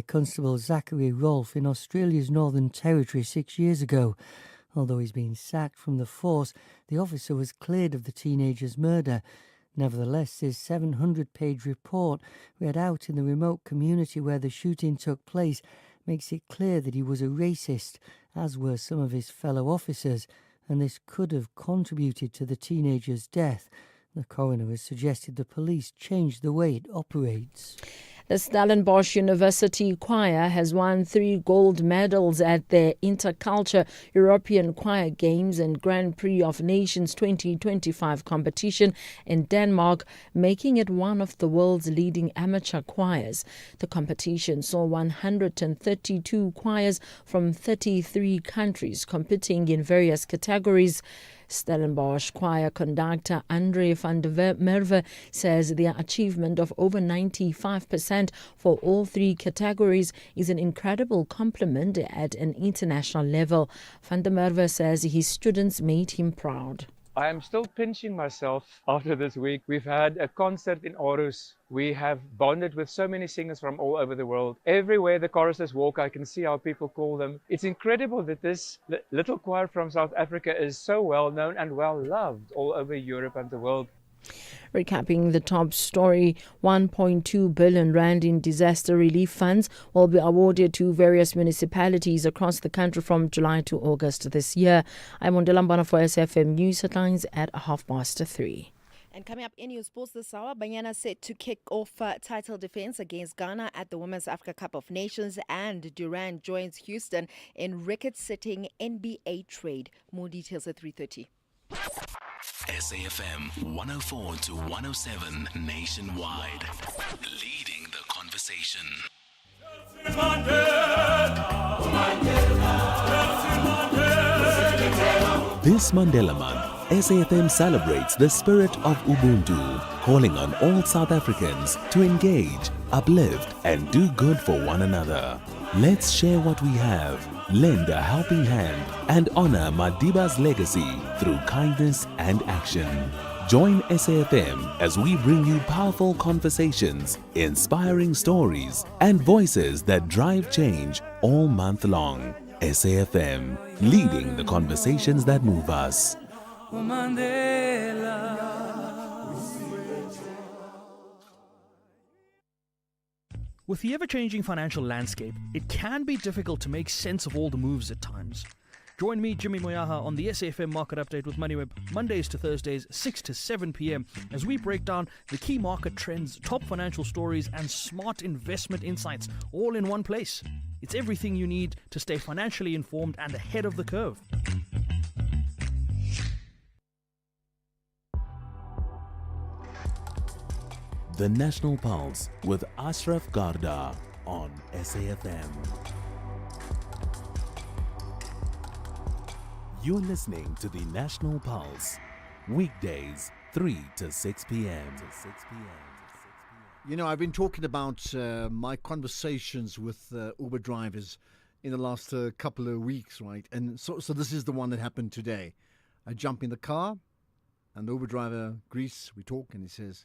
Constable Zachary Rolfe in Australia's Northern Territory 6 years ago. Although he's been sacked from the force, the officer was cleared of the teenager's murder. Nevertheless, his 700-page report, read out in the remote community where the shooting took place, makes it clear that he was a racist, as were some of his fellow officers, and this could have contributed to the teenager's death. The coroner has suggested the police change the way it operates. The Stellenbosch University Choir has won 3 gold medals at the Interculture European Choir Games and Grand Prix of Nations 2025 competition in Denmark, making it one of the world's leading amateur choirs. The competition saw 132 choirs from 33 countries competing in various categories. Stellenbosch choir conductor Andre van der Merwe says their achievement of over 95% for all 3 categories is an incredible compliment at an international level. Van der Merwe says his students made him proud. I am still pinching myself after this week. We've had a concert in Aarhus. We have bonded with so many singers from all over the world. Everywhere the choristers walk, I can see how people call them. It's incredible that this little choir from South Africa is so well known and well loved all over Europe and the world. Recapping the top story, 1.2 billion rand in disaster relief funds will be awarded to various municipalities across the country from July to August this year. I'm Ondela for SFM News Headlines at 3:30. And coming up in your sports this hour, Banyana set to kick off title defense against Ghana at the Women's Africa Cup of Nations, and Durant joins Houston in record-setting NBA trade. More details at 3:30. SAFM 104 to 107 nationwide. Leading the conversation. This Mandela Month, SAFM celebrates the spirit of Ubuntu, calling on all South Africans to engage, uplift, and do good for one another. Let's share what we have, lend a helping hand, and honor Madiba's legacy through kindness and action. Join SAFM as we bring you powerful conversations, inspiring stories, and voices that drive change all month long. SAFM, leading the conversations that move us. With the ever-changing financial landscape, it can be difficult to make sense of all the moves at times. Join me, Jimmy Moyaha, on the SAFM Market Update with MoneyWeb, Mondays to Thursdays, 6 to 7 p.m, as we break down the key market trends, top financial stories, and smart investment insights, all in one place. It's everything you need to stay financially informed and ahead of the curve. The National Pulse with Ashraf Garda on SAFM. You're listening to the National Pulse, weekdays 3 to 6 p.m. You know, I've been talking about my conversations with Uber drivers in the last couple of weeks, right? And so this is the one that happened today. I jump in the car, and the Uber driver, Greece, we talk, and he says,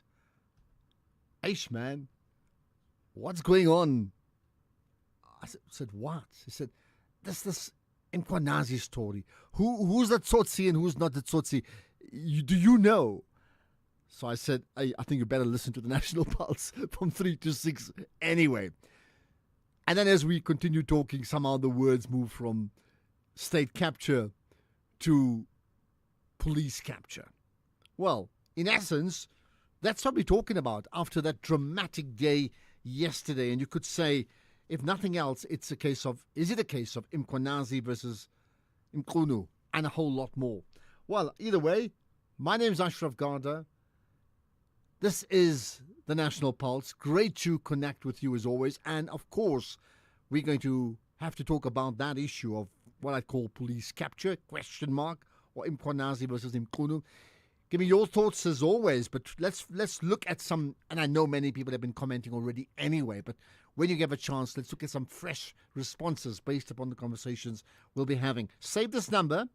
"Aish, man, what's going on?" I said, "What?" He said, this Mkwanazi story. Who's the Tsotsi and who's not the Tsotsi? Do you know? So I said, I think you better listen to the National Pulse from 3 to 6 anyway. And then as we continue talking, somehow the words move from state capture to police capture. Well, in essence, that's what we're talking about after that dramatic day yesterday. And you could say, if nothing else, is it a case of Mkwanazi versus Mkunu and a whole lot more? Well, either way, my name's Ashraf Garda. This is the National Pulse. Great to connect with you as always. And of course, we're going to have to talk about that issue of what I call police capture, or Mkwanazi versus Mkunu. Give me your thoughts as always, but let's look at some, and I know many people have been commenting already anyway, but when you get a chance, let's look at some fresh responses based upon the conversations we'll be having. Save this number,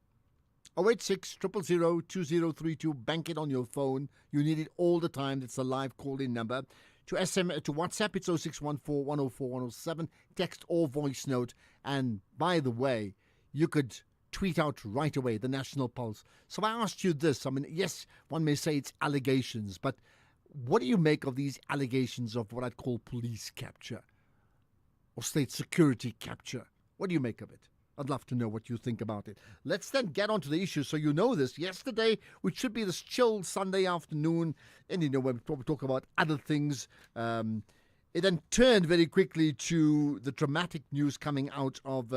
086 000 2032. Bank it on your phone. You need it all the time. It's a live call-in number. to WhatsApp, it's 0614 104 107, text or voice note. And by the way, you could tweet out right away, the National Pulse. So I asked you this. I mean, yes, one may say it's allegations, but what do you make of these allegations of what I'd call police capture or state security capture? What do you make of it? I'd love to know what you think about it. Let's then get on to the issue. So you know this. Yesterday, which should be this chill Sunday afternoon, and you know, when we talk about other things, it then turned very quickly to the dramatic news coming out of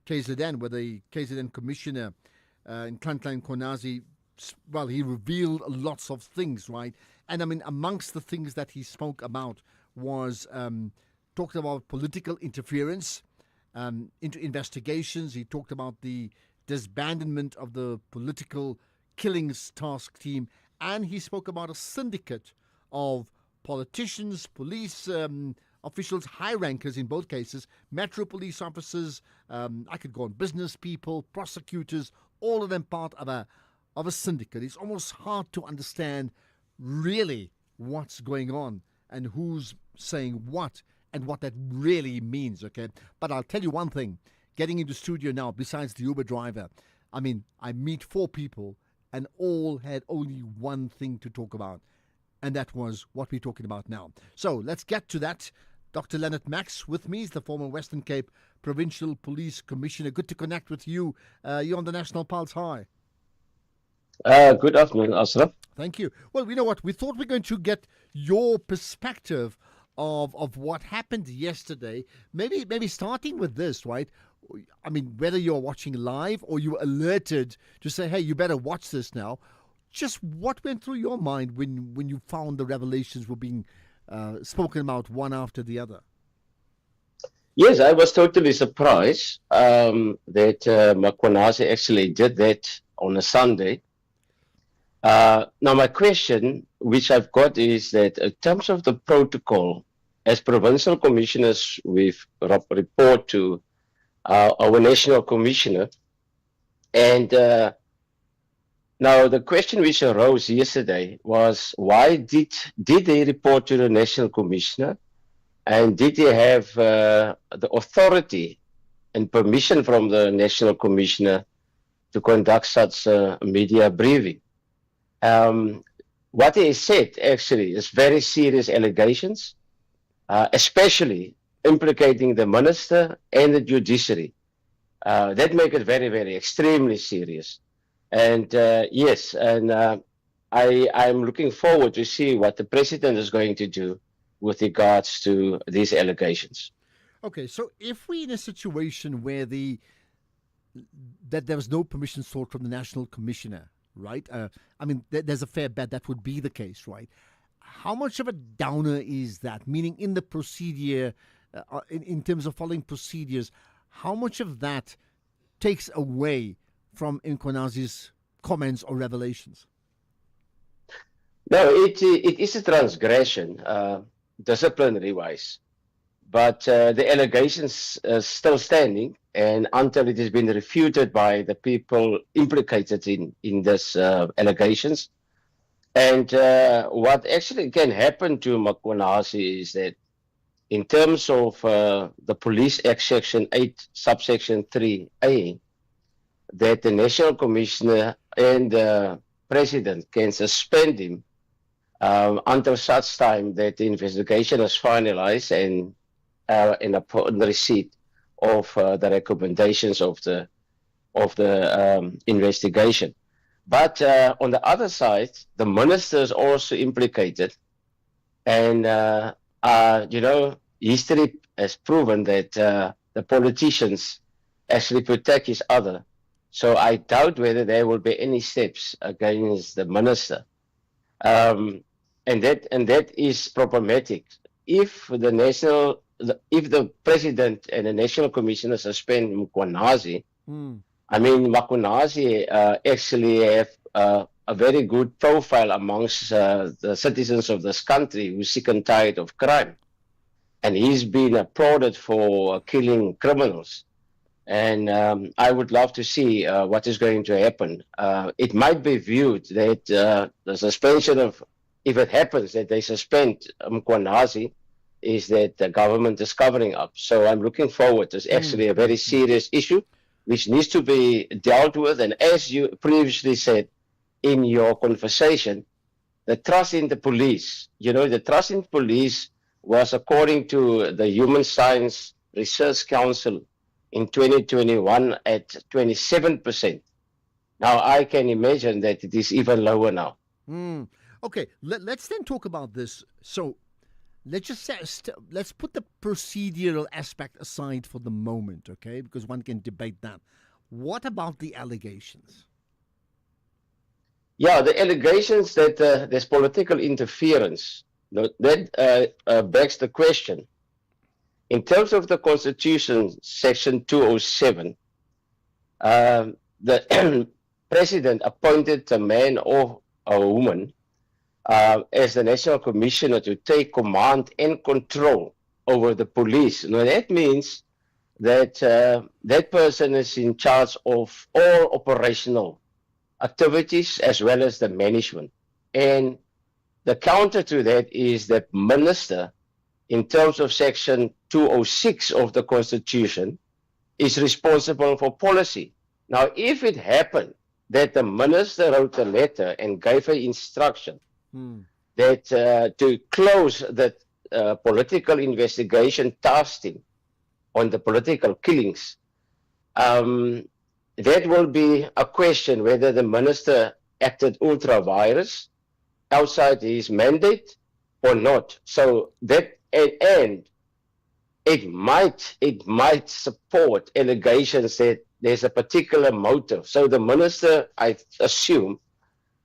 KZN, where the KZN commissioner, Nhlanhla Mkhwanazi, well, he revealed lots of things, right? And I mean, amongst the things that he spoke about was talked about political interference into investigations. He talked about the disbandment of the political killings task team, and he spoke about a syndicate of politicians, police officials, high rankers in both cases, Metro police officers, I could go on, business people, prosecutors, all of them part of a syndicate. It's almost hard to understand really what's going on and who's saying what and what that really means, okay? But I'll tell you one thing. Getting into studio now, besides the Uber driver, I mean, I meet 4 people and all had only one thing to talk about, and that was what we're talking about now. So let's get to that. Dr. Leonard Max with me is the former Western Cape Provincial Police Commissioner. Good to connect with you. You're on the National Pulse. Hi. Good afternoon, Ashraf. Thank you. Well, you know what? We thought we were going to get your perspective of what happened yesterday. Maybe starting with this, right? I mean, whether you're watching live or you were alerted to say, hey, you better watch this now. Just what went through your mind when you found the revelations were being spoken about one after the other? Yes, I was totally surprised that Mkhwanazi actually did that on a Sunday. Now, my question, which I've got, is that in terms of the protocol, as provincial commissioners, we report to our national commissioner. And now the question which arose yesterday was, why did they report to the national commissioner? And did they have the authority and permission from the national commissioner to conduct such a media briefing? What they said actually is very serious allegations, especially implicating the minister and the judiciary. That make it very, very extremely serious. And yes, and I'm looking forward to see what the president is going to do with regards to these allegations. Okay, so if we're in a situation where that there was no permission sought from the national commissioner, right? I mean, there's a fair bet that would be the case, right? How much of a downer is that? Meaning, in the procedure, in terms of following procedures, how much of that takes away from Mkhwanazi's comments or revelations? No, it is a transgression, disciplinary-wise. But the allegations are still standing, and until it has been refuted by the people implicated in this allegations. And what actually can happen to Mkhwanazi is that in terms of the Police Act Section 8, subsection 3A, that the National Commissioner and the President can suspend him until such time that the investigation is finalized and upon receipt of the recommendations of the investigation. But on the other side, the minister is also implicated, and you know, history has proven that the politicians actually protect each other. So I doubt whether there will be any steps against the minister, and that is problematic. If the president and the national commissioner suspend Mkhwanazi, I mean, Mkhwanazi actually have a very good profile amongst the citizens of this country who are sick and tired of crime. And he's been applauded for killing criminals. And I would love to see what is going to happen. It might be viewed that the suspension of if it happens that they suspend Mkwanazi, is that the government is covering up. So I'm looking forward. It's actually a very serious issue which needs to be dealt with. And as you previously said in your conversation, the trust in the police, the trust in police was, according to the Human Science Research Council in 2021, at 27%. Now I can imagine that it is even lower now. Okay, let's then talk about this. So let's just say, let's put the procedural aspect aside for the moment, okay? Because one can debate that. What about the allegations? Yeah, the allegations that there's political interference, that begs the question. In terms of the Constitution, Section 207, the President appointed a man or a woman as the National Commissioner to take command and control over the police. Now that means that that person is in charge of all operational activities as well as the management. And the counter to that is that minister, in terms of Section 206 of the Constitution, is responsible for policy. Now, if it happened that the minister wrote a letter and gave an instruction that to close the political investigation task team on the political killings, that will be a question whether the minister acted ultra vires outside his mandate or not. So that, and it might support allegations that there's a particular motive. So the minister, I assume,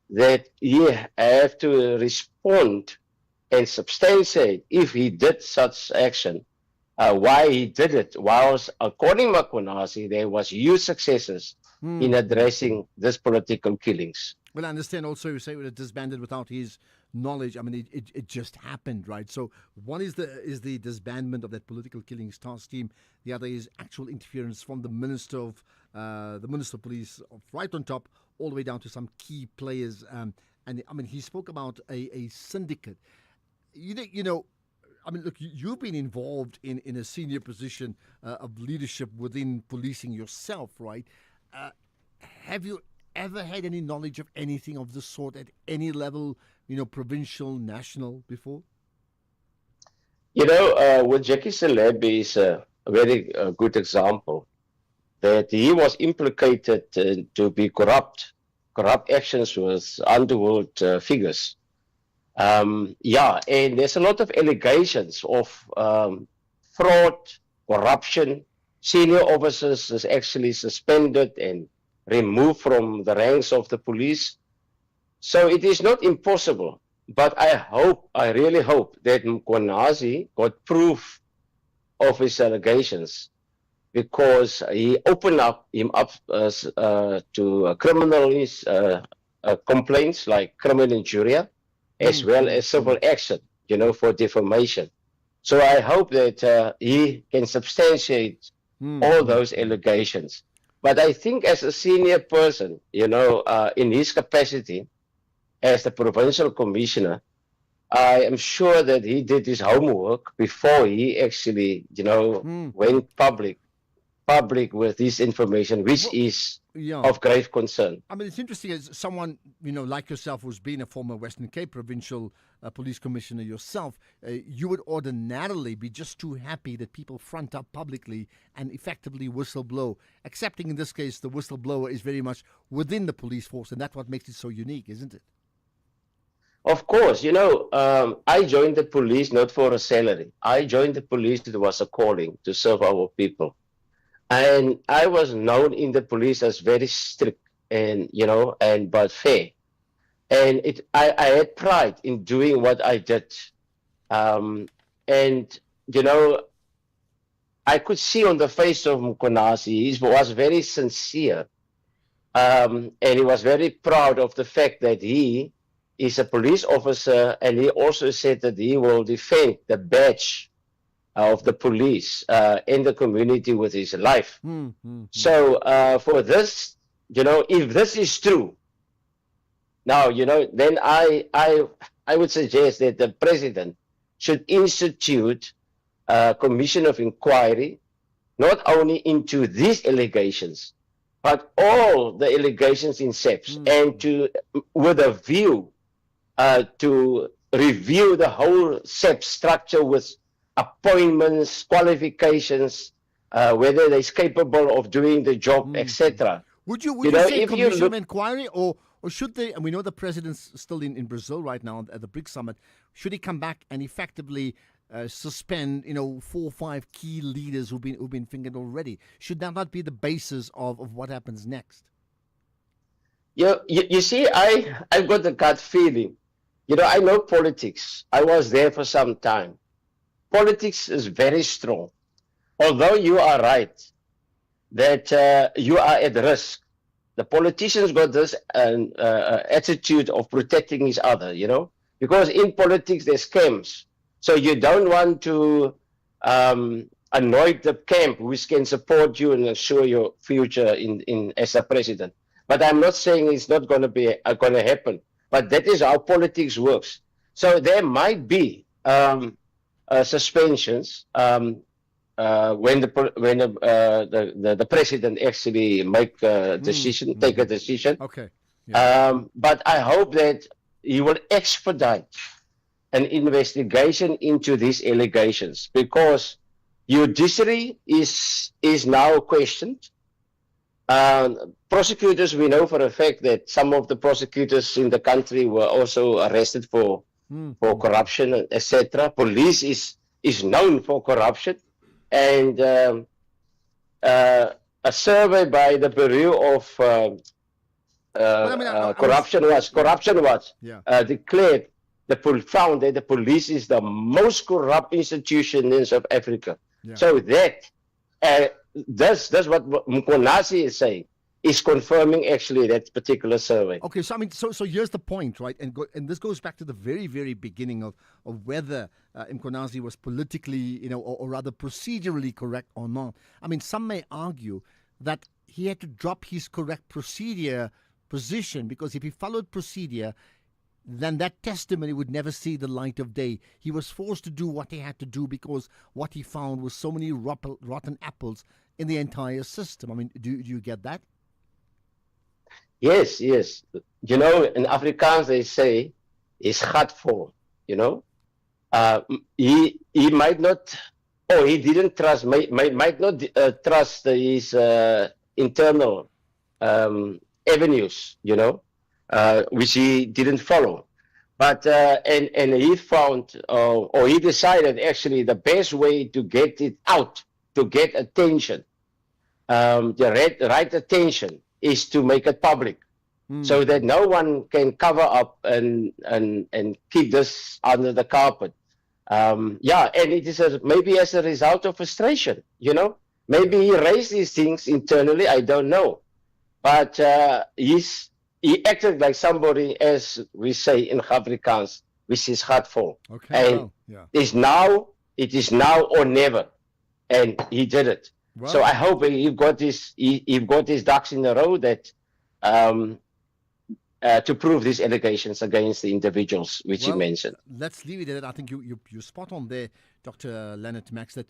that he have to respond and substantiate if he did such action, why he did it, whilst according to Mkwanazi, there was huge successes in addressing this political killings. Well, I understand also you say it was disbanded without his knowledge. I mean, it just happened, right? So one is the disbandment of that political killings task team. The other is actual interference from the Minister of Police, right on top, all the way down to some key players. And I mean, he spoke about a syndicate. You know, I mean, look, you've been involved in a senior position of leadership within policing yourself, right? Have you ever had any knowledge of anything of this sort at any level, provincial, national, before? With Jackie Selebi is a very good example that he was implicated to be corrupt actions with underworld figures. And there's a lot of allegations of fraud, corruption. Senior officers is actually suspended and removed from the ranks of the police. So it is not impossible, but I really hope that Mkwanazi got proof of his allegations, because he opened him up to criminal complaints like criminal injuria, as well as civil action, for defamation. So I hope that he can substantiate all those allegations. But I think as a senior person, in his capacity as the provincial commissioner, I am sure that he did his homework before he actually, went public with this information, which is of grave concern. I mean, it's interesting as someone, like yourself, who's been a former Western Cape provincial police commissioner yourself, you would ordinarily be just too happy that people front up publicly and effectively whistleblow, accepting in this case the whistleblower is very much within the police force, and that's what makes it so unique, isn't it? Of course, I joined the police not for a salary. I joined the police, it was a calling to serve our people. And I was known in the police as very strict and, but fair. And I had pride in doing what I did. I could see on the face of Mkwanazi, he was very sincere. And he was very proud of the fact that he is a police officer, and he also said that he will defend the badge of the police in the community with his life. So for this, if this is true, now, then I I would suggest that the president should institute a commission of inquiry, not only into these allegations, but all the allegations in SEPS, and with a view to review the whole SEPS structure with appointments, qualifications, whether they're capable of doing the job, etc. Would you say a commission of inquiry, or should they, and we know the president's still in Brazil right now at the BRICS summit, should he come back and effectively suspend, 4 or 5 key leaders who've been fingered already? Should that not be the basis of what happens next? You see, I've got the gut feeling. I know politics. I was there for some time. Politics is very strong. Although you are right that you are at risk, the politicians got this attitude of protecting each other, because in politics there's scams. So you don't want to anoint the camp which can support you and ensure your future in as a president. But I'm not saying it's not going to be going to happen. But that is how politics works. So there might be suspensions when the president actually make a decision, take a decision. Okay. Yeah. But I hope that he will expedite an investigation into these allegations, because judiciary is now questioned. Prosecutors, we know for a fact that some of the prosecutors in the country were also arrested for corruption, etc. Police is known for corruption, and a survey by the Bureau of Corruption Watch declared found that the police is the most corrupt institution in South Africa. Yeah. So that's what Mkhwanazi is saying, is confirming actually that particular survey. Okay, so here's the point, right? And this goes back to the very, very beginning of whether Mkhwanazi was politically, or rather procedurally correct or not. I mean, some may argue that he had to drop his correct procedure position, because if he followed procedure, then that testimony would never see the light of day. He was forced to do what he had to do because what he found was so many rotten apples in the entire system. I mean, do you get that? Yes. In Afrikaans they say, "Is gatvol." He might not, or he didn't trust, might not trust his internal avenues, which he didn't follow. But and he found, or he decided actually the best way to get it out, to get attention, the right attention, is to make it public, so that no one can cover up and keep this under the carpet. And it is maybe as a result of frustration, Maybe he raised these things internally, I don't know. But he acted like somebody, as we say in Afrikaans, which is gatvol. Okay. And it is now or never. And he did it. Wow. So I hope he got his ducks in a row that to prove these allegations against the individuals which you mentioned. Let's leave it at that. I think you're spot on there, Dr. Leonard Max, that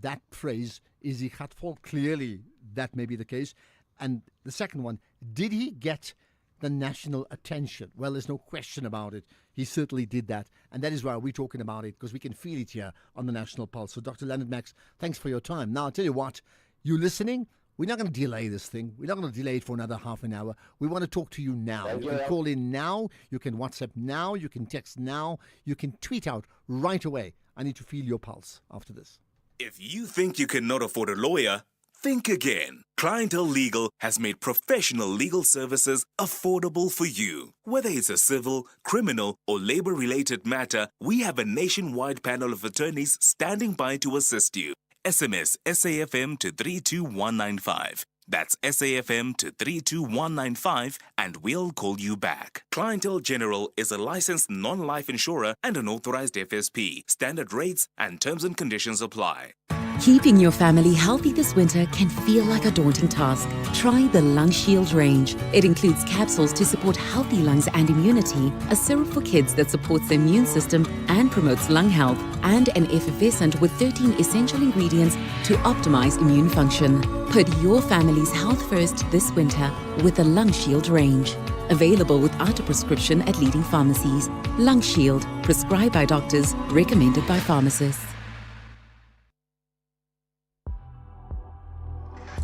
that phrase, is he gatvol? Clearly that may be the case. And the second one, did he get the national attention? Well, there's no question about it. He certainly did that. And that is why we're talking about it, because we can feel it here on the National Pulse. So, Dr. Leonard Max, thanks for your time. Now, I'll tell you what, you listening, we're not going to delay this thing. We're not going to delay it for another half an hour. We want to talk to you now. You can call in now. You can WhatsApp now. You can text now. You can tweet out right away. I need to feel your pulse after this. If you think you cannot afford a lawyer, think again. Clientele Legal has made professional legal services affordable for you. Whether it's a civil, criminal, or labor-related matter, we have a nationwide panel of attorneys standing by to assist you. SMS SAFM to 32195. That's SAFM to 32195 and we'll call you back. Clientele General is a licensed non-life insurer and an authorized FSP. Standard rates and terms and conditions apply. Keeping your family healthy this winter can feel like a daunting task. Try the Lung Shield range. It includes capsules to support healthy lungs and immunity, a syrup for kids that supports the immune system and promotes lung health, and an effervescent with 13 essential ingredients to optimize immune function. Put your family's health first this winter with the Lung Shield range. Available without a prescription at leading pharmacies. Lung Shield, prescribed by doctors, recommended by pharmacists.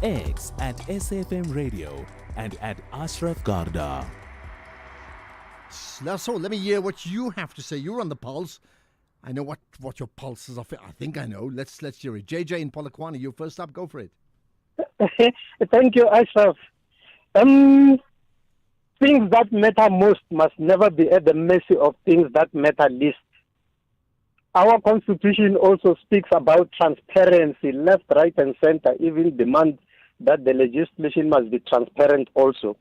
X at SFM Radio and at Ashraf Garda. So let me hear what you have to say. You're on the pulse. I know what your pulses are. I think I know. Let's hear it. JJ in Polokwane, you first up. Go for it. Thank you, Ashraf. Things that matter most must never be at the mercy of things that matter least. Our constitution also speaks about transparency. Left, right, and center even demand that the legislation must be transparent also.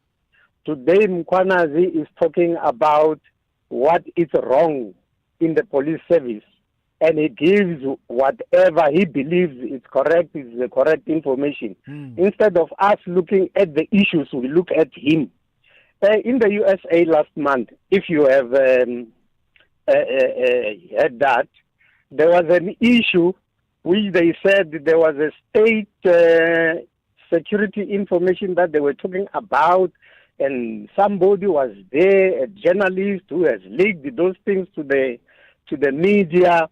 Today, Mkhwanazi is talking about what is wrong in the police service, and he gives whatever he believes is correct, is the correct information. Instead of us looking at the issues, we look at him. In the USA last month, if you have heard that, there was an issue which they said there was a state security information that they were talking about, and somebody was there, a journalist who has leaked those things to the media,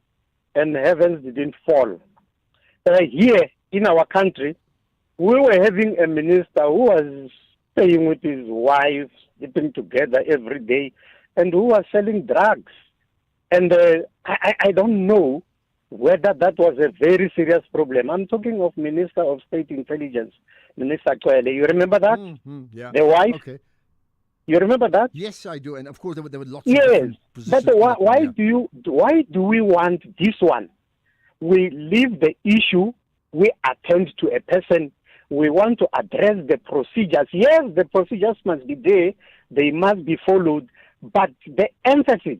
and heavens didn't fall. Here in our country, we were having a minister who was staying with his wife, sleeping together every day, and who was selling drugs. And I don't know whether that was a very serious problem. I'm talking of Minister of State Intelligence, Minister Kwele. You remember that? Yeah. The wife? Okay. You remember that? Yes, I do. And of course, there were lots yes. of different positions. But why do we want this one? We leave the issue, we attend to a person, we want to address the procedures. Yes, the procedures must be there, they must be followed, but the emphasis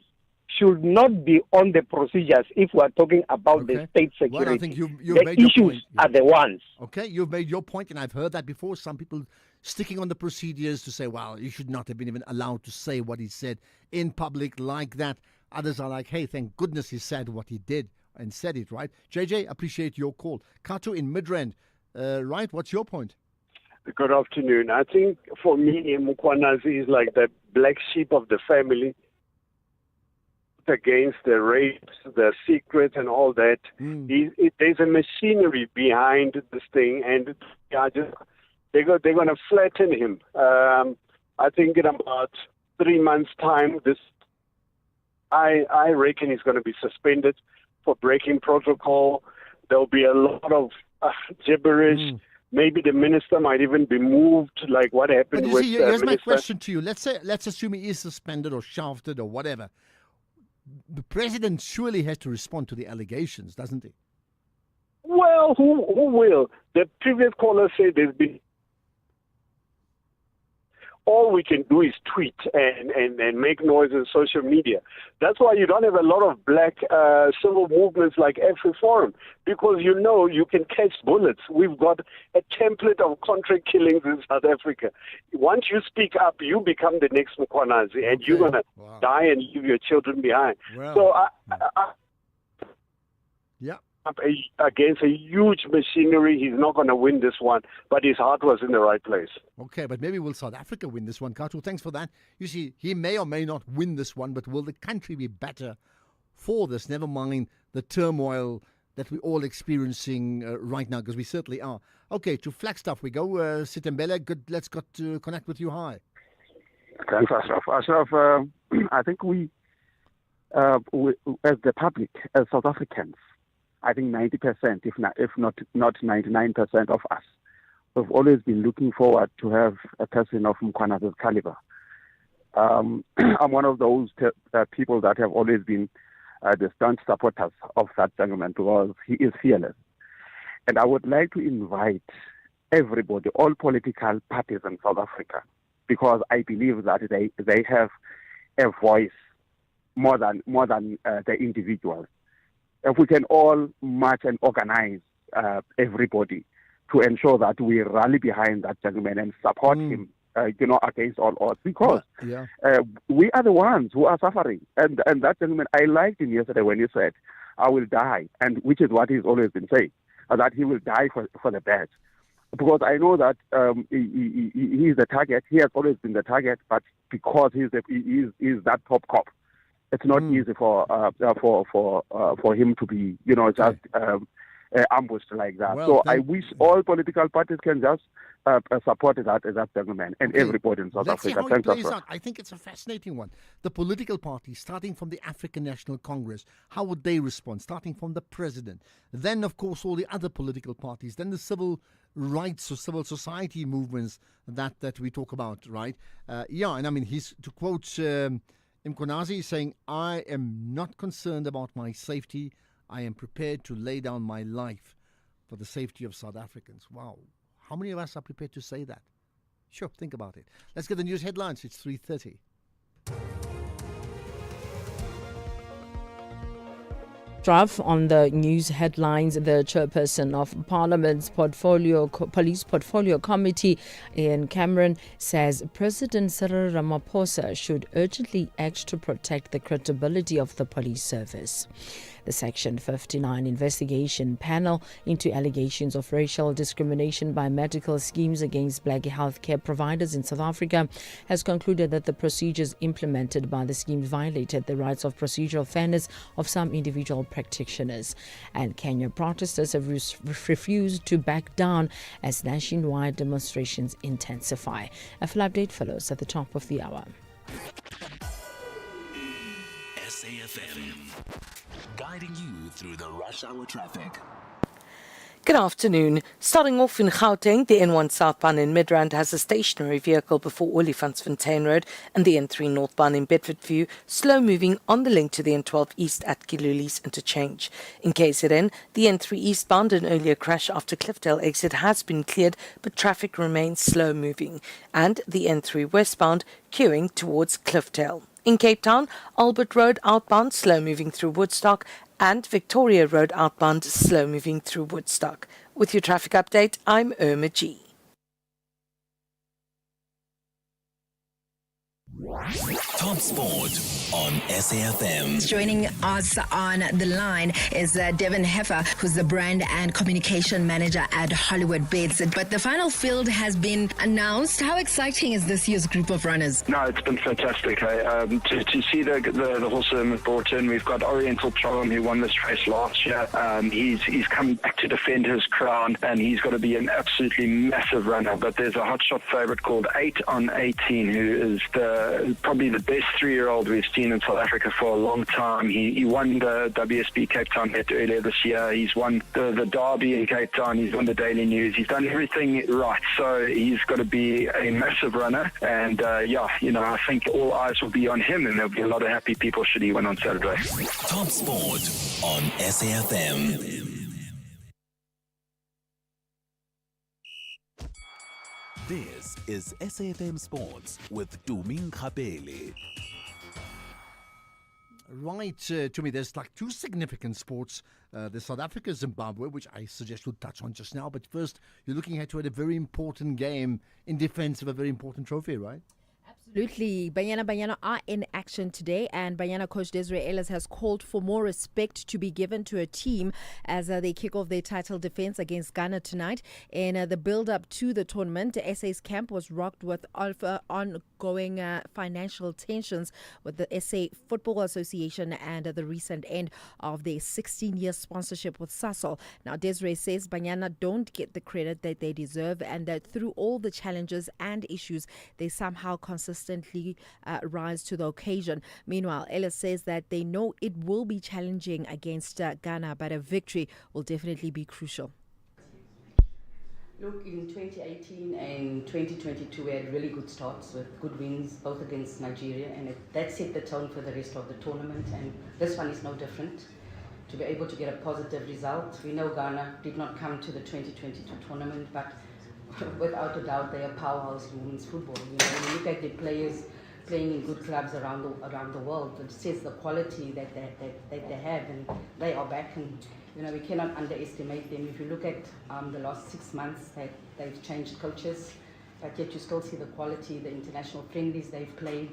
should not be on the procedures if we are talking about the state security. Well, I think you've the made your issues point. are the ones. Okay, you've made your point, and I've heard that before. Some people sticking on the procedures to say, well, you should not have been even allowed to say what he said in public like that. Others are like, hey, thank goodness he said what he did and said it, right? JJ, appreciate your call. Kato in Midrand, right? What's your point? Good afternoon. I think for me, Mkhwanazi is like the black sheep of the family against the rapes, the secrets, and all that. There's a machinery behind this thing, and they're going to flatten him. I think in about 3 months' time, I reckon he's going to be suspended for breaking protocol. There'll be a lot of gibberish. Maybe the minister might even be moved, like what happened with the here's my minister. question to you. Let's assume he is suspended or shafted or whatever. The president surely has to respond to the allegations, doesn't he? Well, who will? The previous caller said there's been. All we can do is tweet and make noise on social media. That's why you don't have a lot of black civil movements like Afri Forum, because you can catch bullets. We've got a template of contract killings in South Africa. Once you speak up, you become the next Mkhwanazi, and you're going to die and leave your children behind. Well, so yeah. Up against a huge machinery. He's not going to win this one, but his heart was in the right place. Okay, but maybe will South Africa win this one, Kato? Thanks for that. You see, he may or may not win this one, but will the country be better for this? Never mind the turmoil that we're all experiencing right now, because we certainly are. Okay, to Flagstaff we go. Sitembele, good. Let's got to connect with you. Hi. Thanks, Ashraf. Ashraf, I think we, as the public, as South Africans, I think 90%, if not 99% of us, we've always been looking forward to have a person of Mkhwanazi's caliber. I'm one of those people that have always been the staunch supporters of that gentleman because he is fearless. And I would like to invite everybody, all political parties in South Africa, because I believe that they have a voice more than the individuals. If we can all march and organize everybody to ensure that we rally behind that gentleman and support him, against all odds, because we are the ones who are suffering. And that gentleman, I liked him yesterday when he said, I will die, and which is what he's always been saying, that he will die for the badge. Because I know that he is the target. He has always been the target, but because he's that top cop, it's not easy for him to be, just ambushed like that. Well, so I wish all political parties can just support that gentleman and everybody in South Let's see Africa. how it Thanks, plays Ashraf. out. I think it's a fascinating one. The political parties, starting from the African National Congress, how would they respond? Starting from the president. Then, of course, all the other political parties. Then the civil rights or civil society movements that we talk about, right? And I mean, he's, to quote Mkonazi, saying, I am not concerned about my safety. I am prepared to lay down my life for the safety of South Africans. Wow. How many of us are prepared to say that? Sure, think about it. Let's get the news headlines. It's 3:30. On the news headlines, the chairperson of Parliament's Police Portfolio Committee, Ian Cameron, says President Cyril Ramaphosa should urgently act to protect the credibility of the police service. The Section 59 investigation panel into allegations of racial discrimination by medical schemes against black healthcare providers in South Africa has concluded that the procedures implemented by the schemes violated the rights of procedural fairness of some individual practitioners. And Kenya protesters have refused to back down as nationwide demonstrations intensify. A full update follows at the top of the hour. SAFM, guiding you through the rush hour traffic. Good afternoon. Starting off in Gauteng, the N1 southbound in Midrand has a stationary vehicle before Olifantsfontein Road, and the N3 northbound in Bedfordview slow moving on the link to the N12 east at Kilulis interchange. In KZN, the N3 eastbound, an earlier crash after Cliffdale exit has been cleared, but traffic remains slow moving, and the N3 westbound queuing towards Cliffdale. In Cape Town, Albert Road outbound slow moving through Woodstock, and Victoria Road outbound slow moving through Woodstock. With your traffic update, I'm Irma G. Top Sport on SAFM. Joining us on the line is Devin Heffer, who's the brand and communication manager at Hollywood Bets. But the final field has been announced. How exciting is this year's group of runners? No, it's been fantastic. To see the horsemen brought in, we've got Oriental Charm, who won this race last year. He's come back to defend his crown, and he's got to be an absolutely massive runner. But there's a hotshot favourite called 8 on 18, who is probably the best 3-year-old we've seen in South Africa for a long time. He won the WSB Cape Town Bet earlier this year. He's won the Derby in Cape Town. He's won the Daily News. He's done everything right. So he's got to be a massive runner. And I think all eyes will be on him, and there'll be a lot of happy people should he win on Saturday. Top Sport on SAFM. This is SAFM Sports with Tuming Khapele. Right, to me, there's like two significant sports. There's South Africa, Zimbabwe, which I suggest we'll touch on just now. But first, you're looking at a very important game in defense of a very important trophy, right? Absolutely. Banyana are in action today, and Banyana coach Desiree Ellis has called for more respect to be given to a team as they kick off their title defense against Ghana tonight. In the build-up to the tournament, SA's camp was rocked with ongoing financial tensions with the SA Football Association and the recent end of their 16-year sponsorship with Sasol. Now, Desiree says Banyana don't get the credit that they deserve, and that through all the challenges and issues, they somehow consistently rise to the occasion. Meanwhile, Ellis says that they know it will be challenging against Ghana, but a victory will definitely be crucial. Look, in 2018 and 2022, we had really good starts with good wins, both against Nigeria, and that set the tone for the rest of the tournament, and this one is no different. To be able to get a positive result. We know Ghana did not come to the 2022 tournament, but without a doubt, they are powerhouse in women's football. When you look at the players playing in good clubs around the world, it says the quality that they have, and they are back. And You know, we cannot underestimate them. If you look at the last 6 months, they've changed coaches, but yet you still see the quality, the international friendlies they've played.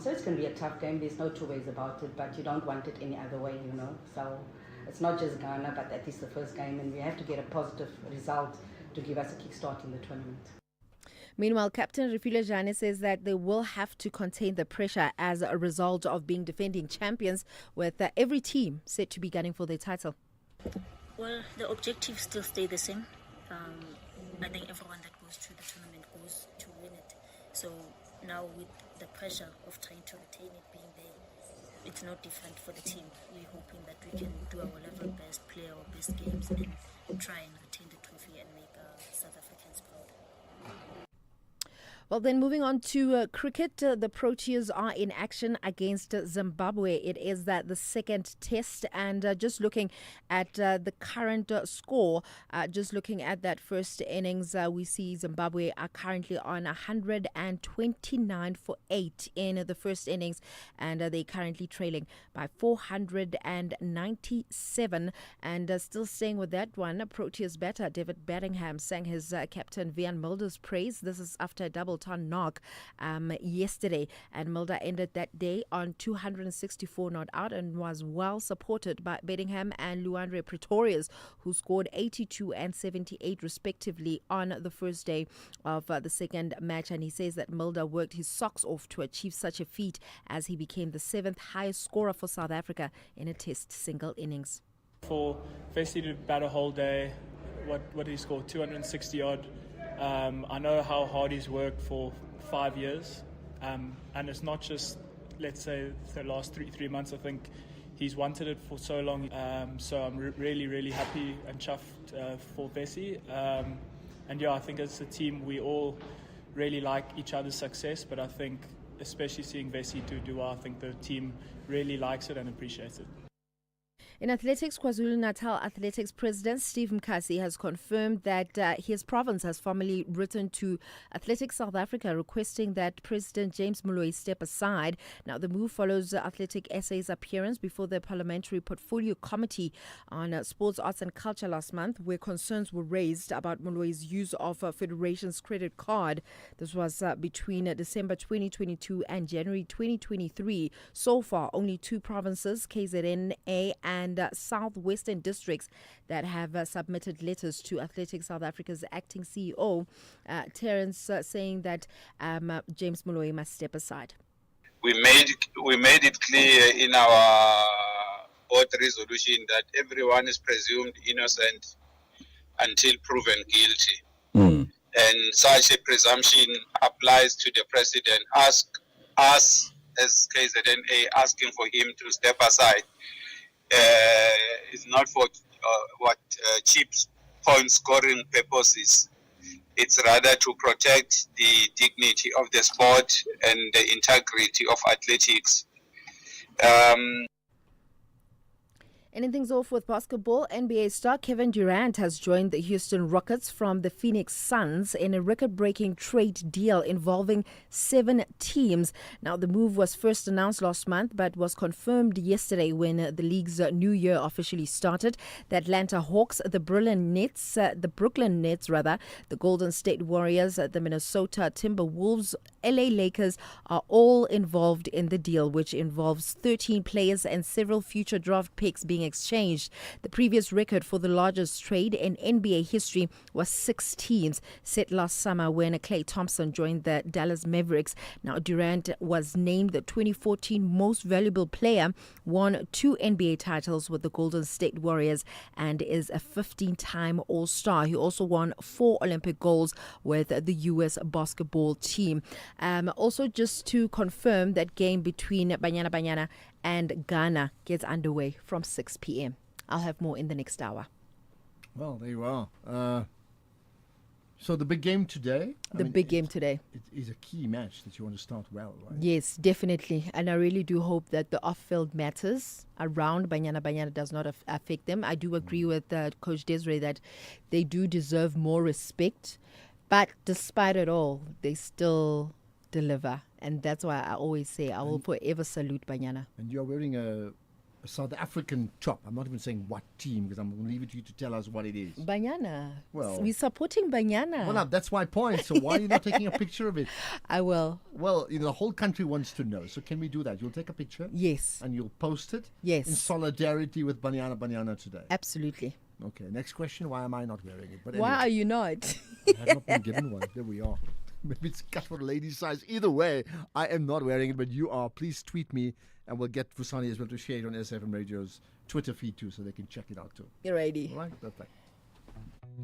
So it's going to be a tough game. There's no two ways about it, but you don't want it any other way, you know. So it's not just Ghana, but that is the first game, and we have to get a positive result to give us a kickstart in the tournament. Meanwhile, Captain Refilwe Jane says that they will have to contain the pressure as a result of being defending champions, with every team set to be gunning for their title. Well, the objectives still stay the same. I think everyone that goes through the tournament goes to win it. So now with the pressure of trying to retain it being there, it's no different for the team. We're hoping that we can do our level best, play our best games, and try and retain the trophy and make South Africans proud. Well, then moving on to cricket, the Proteas are in action against Zimbabwe. It is the second test, and just looking at the current score, just looking at that first innings, we see Zimbabwe are currently on 129 for 8 in the first innings, and they're currently trailing by 497. And still staying with that one, Proteas batter David Bedingham sang his captain Vian Mulder's praise. This is after a double-ton knock yesterday, and Mulder ended that day on 264 not out and was well supported by Bedingham and Luandre Pretorius, who scored 82 and 78 respectively on the first day of the second match. And he says that Mulder worked his socks off to achieve such a feat, as he became the 7th highest scorer for South Africa in a test single innings. For Vesey to bat a whole day, what did he score? 260 odd. I know how hard he's worked for 5 years, and it's not just, let's say, the last three months. I think he's wanted it for so long. So I'm really, really happy and chuffed for Vesey. And yeah, I think as a team we all really like each other's success, but I think especially seeing Vesey do well, I think the team really likes it and appreciates it. In athletics, KwaZulu-Natal Athletics President Steve Mkasi has confirmed that his province has formally written to Athletics South Africa requesting that President James Moloi step aside. Now, the move follows Athletic SA's appearance before the Parliamentary Portfolio Committee on Sports, Arts and Culture last month, where concerns were raised about Moloi's use of a Federation's credit card. This was between December 2022 and January 2023. So far, only 2 provinces, KZN and Southwestern districts, that have submitted letters to Athletics South Africa's acting CEO, Terence, saying that James Moloi must step aside. We made it clear in our board resolution that everyone is presumed innocent until proven guilty. And such a presumption applies to the president. Ask us as KZNA asking for him to step aside is not for cheap point scoring purposes. It's rather to protect the dignity of the sport and the integrity of athletics. Ending things off with basketball, NBA star Kevin Durant has joined the Houston Rockets from the Phoenix Suns in a record-breaking trade deal involving 7 teams. Now, the move was first announced last month, but was confirmed yesterday when the league's new year officially started. The Atlanta Hawks, the Brooklyn Nets, the Golden State Warriors, the Minnesota Timberwolves, LA Lakers are all involved in the deal, which involves 13 players and several future draft picks being exchanged. The previous record for the largest trade in NBA history was 6 teams, set last summer when Klay Thompson joined the Dallas Mavericks. Now, Durant was named the 2014 most valuable player, won 2 NBA titles with the Golden State Warriors, and is a 15-time All-Star. He also won 4 Olympic golds with the U.S. basketball team. Also, just to confirm, that game between Banyana Banyana and Ghana gets underway from 6 p.m. I'll have more in the next hour. Well, there you are. So the big game today? Big game today. It is a key match that you want to start well, right? Yes, definitely. And I really do hope that the off-field matters around Banyana does not affect them. I do agree with Coach Desiree that they do deserve more respect. But despite it all, they still deliver. And that's why I always say I will forever salute Banyana. And you're wearing a South African top. I'm not even saying what team because I'm going to leave it to you to tell us what it is. Banyana. Well, we're supporting Banyana. Well, that's my point. So why are you not taking a picture of it? I will. Well, the whole country wants to know. So can we do that? You'll take a picture? Yes. And you'll post it? Yes. In solidarity with Banyana today? Absolutely. Okay, next question. Why am I not wearing it? But why are you not? I have not been given one. There we are. Maybe it's cut for a lady's size. Either way, I am not wearing it, but you are. Please tweet me, and we'll get Fusani as well to share it on SFM Radio's Twitter feed too, so they can check it out too. You're ready. All right, perfect.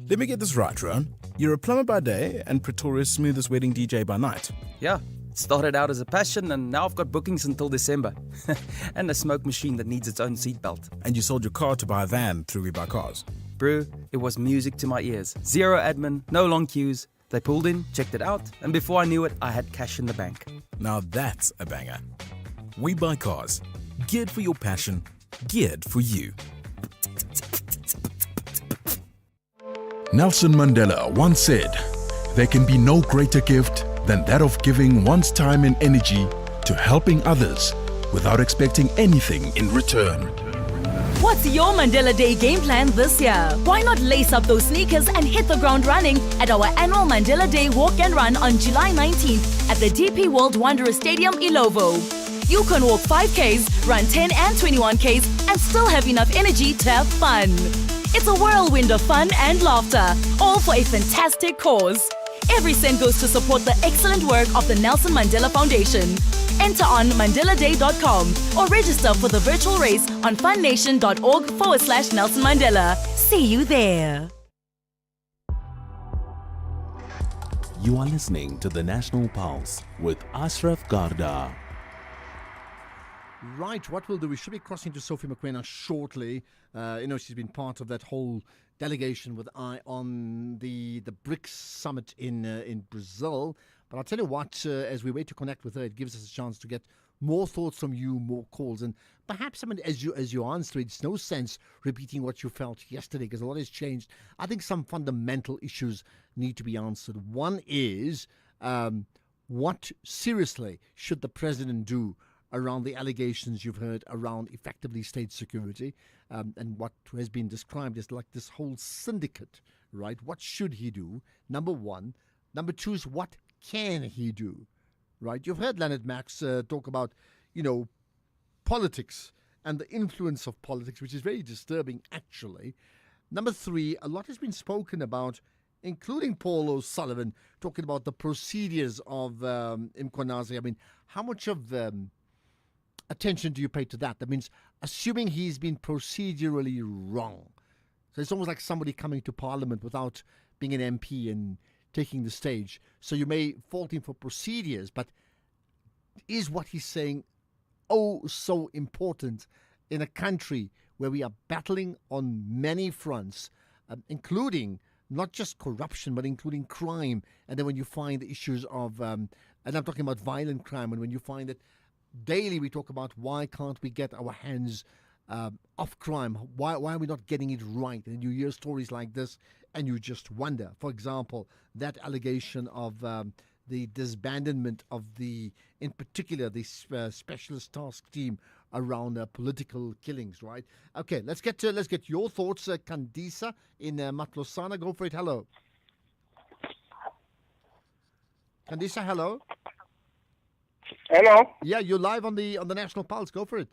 Let me get this right, Ron. You're a plumber by day and Pretoria's smoothest wedding DJ by night. Yeah, started out as a passion and now I've got bookings until December. And a smoke machine that needs its own seatbelt. And you sold your car to buy a van through We Buy Cars. Brew, it was music to my ears. Zero admin, no long queues. They pulled in, checked it out, and before I knew it, I had cash in the bank. Now that's a banger. We Buy Cars. Geared for your passion, geared for you. Nelson Mandela once said, "There can be no greater gift than that of giving one's time and energy to helping others without expecting anything in return." What's your Mandela Day game plan this year? Why not lace up those sneakers and hit the ground running at our annual Mandela Day Walk and Run on July 19th at the DP World Wanderers Stadium, Ilovo. You can walk 5Ks, run 10 and 21Ks, and still have enough energy to have fun. It's a whirlwind of fun and laughter, all for a fantastic cause. Every cent goes to support the excellent work of the Nelson Mandela Foundation. Enter on mandeladay.com or register for the virtual race on fundnation.org/Nelson Mandela. See you there. You are listening to the National Pulse with Ashraf Garda. Right, what we'll do, we should be crossing to Sophie Mokoena shortly. She's been part of that whole delegation with I on the BRICS summit in Brazil. But I'll tell you what, as we wait to connect with her, it gives us a chance to get more thoughts from you, more calls. And perhaps, as you answer it, it's no sense repeating what you felt yesterday because a lot has changed. I think some fundamental issues need to be answered. One is, what seriously should the president do around the allegations you've heard around effectively state security and what has been described as like this whole syndicate, right? What should he do? Number one. Number two is what can he do, right? You've heard Leonard Max talk about, politics and the influence of politics, which is very disturbing, actually. Number three, a lot has been spoken about, including Paul O'Sullivan, talking about the procedures of Mkhwanazi. I mean, how much of attention do you pay to that? That means assuming he's been procedurally wrong. So it's almost like somebody coming to Parliament without being an MP and taking the stage. So you may fault him for procedures, but is what he's saying so important in a country where we are battling on many fronts, including not just corruption, but including crime. And then when you find the issues of, and I'm talking about violent crime, and when you find that daily we talk about why can't we get our hands off crime? Why are we not getting it right? And you hear stories like this and you just wonder. For example, that allegation of the disbandment of in particular, the specialist task team around political killings, right? Okay, let's get your thoughts. Kandisa in Matlosana, go for it. Hello. Kandisa, hello. Hello. Yeah, you're live on the National Pulse. Go for it.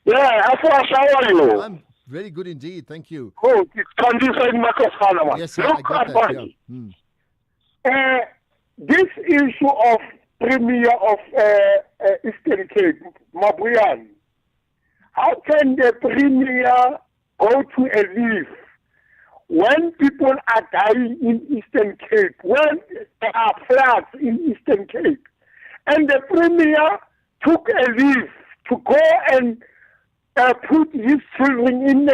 Yeah, Afras, how are you? I'm very good indeed, thank you. Good. It's Kandisa in Matlosana. Yes, sir, I got that. Yeah. This issue of Premier of Eastern Cape, Mabuyane, how can the Premier go to a leave when people are dying in Eastern Cape, when there are floods in Eastern Cape, and the Premier took a leave to go and put his children in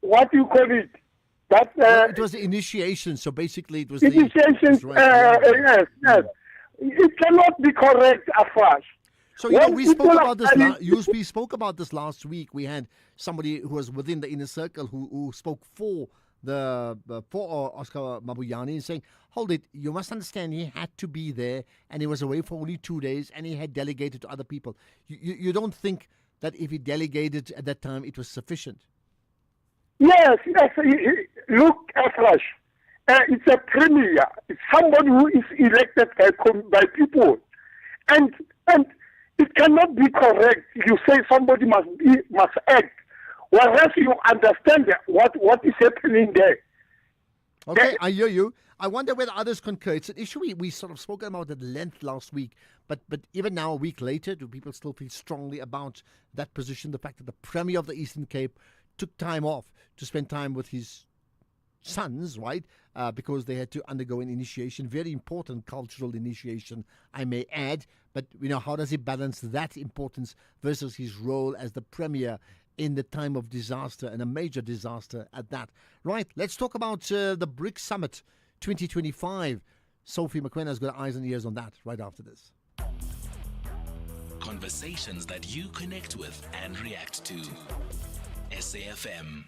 what do you call it? That it was the initiation, so basically it was initiation. Yes. It cannot be correct, Afas. So we spoke about this. We spoke about this last week. We had somebody who was within the inner circle who spoke for for Oscar Mabuyane and saying, hold it, you must understand he had to be there and he was away for only 2 days and he had delegated to other people. You don't think that if he delegated at that time, it was sufficient? Yes. Look, Afrash, it's a premier. It's somebody who is elected by people. And it cannot be correct. You say somebody must act, whereas you understand what is happening there. Okay, I hear you. I wonder whether others concur. It's an issue we sort of spoke about at length last week, but even now, a week later, do people still feel strongly about that position? The fact that the Premier of the Eastern Cape took time off to spend time with his sons, right? Because they had to undergo an initiation, very important cultural initiation, I may add. But how does he balance that importance versus his role as the Premier in the time of disaster, and a major disaster at that? Right, let's talk about the BRICS Summit 2025. Sophie Mokoena has got eyes and ears on that right after this. Conversations that you connect with and react to. SAFM.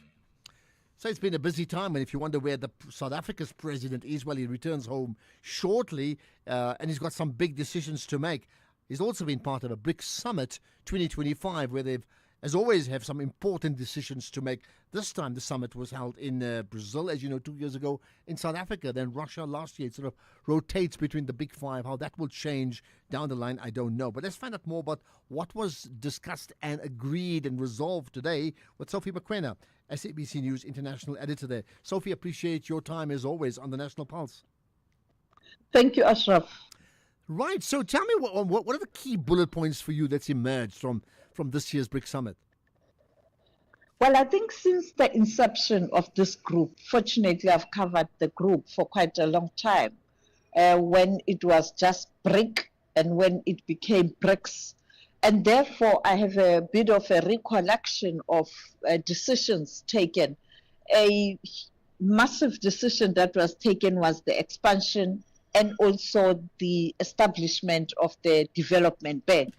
So it's been a busy time, and if you wonder where the South Africa's president is, well, he returns home shortly, and he's got some big decisions to make. He's also been part of a BRICS Summit 2025, where they've, as always, have some important decisions to make. This time the summit was held in Brazil, as you know, 2 years ago, in South Africa, then Russia last year. It sort of rotates between the big five. How that will change down the line, I don't know. But let's find out more about what was discussed and agreed and resolved today with Sophie Mokoena, SABC News International Editor there. Sophie, appreciate your time as always on the National Pulse. Thank you, Ashraf. Right, so tell me what are the key bullet points for you that's emerged from this year's BRICS Summit? Well, I think since the inception of this group, fortunately I've covered the group for quite a long time, when it was just BRIC and when it became BRICS. And therefore I have a bit of a recollection of decisions taken. A massive decision that was taken was the expansion and also the establishment of the Development Bank.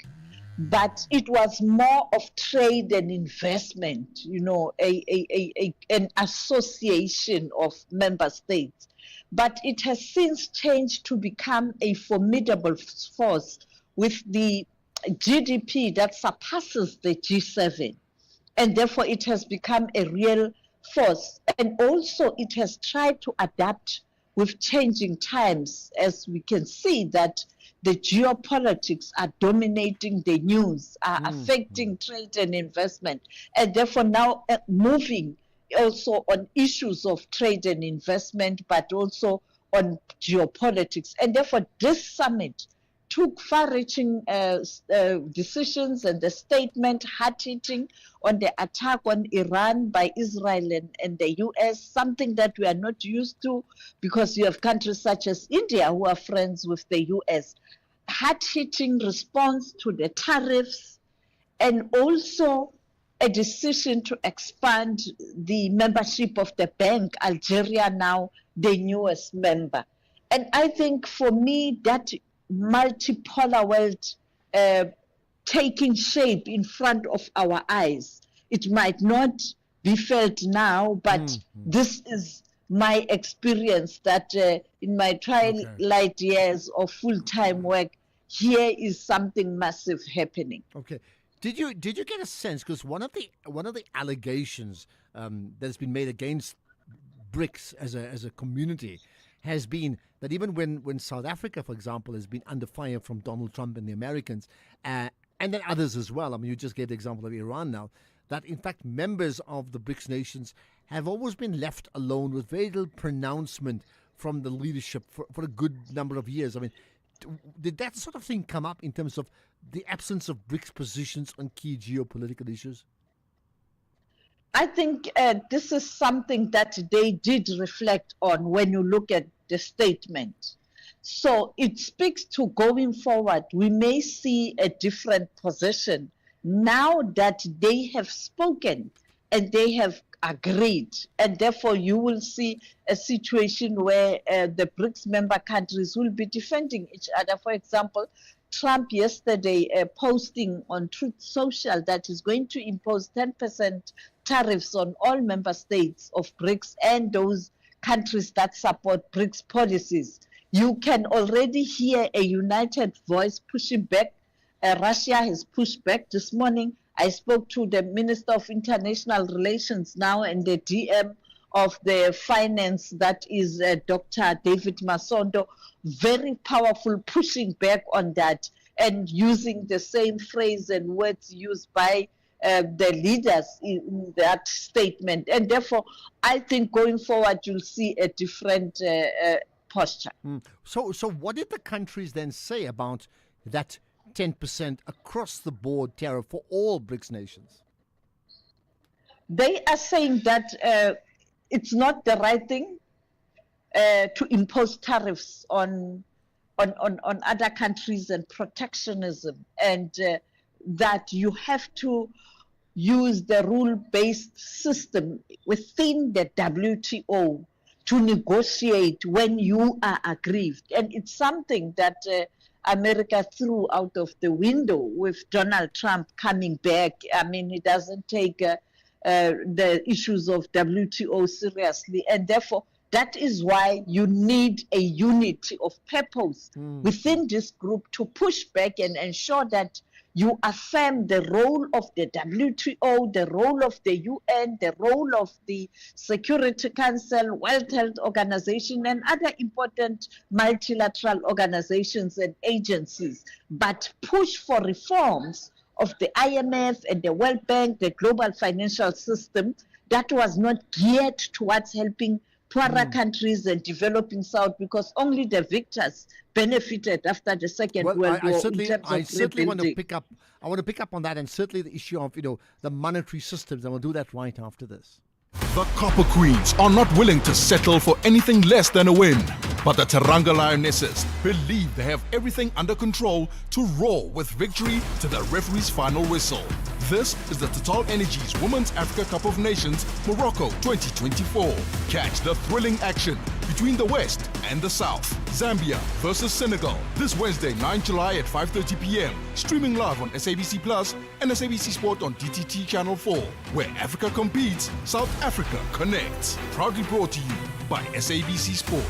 But it was more of trade and investment, an association of member states. But it has since changed to become a formidable force with the GDP that surpasses the G7. And therefore it has become a real force. And also it has tried to adapt with changing times, as we can see that the geopolitics are dominating the news, are affecting trade and investment, and therefore now moving also on issues of trade and investment, but also on geopolitics. And therefore this summit took far-reaching decisions, and the statement hard-hitting on the attack on Iran by Israel and the US, something that we are not used to because you have countries such as India who are friends with the US. Hard-hitting response to the tariffs, and also a decision to expand the membership of the bank, Algeria now the newest member. And I think for me that multipolar world taking shape in front of our eyes. It might not be felt now, but this is my experience that in my twilight years of full-time work, here is something massive happening. Okay. Did you get a sense, because one of the allegations that's been made against BRICS as a community has been that even when South Africa, for example, has been under fire from Donald Trump and the Americans, and then others as well, I mean, you just gave the example of Iran now, that in fact members of the BRICS nations have always been left alone with very little pronouncement from the leadership for a good number of years. I mean, did that sort of thing come up in terms of the absence of BRICS positions on key geopolitical issues? I think this is something that they did reflect on when you look at the statement. So it speaks to going forward, we may see a different position now that they have spoken and they have agreed. And therefore you will see a situation where the BRICS member countries will be defending each other. For example, Trump yesterday posting on Truth Social that is going to impose 10% tariffs on all member states of BRICS and those countries that support BRICS policies, you can already hear a united voice pushing back. Russia has pushed back. This morning, I spoke to the Minister of International Relations now and the DM of the Finance, that is Dr. David Masondo, very powerful, pushing back on that and using the same phrase and words used by the leaders in that statement. And therefore, I think going forward, you'll see a different posture. So what did the countries then say about that 10% across the board tariff for all BRICS nations? They are saying that it's not the right thing to impose tariffs on other countries and protectionism, and that you have to use the rule-based system within the WTO to negotiate when you are aggrieved. And it's something that America threw out of the window with Donald Trump coming back. I mean, he doesn't take the issues of WTO seriously, and therefore that is why you need a unity of purpose within this group to push back and ensure that you affirm the role of the WTO, the role of the UN, the role of the Security Council, World Health Organization, and other important multilateral organizations and agencies, but push for reforms of the IMF and the World Bank, the global financial system, that was not geared towards helping poorer countries and developing South, because only the victors benefited after the Second World War. I certainly want to pick up. I want to pick up on that, and certainly the issue of the monetary systems, and we'll do that right after this. The Copper Queens are not willing to settle for anything less than a win. But the Teranga Lionesses believe they have everything under control to roar with victory to the referee's final whistle. This is the Total Energies Women's Africa Cup of Nations Morocco 2024. Catch the thrilling action between the West and the South. Zambia versus Senegal this Wednesday, 9 July at 5:30 p.m. Streaming live on SABC Plus and SABC Sport on DTT Channel 4. Where Africa competes, South Africa connects. Proudly brought to you by SABC Sport.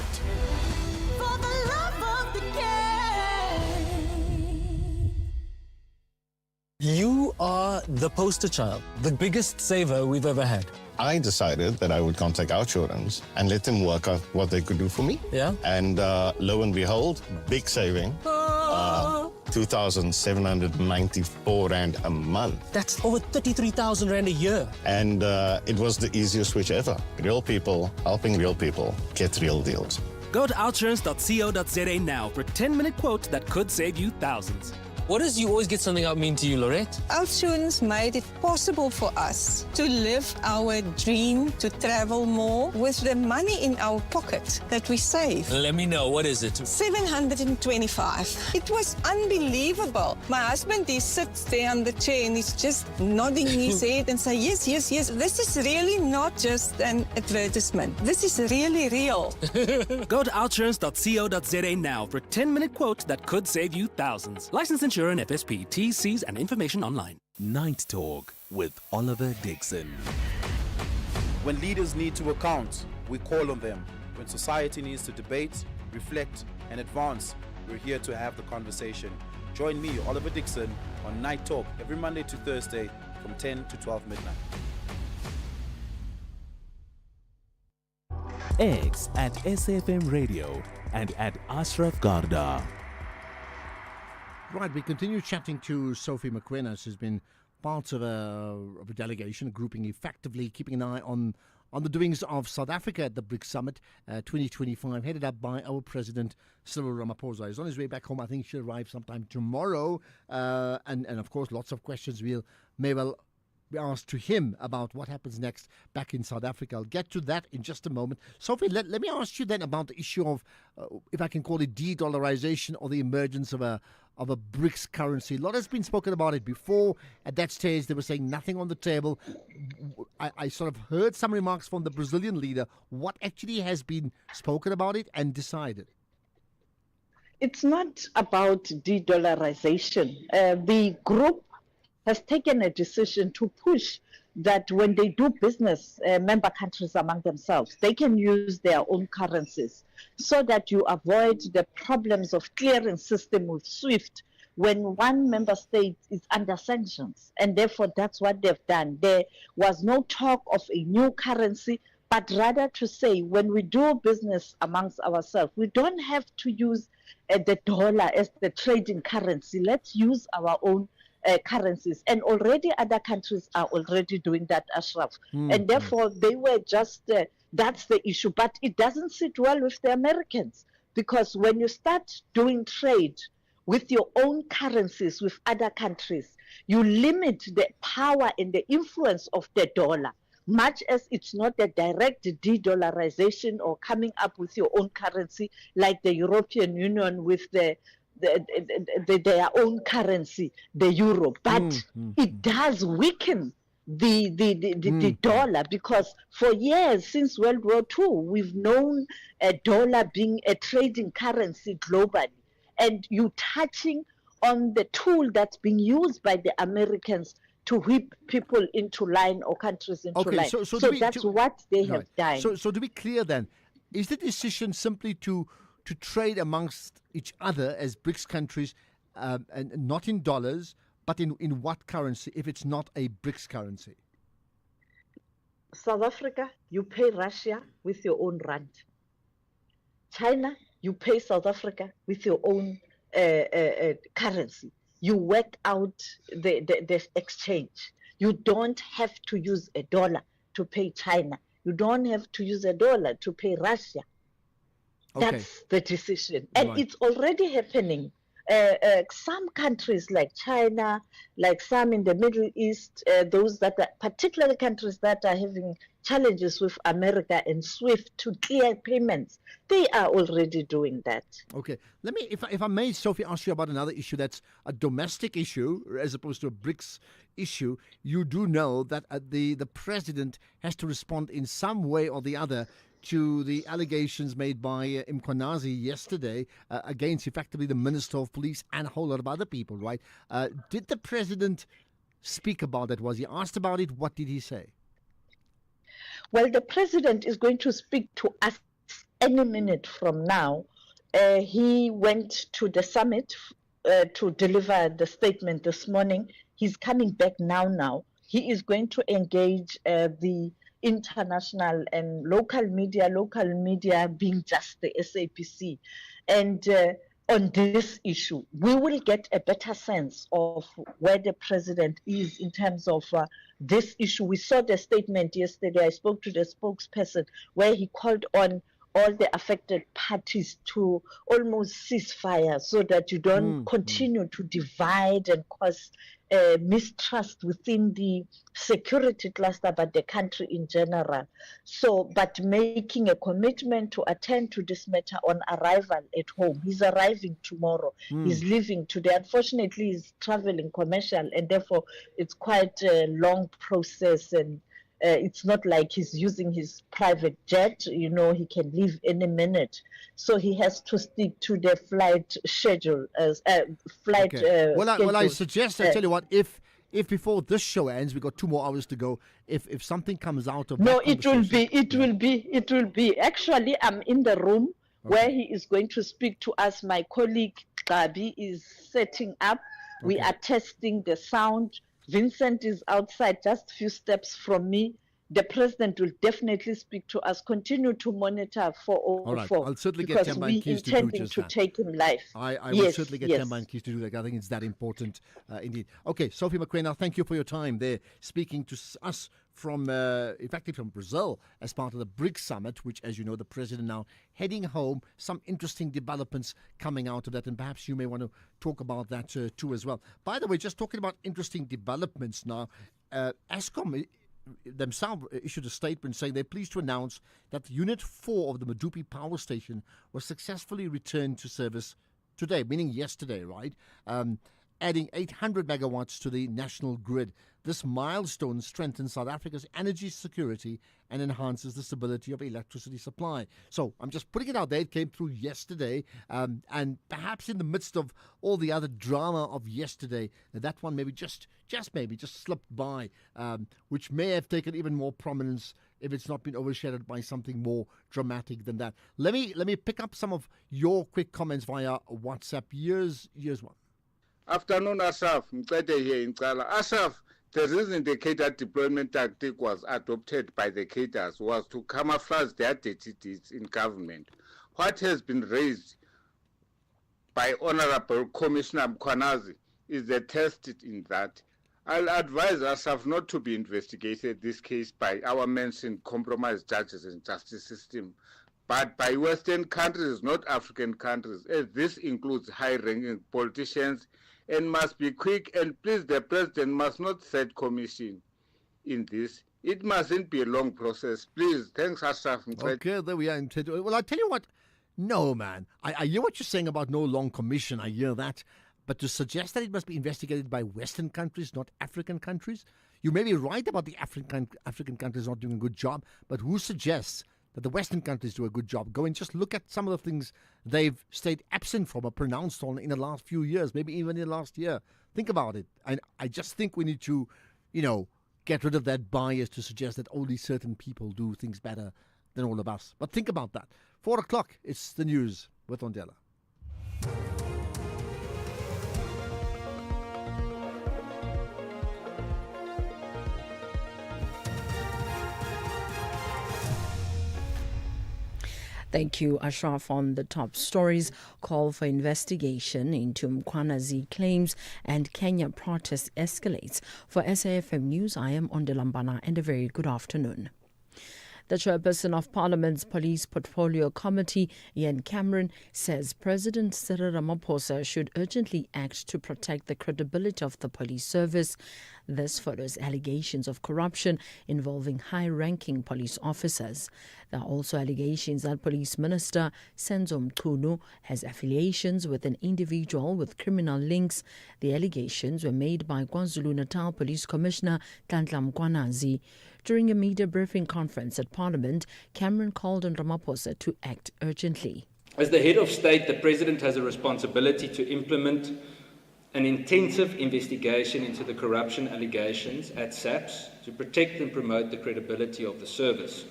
You are the poster child, the biggest saver we've ever had. I decided that I would contact OUTsurance and let them work out what they could do for me. Yeah. And lo and behold, big saving. 2,794 Rand a month. That's over 33,000 Rand a year. And it was the easiest switch ever. Real people helping real people get real deals. Go to outsurance.co.za now for a 10-minute quote that could save you thousands. What does you always get something out mean to you, Lorette? OUTsurance made it possible for us to live our dream to travel more with the money in our pocket that we save. Let me know, what is it? 725. It was unbelievable. My husband, he sits there on the chair and he's just nodding his head and say, yes, yes, yes. This is really not just an advertisement. This is really real. Go to outsurance.co.za now for a 10-minute quote that could save you thousands. License insurance, FSP, T's, C's, and information online. Night Talk with Oliver Dixon. When leaders need to account, we call on them. When society needs to debate, reflect, and advance, we're here to have the conversation. Join me, Oliver Dixon, on Night Talk every Monday to Thursday from 10 to 12 midnight. X at SAFM Radio and at Ashraf Garda. Right, we continue chatting to Sophie Mokwenas, who's been part of a delegation, a grouping effectively keeping an eye on the doings of South Africa at the BRICS Summit 2025, headed up by our President Cyril Ramaphosa. He's on his way back home. I think he'll arrive sometime tomorrow. And of course, lots of questions may well be asked to him about what happens next back in South Africa. I'll get to that in just a moment. Sophie, let me ask you then about the issue of, if I can call it de-dollarization or the emergence of a BRICS currency. A lot has been spoken about it before. At that stage, they were saying nothing on the table. I sort of heard some remarks from the Brazilian leader. What actually has been spoken about it and decided? It's not about de-dollarization. The group has taken a decision to push that when they do business, member countries among themselves, they can use their own currencies so that you avoid the problems of clearing system with SWIFT when one member state is under sanctions. And therefore, that's what they've done. There was no talk of a new currency, but rather to say when we do business amongst ourselves, we don't have to use the dollar as the trading currency. Let's use our own currencies. And already other countries are already doing that, Ashraf. And therefore, they were just, that's the issue. But it doesn't sit well with the Americans, because when you start doing trade with your own currencies with other countries, you limit the power and the influence of the dollar, much as it's not a direct de-dollarization or coming up with your own currency like the European Union with their own currency, the euro. But it does weaken the dollar, because for years since World War II, we've known a dollar being a trading currency globally. And you touching on the tool that's being used by the Americans to whip people into line or countries into line. So that's what they have done. So to be clear then, is the decision simply to trade amongst each other as BRICS countries, and not in dollars, but in what currency if it's not a BRICS currency? South Africa, you pay Russia with your own rand. China, you pay South Africa with your own currency. You work out the exchange. You don't have to use a dollar to pay China. You don't have to use a dollar to pay Russia. That's the decision. And it's already happening. Some countries like China, like some in the Middle East, those that are particularly countries that are having challenges with America and SWIFT to clear payments, they are already doing that. Okay, let me, if I may, Sophie, ask you about another issue that's a domestic issue as opposed to a BRICS issue. You do know that the president has to respond in some way or the other to the allegations made by Mkhwanazi yesterday against effectively the Minister of Police and a whole lot of other people, right? Did the president speak about that? Was he asked about it? What did he say? Well, the president is going to speak to us any minute from now. He went to the summit to deliver the statement this morning. He's coming back now. He is going to engage the international and local media being just the SAPC. And on this issue, we will get a better sense of where the president is in terms of this issue. We saw the statement yesterday. I spoke to the spokesperson where he called on all the affected parties to almost cease fire so that you don't continue to divide and cause mistrust within the security cluster, but the country in general. So, but making a commitment to attend to this matter on arrival at home. He's arriving tomorrow. He's leaving today. Unfortunately, he's traveling commercial, and therefore it's quite a long process, and it's not like he's using his private jet. You know, he can leave any minute. So he has to stick to the flight schedule. Well, I suggest, I tell you what, if before this show ends, we've got 2 more hours to go, if something comes out of No, it will be. Actually, I'm in the room where he is going to speak to us. My colleague, Gabi, is setting up. We are testing the sound. Vincent is outside, just a few steps from me. The president will definitely speak to us. Continue to monitor 404. All right, I'll certainly get Temba and Keys to do just that. Take him live. I will certainly get Temba and Keys to do that. I think it's that important indeed. Okay, Sophie Mokoena, thank you for your time there, speaking to us from, effectively from Brazil as part of the BRICS summit, which, as you know, the president now heading home. Some interesting developments coming out of that, and perhaps you may want to talk about that too as well. By the way, just talking about interesting developments now, Eskom themselves issued a statement saying they're pleased to announce that Unit 4 of the Medupi power station was successfully returned to service today, meaning yesterday, right? And adding 800 megawatts to the national grid. This milestone strengthens South Africa's energy security and enhances the stability of electricity supply. So I'm just putting it out there. It came through yesterday, and perhaps in the midst of all the other drama of yesterday, that one maybe just slipped by, which may have taken even more prominence if it's not been overshadowed by something more dramatic than that. Let me pick up some of your quick comments via WhatsApp. Here's one. Afternoon, Asaf. Mcede here in Cala. Asaf, the reason the cater deployment tactic was adopted by the caters was to camouflage their dirty deeds in government. What has been raised by Honorable Commissioner Mkwanazi is the test in that. I'll advise Asaf not to be investigated this case by our mentioned compromised judges and justice system, but by Western countries, not African countries, as this includes high-ranking politicians and must be quick. And please, the president must not set commission in this. It mustn't be a long process. Please, thanks, Asaf. Okay, there we are. Well, I tell you what, no, man. I hear what you're saying about no long commission. I hear that. But to suggest that it must be investigated by Western countries, not African countries, you may be right about the African countries not doing a good job, but who suggests that the Western countries do a good job? Go and just look at some of the things they've stayed absent from or pronounced on in the last few years, maybe even in the last year. Think about it. I just think we need to, get rid of that bias to suggest that only certain people do things better than all of us. But think about that. 4 o'clock, it's the news with Ondela. Thank you, Ashraf. On the top stories, call for investigation into Mkwanazi claims and Kenya protest escalates. For SAFM News, I am Ondelambana, and a very good afternoon. The chairperson of Parliament's Police Portfolio Committee, Ian Cameron, says President Cyril Ramaphosa should urgently act to protect the credibility of the police service. This follows allegations of corruption involving high-ranking police officers. There are also allegations that Police Minister Senzo Mchunu has affiliations with an individual with criminal links. The allegations were made by KwaZulu-Natal Police Commissioner Nhlanhla Mkwanazi. During a media briefing conference at Parliament, Cameron called on Ramaphosa to act urgently. As the head of state, the President has a responsibility to implement an intensive investigation into the corruption allegations at SAPS to protect and promote the credibility of the service.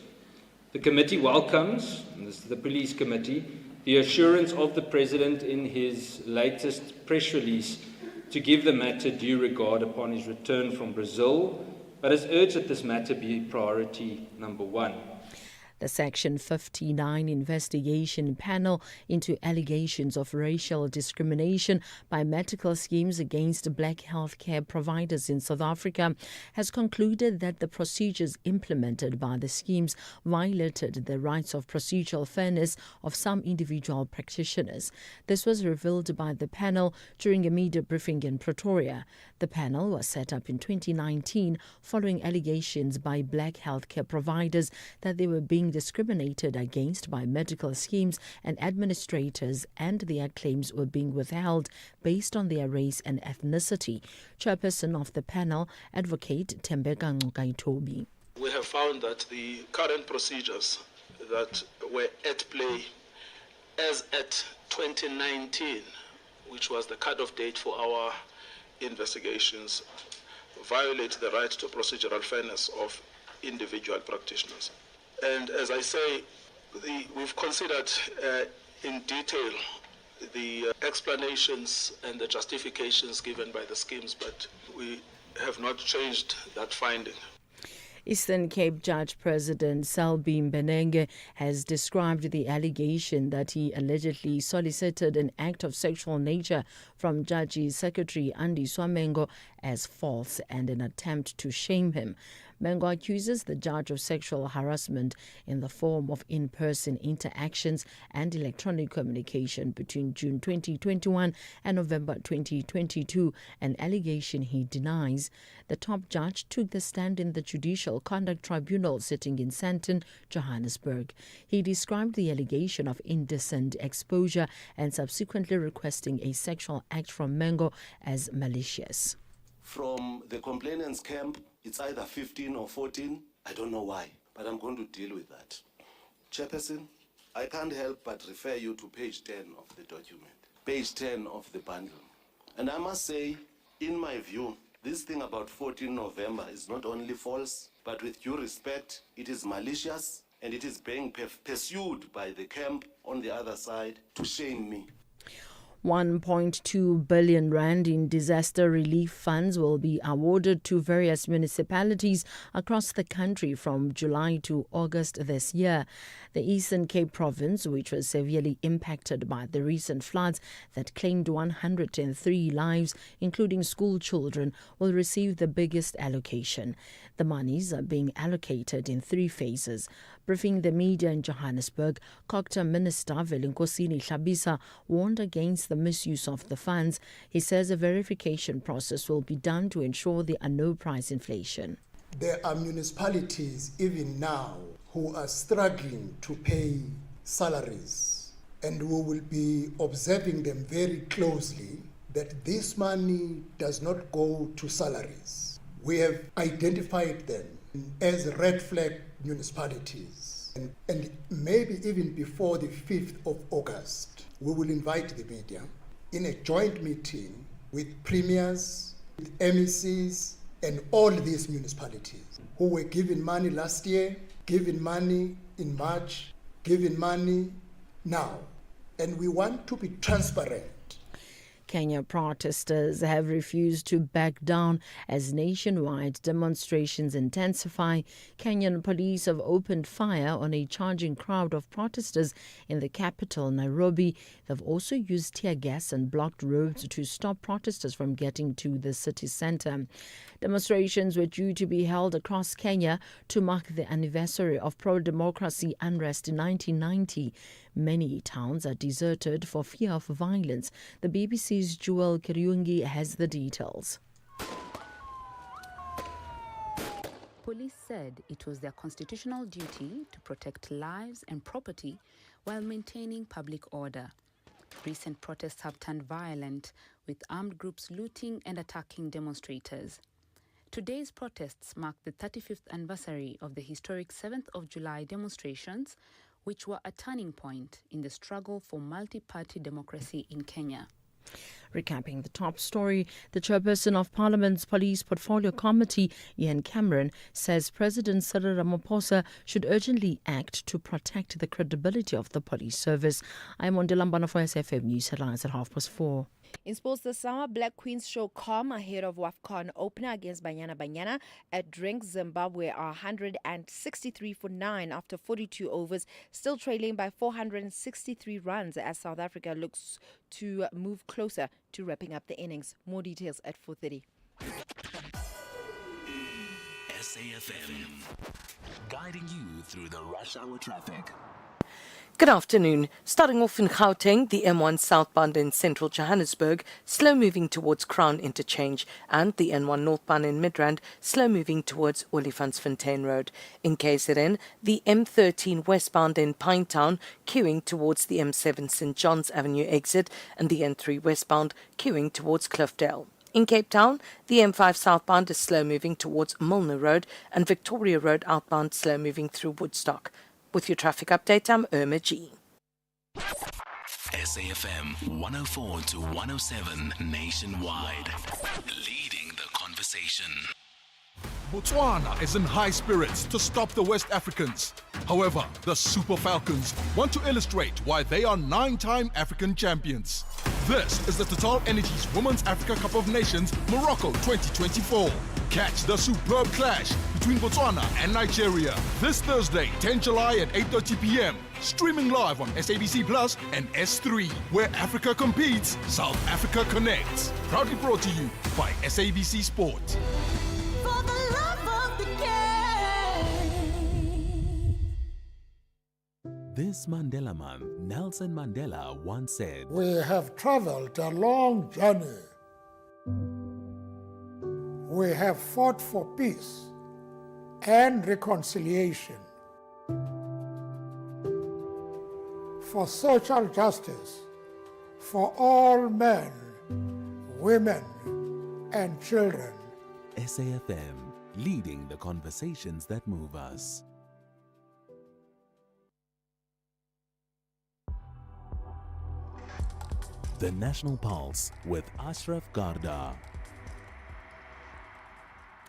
The committee welcomes, and this is the Police Committee, the assurance of the President in his latest press release to give the matter due regard upon his return from Brazil, but has urged that this matter be priority number one. The Section 59 investigation panel into allegations of racial discrimination by medical schemes against black healthcare providers in South Africa has concluded that the procedures implemented by the schemes violated the rights of procedural fairness of some individual practitioners. This was revealed by the panel during a media briefing in Pretoria. The panel was set up in 2019 following allegations by black healthcare providers that they were being discriminated against by medical schemes and administrators, and their claims were being withheld based on their race and ethnicity. Chairperson of the panel, Advocate Tembeka Ncukaitobi. We have found that the current procedures that were at play as at 2019, which was the cut-off date for our investigations, violate the right to procedural fairness of individual practitioners. And as I say, we've considered in detail the explanations and the justifications given by the schemes, but we have not changed that finding. Eastern Cape Judge President Selby Mbenenge has described the allegation that he allegedly solicited an act of sexual nature from Judge's Secretary Andy Swamengo as false and an attempt to shame him. Mengo accuses the judge of sexual harassment in the form of in-person interactions and electronic communication between June 2021 and November 2022, an allegation he denies. The top judge took the stand in the Judicial Conduct Tribunal sitting in Sandton, Johannesburg. He described the allegation of indecent exposure and subsequently requesting a sexual act from Mengo as malicious. From the complainant's camp, it's either 15 or 14. I don't know why, but I'm going to deal with that. Chairperson, I can't help but refer you to page 10 of the document, page 10 of the bundle. And I must say, in my view, this thing about 14 November is not only false, but with due respect, it is malicious and it is being pursued by the camp on the other side to shame me. 1.2 billion rand in disaster relief funds will be awarded to various municipalities across the country from July to August this year. The Eastern Cape province, which was severely impacted by the recent floods that claimed 103 lives, including school children, will receive the biggest allocation. The monies are being allocated in 3 phases. Briefing the media in Johannesburg, COGTA Minister Velinkosini Hlabisa warned against the misuse of the funds. He says a verification process will be done to ensure there are no price inflation. There are municipalities even now who are struggling to pay salaries, and we will be observing them very closely that this money does not go to salaries. We have identified them as red flag municipalities, and maybe even before the 5th of August, we will invite the media in a joint meeting with premiers, with MECs, and all these municipalities who were given money last year, given money in March, given money now. And we want to be transparent. Kenya protesters have refused to back down as nationwide demonstrations intensify. Kenyan police have opened fire on a charging crowd of protesters in the capital, Nairobi. They've also used tear gas and blocked roads to stop protesters from getting to the city centre. Demonstrations were due to be held across Kenya to mark the anniversary of pro-democracy unrest in 1990. Many towns are deserted for fear of violence. The BBC's Joel Kiriungi has the details. Police said it was their constitutional duty to protect lives and property while maintaining public order. Recent protests have turned violent, with armed groups looting and attacking demonstrators. Today's protests mark the 35th anniversary of the historic 7th of July demonstrations, which were a turning point in the struggle for multi-party democracy in Kenya. Recapping the top story, the chairperson of Parliament's Police Portfolio Committee, Ian Cameron, says President Cyril Ramaphosa should urgently act to protect the credibility of the police service. I'm on Delambana for SFM News headlines at 4:30. In sports this hour, Black Queens show calm ahead of WAFCON opener against Banyana Banyana at Drink. Zimbabwe are 163 for 9 after 42 overs, still trailing by 463 runs as South Africa looks to move closer to wrapping up the innings. More details at 4:30. SAFM, guiding you through the rush hour traffic. Good afternoon. Starting off in Gauteng, the M1 southbound in central Johannesburg, slow moving towards Crown Interchange, and the N1 northbound in Midrand, slow moving towards Olifantsfontein Road. In KZN, the M13 westbound in Pinetown, queuing towards the M7 St. John's Avenue exit, and the N3 westbound, queuing towards Cliffdale. In Cape Town, the M5 southbound is slow moving towards Milner Road, and Victoria Road outbound slow moving through Woodstock. With your traffic update, I'm Irma G. SAFM 104 to 107 nationwide, leading the conversation. Botswana is in high spirits to stop the West Africans. However, the Super Falcons want to illustrate why they are 9-time African champions. This is the Total Energies Women's Africa Cup of Nations Morocco 2024. Catch the superb clash between Botswana and Nigeria this Thursday, 10 July at 8:30 p.m. Streaming live on SABC Plus and S3, where Africa competes, South Africa connects. Proudly brought to you by SABC Sport. For the love of the game. This Mandela Month, Nelson Mandela once said, We have traveled a long journey. We have fought for peace and reconciliation, for social justice, for all men, women, and children. SAFM, leading the conversations that move us. The National Pulse with Ashraf Garda.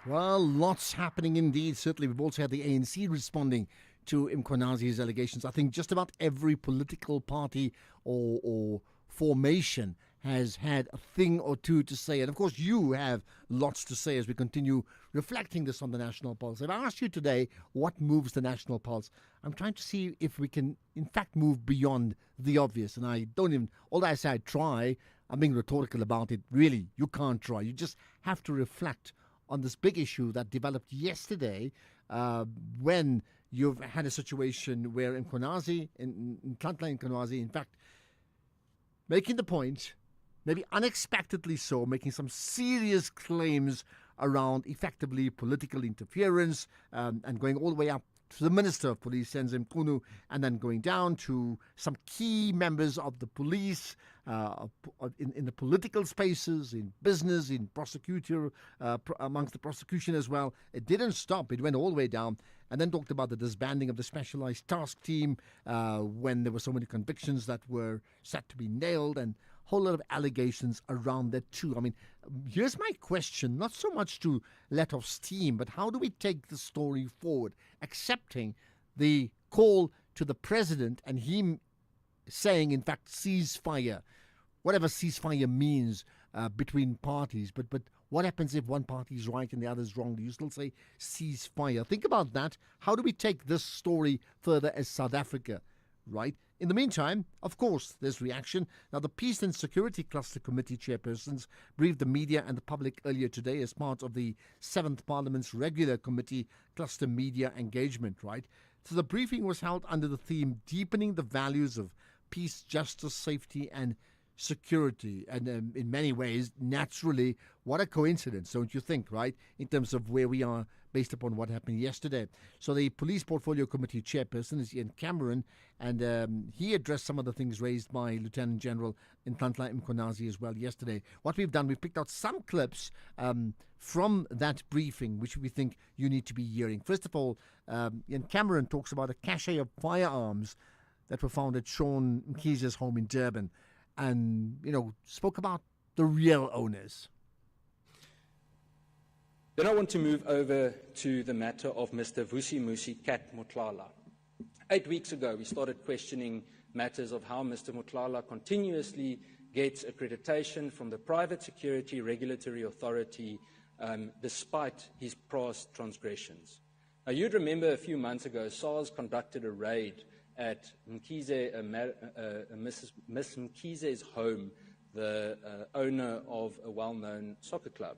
Well, lots happening indeed. Certainly, we've also had the ANC responding to Mkhwanazi's allegations. I think just about every political party or formation has had a thing or two to say. And of course, you have lots to say as we continue reflecting this on the National Pulse. I've asked you today what moves the National Pulse. I'm trying to see if we can, in fact, move beyond the obvious. And I don't even, although I say I try, I'm being rhetorical about it. Really, you can't try. You just have to reflect on this big issue that developed yesterday when you've had a situation where Mkhwanazi, Nhlanhla Mkhwanazi, in fact, making the point, maybe unexpectedly so, making some serious claims around effectively political interference and going all the way up to the Minister of Police, Senzo Mchunu, and then going down to some key members of the police in the political spaces, in business, in prosecutor, amongst the prosecution as well. It didn't stop. It went all the way down and then talked about the disbanding of the specialized task team when there were so many convictions that were set to be nailed and a whole lot of allegations around that too. I mean, here's my question, not so much to let off steam, but how do we take the story forward, accepting the call to the president and him saying, in fact, ceasefire, whatever ceasefire means between parties. But what happens if one party is right and the other is wrong? Do you still say ceasefire? Think about that. How do we take this story further as South Africa, right? In the meantime, of course, there's reaction. Now, the Peace and Security Cluster Committee chairpersons briefed the media and the public earlier today as part of the 7th Parliament's regular committee cluster media engagement, right? So the briefing was held under the theme Deepening the Values of Peace, Justice, Safety and Security. And in many ways, naturally, what a coincidence, don't you think, right? In terms of where we are based upon what happened yesterday. So the Police Portfolio Committee chairperson is Ian Cameron, and he addressed some of the things raised by Lieutenant General Nhlanhla Mkhwanazi as well yesterday. What we've done, we've picked out some clips from that briefing, which we think you need to be hearing. First of all, Ian Cameron talks about a cache of firearms that were found at Sean Mkhize's home in Durban, and, spoke about the real owners. Then I want to move over to the matter of Mr. Vusimusi Kat Motlala. 8 weeks ago, we started questioning matters of how Mr. Motlala continuously gets accreditation from the Private Security Regulatory Authority despite his past transgressions. Now, you'd remember a few months ago, SARS conducted a raid at Miss Mkhize's home, the owner of a well-known soccer club.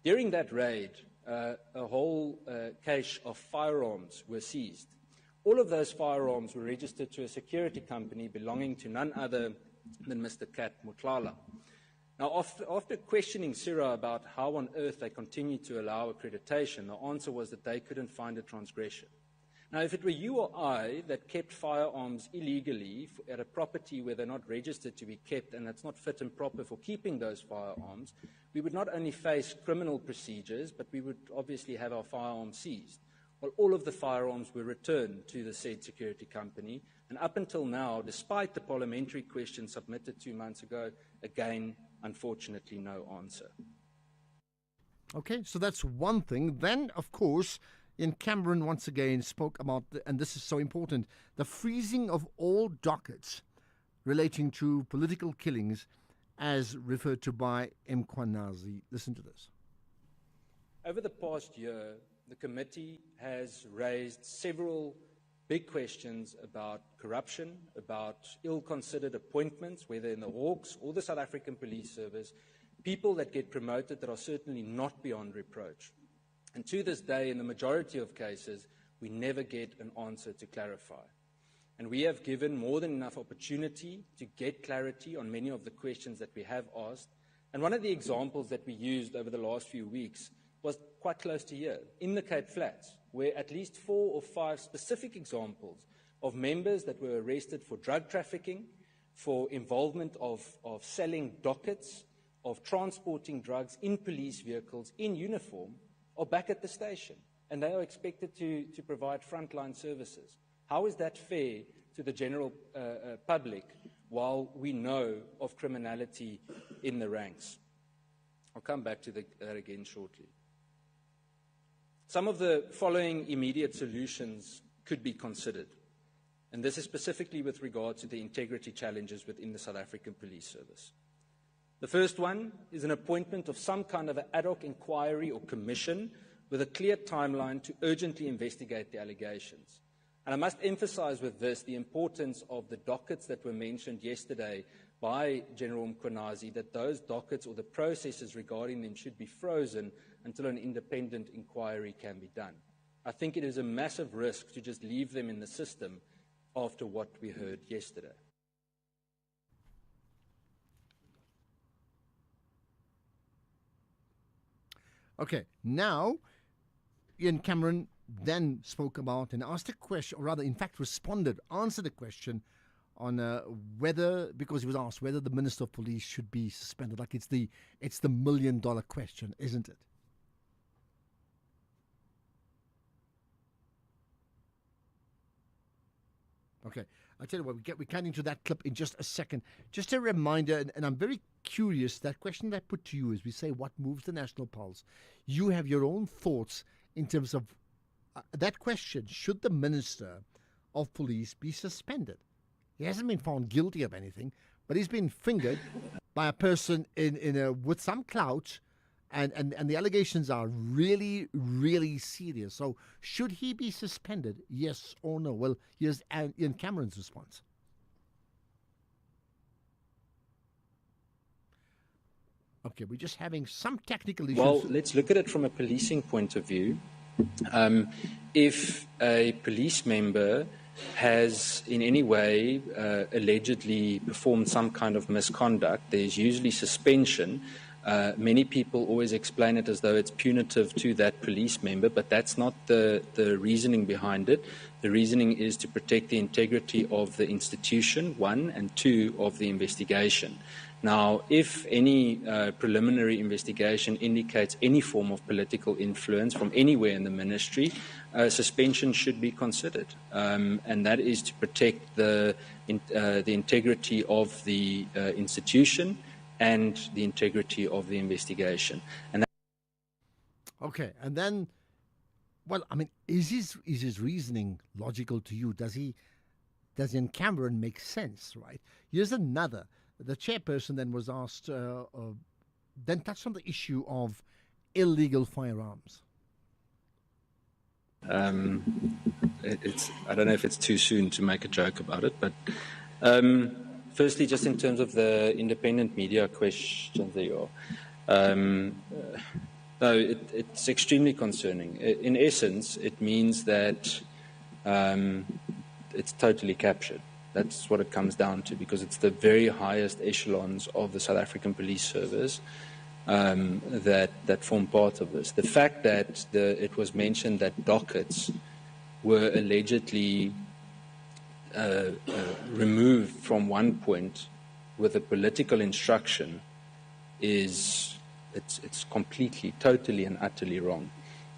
During that raid, a whole cache of firearms were seized. All of those firearms were registered to a security company belonging to none other than Mr. Kat Motlala. Now, after questioning CIRA about how on earth they continued to allow accreditation, the answer was that they couldn't find a transgression. Now, if it were you or I that kept firearms illegally at a property where they're not registered to be kept and that's not fit and proper for keeping those firearms, we would not only face criminal procedures, but we would obviously have our firearms seized. Well, all of the firearms were returned to the said security company, and up until now, despite the parliamentary question submitted 2 months ago, again, unfortunately, no answer. Okay, so that's one thing. Then, of course, Ian Cameron once again spoke about, and this is so important, the freezing of all dockets relating to political killings as referred to by Mkhwanazi. Listen to this. Over the past year, the committee has raised several big questions about corruption, about ill-considered appointments, whether in the Hawks or the South African Police Service, people that get promoted that are certainly not beyond reproach. And to this day, in the majority of cases, we never get an answer to clarify. And we have given more than enough opportunity to get clarity on many of the questions that we have asked. And one of the examples that we used over the last few weeks was quite close to here, in the Cape Flats, where at least 4 or 5 specific examples of members that were arrested for drug trafficking, for involvement of selling dockets, of transporting drugs in police vehicles in uniform, are back at the station, and they are expected to provide frontline services. How is that fair to the general public while we know of criminality in the ranks? I'll come back to that again shortly. Some of the following immediate solutions could be considered, and this is specifically with regard to the integrity challenges within the South African Police Service. The first one is an appointment of some kind of an ad hoc inquiry or commission with a clear timeline to urgently investigate the allegations. And I must emphasize with this the importance of the dockets that were mentioned yesterday by General Mkhwanazi, that those dockets or the processes regarding them should be frozen until an independent inquiry can be done. I think it is a massive risk to just leave them in the system after what we heard yesterday. Okay, now Ian Cameron then spoke about and asked a question, or rather, in fact, answered a question on whether, because he was asked whether the Minister of Police should be suspended. Like it's the $1 million question, isn't it? Okay, I tell you what, we're getting to that clip in just a second. Just a reminder, and I'm very curious, that question that I put to you is, we say, what moves the national pulse? You have your own thoughts in terms of that question. Should the Minister of Police be suspended? He hasn't been found guilty of anything, but he's been fingered by a person with some clout, and the allegations are really, really serious. So should he be suspended, yes or no? Well, here's Ian Cameron's response. Okay, we're just having some technical issues. Well, let's look at it from a policing point of view. If a police member has in any way allegedly performed some kind of misconduct, there's usually suspension. Many people always explain it as though it's punitive to that police member, but that's not the reasoning behind it. The reasoning is to protect the integrity of the institution, 1, and 2, of the investigation. Now, if any preliminary investigation indicates any form of political influence from anywhere in the ministry, suspension should be considered, and that is to protect the integrity of the institution and the integrity of the investigation. Okay, and then, well, I mean, is his reasoning logical to you? Does Ian Cameron make sense, right? Here's another. The chairperson then was asked, then touched on the issue of illegal firearms. I don't know if it's too soon to make a joke about it, but firstly, just in terms of the independent media questions that you are, no, it's extremely concerning. In essence, it means that it's totally captured. That's what it comes down to, because it's the very highest echelons of the South African Police Service that form part of this. The fact that it was mentioned that dockets were allegedly removed from one point with a political instruction it's completely, totally and utterly wrong.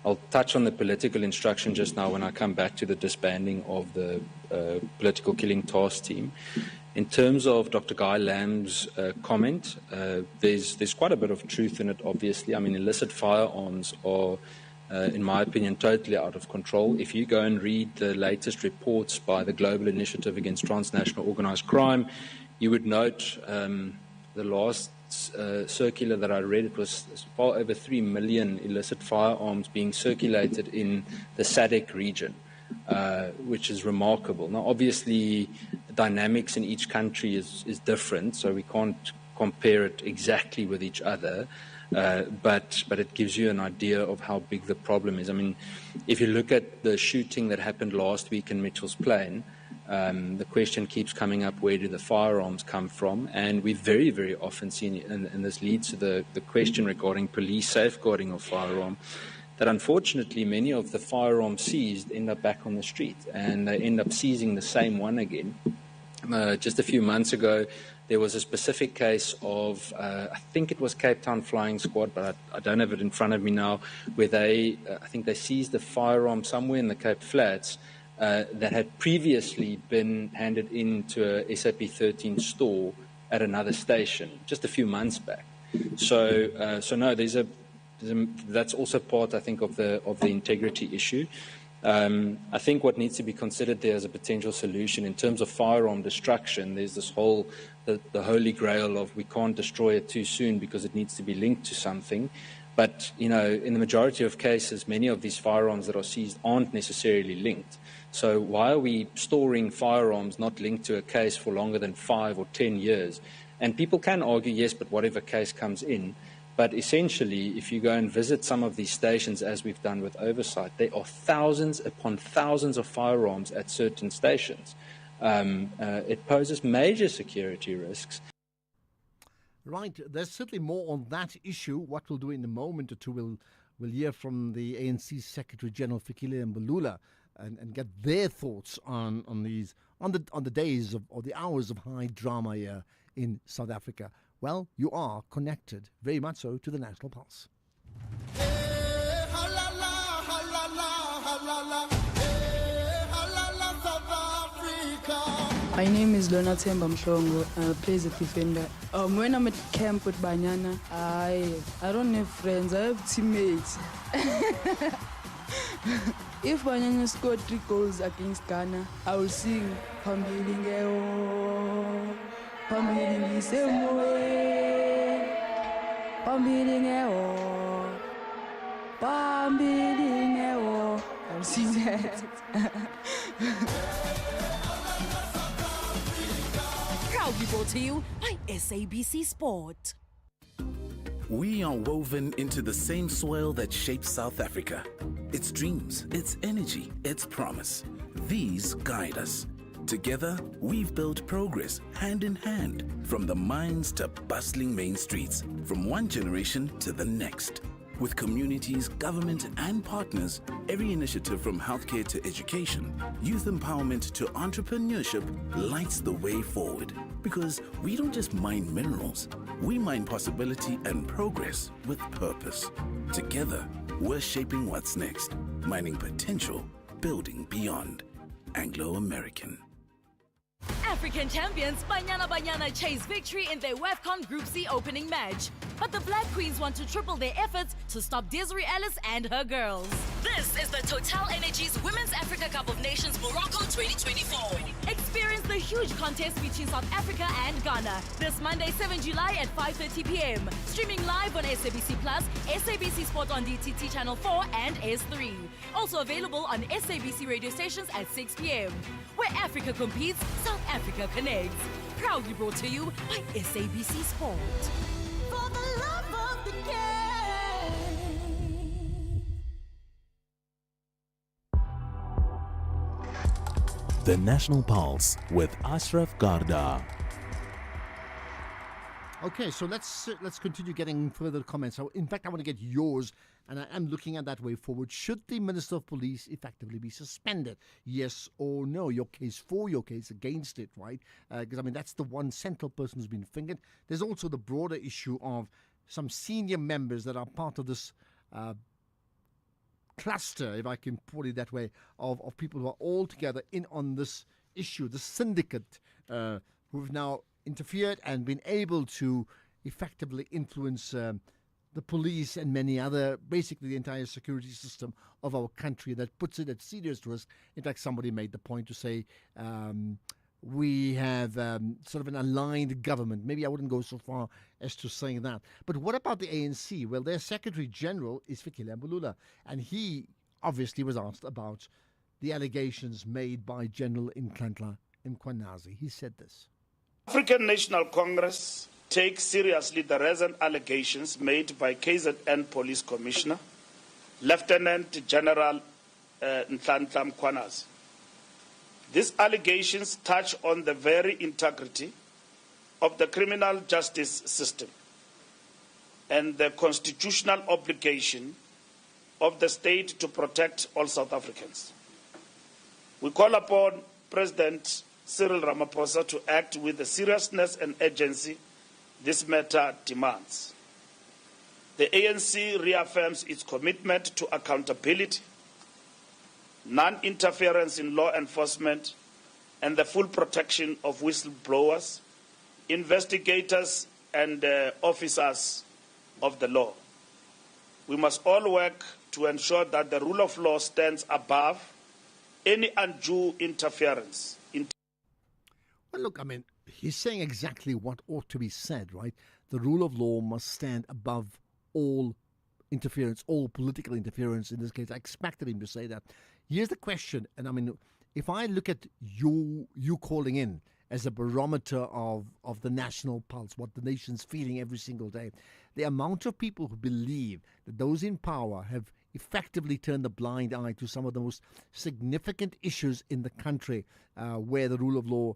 I'll touch on the political instruction just now when I come back to the disbanding of the political killing task team. In terms of Dr. Guy Lamb's comment, there's quite a bit of truth in it, obviously. I mean, illicit firearms are, in my opinion, totally out of control. If you go and read the latest reports by the Global Initiative Against Transnational Organized Crime, you would note the last circular that I read, it was far over 3 million illicit firearms being circulated in the SADC region, which is remarkable. Now, obviously, dynamics in each country is different, so we can't compare it exactly with each other, but it gives you an idea of how big the problem is. I mean, if you look at the shooting that happened last week in Mitchell's Plain, The question keeps coming up, where do the firearms come from? And we've very, very often seen, and this leads to the question regarding police safeguarding of firearm, that unfortunately many of the firearms seized end up back on the street, and they end up seizing the same one again. Just a few months ago, there was a specific case of, I think it was Cape Town Flying Squad, but I don't have it in front of me now, where I think they seized a firearm somewhere in the Cape Flats that had previously been handed into a SAP 13 store at another station just a few months back. So no, that's also part, I think, of the integrity issue. I think what needs to be considered there as a potential solution in terms of firearm destruction, there's this whole, the holy grail of we can't destroy it too soon because it needs to be linked to something. But, you know, in the majority of cases, many of these firearms that are seized aren't necessarily linked. So why are we storing firearms not linked to a case for longer than 5 or 10 years? And people can argue, yes, but what if a case comes in? But essentially, if you go and visit some of these stations, as we've done with Oversight, there are thousands upon thousands of firearms at certain stations. It poses major security risks. Right, there's certainly more on that issue. What we'll do in a moment or two, we'll hear from the ANC Secretary General Fikile Mbalula and get their thoughts on the days or the hours of high drama here in South Africa. Well, you are connected very much so to the National Pulse. My name is Lona Temba Mhlongo. I play as a defender. When I'm at camp with Banyana, I don't have friends. I have teammates. If Banyana scored 3 goals against Ghana, I will sing Pambilingeo, Pambilingisemoe, Pambilingeo, Pambilingeo. I will sing that. Proudly brought to you by SABC Sport. We are woven into the same soil that shapes South Africa. Its dreams, its energy, its promise. These guide us. Together, we've built progress hand in hand, from the mines to bustling main streets, from one generation to the next. With communities, government, and partners, every initiative from healthcare to education, youth empowerment to entrepreneurship lights the way forward. Because we don't just mine minerals, we mine possibility and progress with purpose. Together, we're shaping what's next, mining potential, building beyond. Anglo-American. African champions Banyana chase victory in their WAFCON Group C opening match. But the Black Queens want to triple their efforts to stop Desiree Ellis and her girls. This is the Total Energies Women's Africa Cup of Nations Morocco 2024. Experience the huge contest between South Africa and Ghana this Monday, 7 July at 5:30 p.m. Streaming live on SABC Plus, SABC Sport on DTT Channel 4 and S3. Also available on SABC radio stations at 6 p.m. Where Africa competes, South Africa connects. Proudly brought to you by SABC Sport. For the love of the game. The National Pulse with Ashraf Garda. Okay, so let's continue getting further comments. So, in fact, I want to get yours, and I am looking at that way forward. Should the Minister of Police effectively be suspended? Yes or no? Your case for, your case against it, right? Because, I mean, that's the one central person who's been fingered. There's also the broader issue of some senior members that are part of this cluster, if I can put it that way, of people who are all together in on this issue, the syndicate who've now interfered and been able to effectively influence the police and many other, basically the entire security system of our country, that puts it at serious risk. In fact, somebody made the point to say we have sort of an aligned government. Maybe I wouldn't go so far as to saying that. But what about the ANC? Well, their Secretary General is Fikile Mbalula, and he obviously was asked about the allegations made by General Nhlanhla Mkhwanazi. He said this. African National Congress takes seriously the recent allegations made by KZN Police Commissioner, Lieutenant General Nhlanhla Mkhwanazi. These allegations touch on the very integrity of the criminal justice system and the constitutional obligation of the state to protect all South Africans. We call upon President Cyril Ramaphosa to act with the seriousness and urgency this matter demands. The ANC reaffirms its commitment to accountability, non-interference in law enforcement, and the full protection of whistleblowers, investigators, and officers of the law. We must all work to ensure that the rule of law stands above any undue interference. Well, look, I mean, he's saying exactly what ought to be said, right? The rule of law must stand above all interference, all political interference. In this case, I expected him to say that. Here's the question, and I mean, if I look at you calling in as a barometer of the national pulse, what the nation's feeling every single day, the amount of people who believe that those in power have effectively turned a blind eye to some of the most significant issues in the country where the rule of law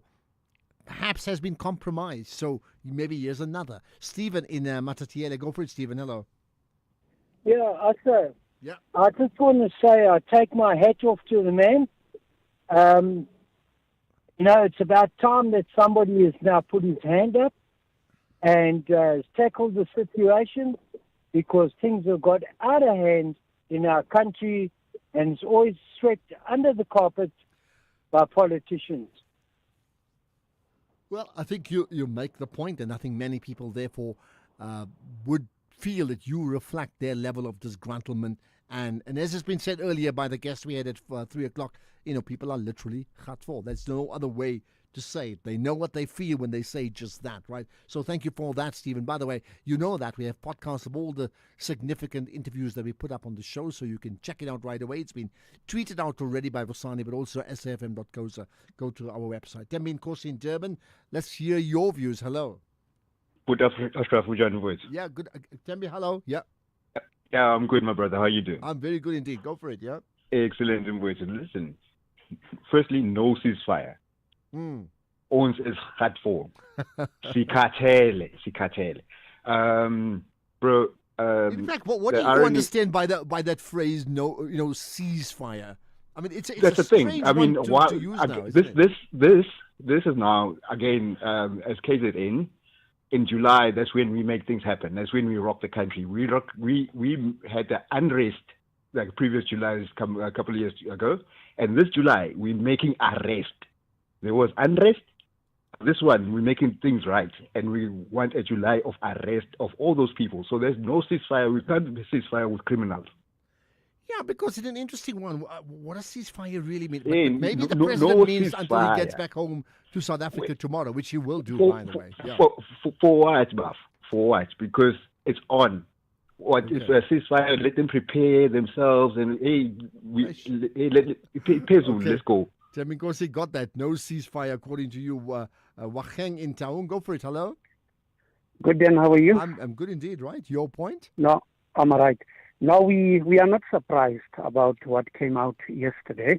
perhaps has been compromised. So maybe here's another. Stephen in Matatiele. Go for it, Stephen. Hello. Yeah, Arthur. Yeah. I just want to say I take my hat off to the man. It's about time that somebody has now put his hand up and tackled the situation, because things have got out of hand in our country and it's always swept under the carpet by politicians. Well, I think you make the point, and I think many people therefore would feel that you reflect their level of disgruntlement. And as has been said earlier by the guest we had at 3 o'clock, people are literally khatful. There's no other way to say it. They know what they feel when they say just that, right? So thank you for that, Stephen. By the way, you know that we have podcasts of all the significant interviews that we put up on the show, so you can check it out right away. It's been tweeted out already by Vosani, but also safm.co. Go to our website. Tembin Kosi in Durban, let's hear your views. Hello. Good afternoon, Ashraf Ujan. Yeah, good. Tembi, hello. Yeah. Yeah, I'm good, my brother. How are you doing? I'm very good indeed. Go for it, yeah. Excellent, listen. Firstly, no ceasefire. Ons is gatful. Sikhathele. Bro. In fact, what do you understand by that phrase? No, ceasefire. I mean, it's that's the thing. I mean, why to use now, this is now again as KZN. In July, that's when we make things happen. That's when we rock the country. We had the unrest like previous July a couple of years ago, and this July we're making arrest. There was unrest. This one we're making things right, and we want a July of arrest of all those people. So there's no ceasefire. We can't ceasefire with criminals. Yeah, because it's an interesting one. What does ceasefire really mean? Yeah, maybe the president means until he gets back home to South Africa tomorrow, which he will do, by the way. Yeah. For what, Buff? For what? Because it's on. What is a ceasefire? Let them prepare themselves, and let's go. Temikosi got that. No ceasefire, according to you. Wacheng in Taung. Go for it. Hello. Good, Dan. How are you? I'm good indeed, right? Your point? No, I'm all right. Now, we are not surprised about what came out yesterday,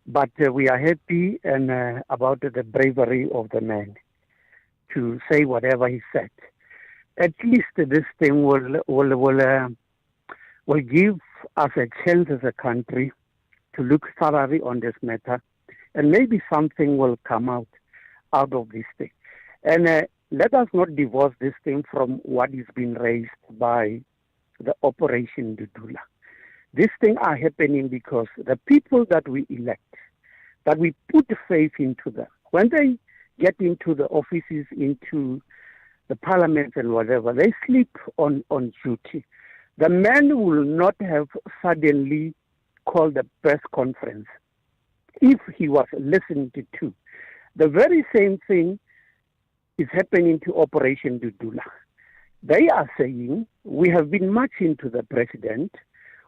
but we are happy and about the bravery of the man to say whatever he said. At least this thing will give us a chance as a country to look thoroughly on this matter, and maybe something will come out of this thing. And let us not divorce this thing from what is being raised by the Operation Dudula. These things are happening because the people that we elect, that we put faith into them, when they get into the offices, into the parliament and whatever, they sleep on duty. The man will not have suddenly called a press conference if he was listened to. The very same thing is happening to Operation Dudula. They are saying, we have been marching to the president,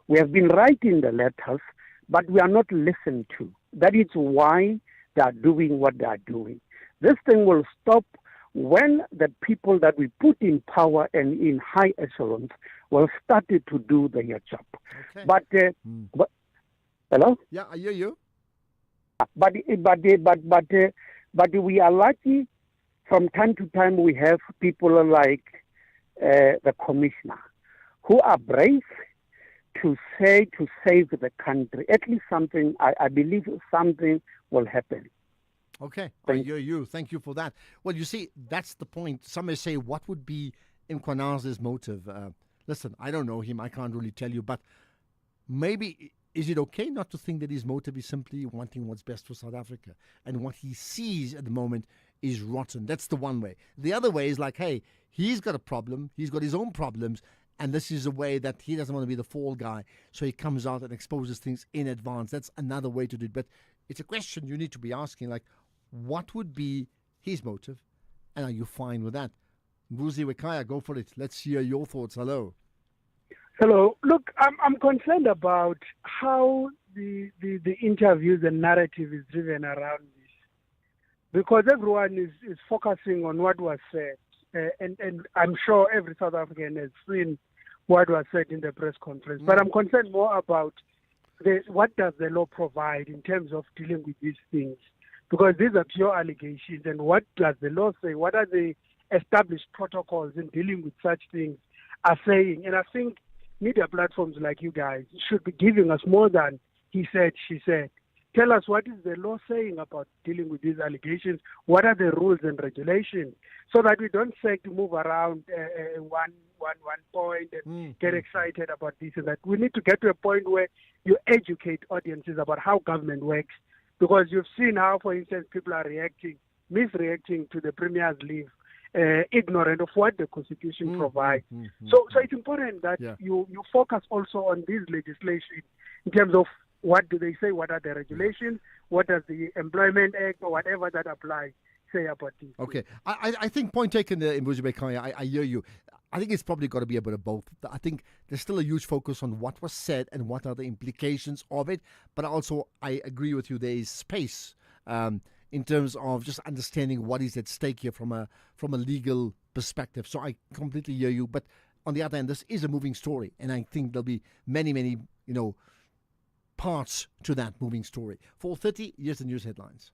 we have been writing the letters, but we are not listened to. That is why they are doing what they are doing. This thing will stop when the people that we put in power and in high echelons will start to do their job. Okay. But hello? Yeah, I hear you. But we are lucky. From time to time, we have people like the commissioner who are brave to say to save the country. At least something. I believe something will happen. Okay, I hear you. Thank you for that. Well, you see, that's the point. Some may say, what would be Mkwanazi's motive? Listen, I don't know him. I can't really tell you. But maybe, is it okay not to think that his motive is simply wanting what's best for South Africa? And what he sees at the moment is rotten. That's the one way. The other way is like, hey, he's got a problem. He's got his own problems. And this is a way that he doesn't want to be the fall guy. So he comes out and exposes things in advance. That's another way to do it. But it's a question you need to be asking, like, what would be his motive? And are you fine with that? Mbuzi Wekaya, go for it. Let's hear your thoughts. Hello. Hello. Look, I'm concerned about how the interviews and narrative is driven around this, because everyone is focusing on what was said, and I'm sure every South African has seen what was said in the press conference. But I'm concerned more about what does the law provide in terms of dealing with these things, because these are pure allegations. And what does the law say? What are the established protocols in dealing with such things are saying? And I think media platforms like you guys should be giving us more than he said, she said. Tell us, what is the law saying about dealing with these allegations? What are the rules and regulations, so that we don't say to move around one point and get excited about this and that. We need to get to a point where you educate audiences about how government works, because you've seen how, for instance, people are misreacting to the Premier's leave, ignorant of what the Constitution provides. So it's important that you focus also on this legislation in terms of what do they say, what are the regulations, what does the Employment Act or whatever that applies say about this. Okay. I think point taken, Mbuzi Wekaya, I hear you. I think it's probably got to be a bit of both. I think there's still a huge focus on what was said and what are the implications of it. But also, I agree with you, there is space in terms of just understanding what is at stake here from a legal perspective. So I completely hear you. But on the other hand, this is a moving story. And I think there'll be many, parts to that moving story. 4:30, here's the news headlines.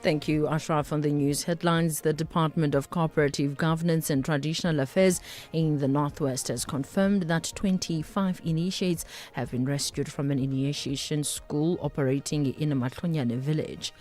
Thank you, Ashraf. On the news headlines, the Department of Cooperative Governance and Traditional Affairs in the Northwest has confirmed that 25 initiates have been rescued from an initiation school operating in a Matlonyane village.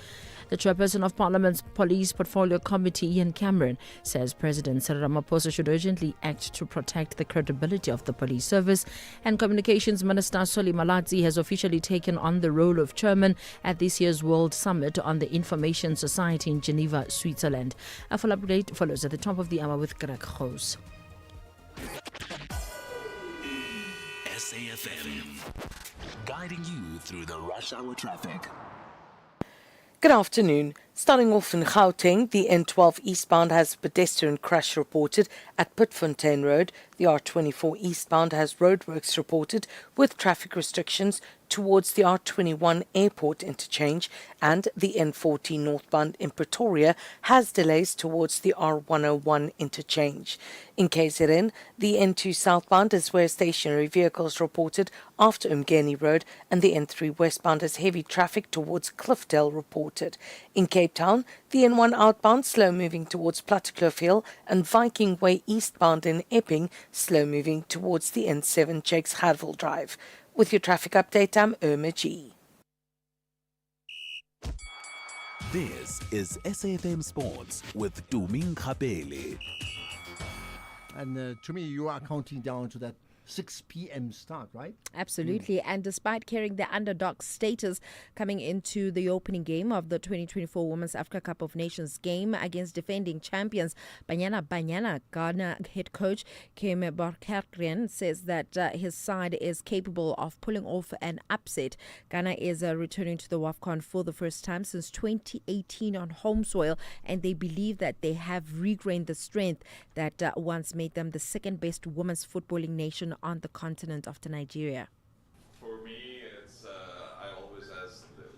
The chairperson of Parliament's Police Portfolio Committee, Ian Cameron, says President Cyril Ramaphosa should urgently act to protect the credibility of the police service. And Communications Minister Solly Malatsi has officially taken on the role of chairman at this year's World Summit on the Information Society in Geneva, Switzerland. A full update follows at the top of the hour with Greg Hoos. SAFM, guiding you through the rush hour traffic. Good afternoon. Starting off in Gauteng, the N12 eastbound has pedestrian crash reported at Pitfontein Road. The R24 eastbound has roadworks reported with traffic restrictions towards the R21 airport interchange, and the N14 northbound in Pretoria has delays towards the R101 interchange. In KZN, the N2 southbound is where stationary vehicles reported after Umgeni Road, and the N3 westbound has heavy traffic towards Cliffdale reported. In Cape Town, the N1 outbound slow moving towards Plattekloof and Viking Way eastbound in Epping slow moving towards the N7 Jakes Hadville Drive. With your traffic update, I'm Irma G. This is SAFM Sports with Tuming Kapele. And to me, you are counting down to that 6 p.m. start, right? Absolutely. And despite carrying the underdog status coming into the opening game of the 2024 Women's Africa Cup of Nations game against defending champions Banyana, Ghana head coach Kim Barkerkrien says that his side is capable of pulling off an upset. Ghana is returning to the WAFCON for the first time since 2018 on home soil, and they believe that they have regained the strength that once made them the second best women's footballing nation on the continent after Nigeria. For me, it's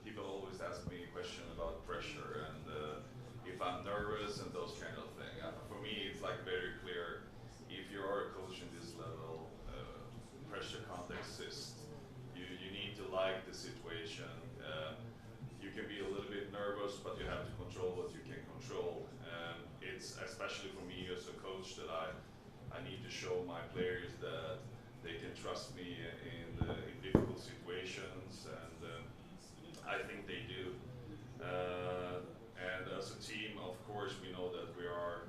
people always ask me a question about pressure and if I'm nervous and those kind of things. For me, it's like very clear. If you are a coach in this level, pressure can't exist. You need to like the control. And it's especially for me as a coach that I need to show my players that they can trust me in difficult situations, and I think they do. And as a team, of course, we know that we are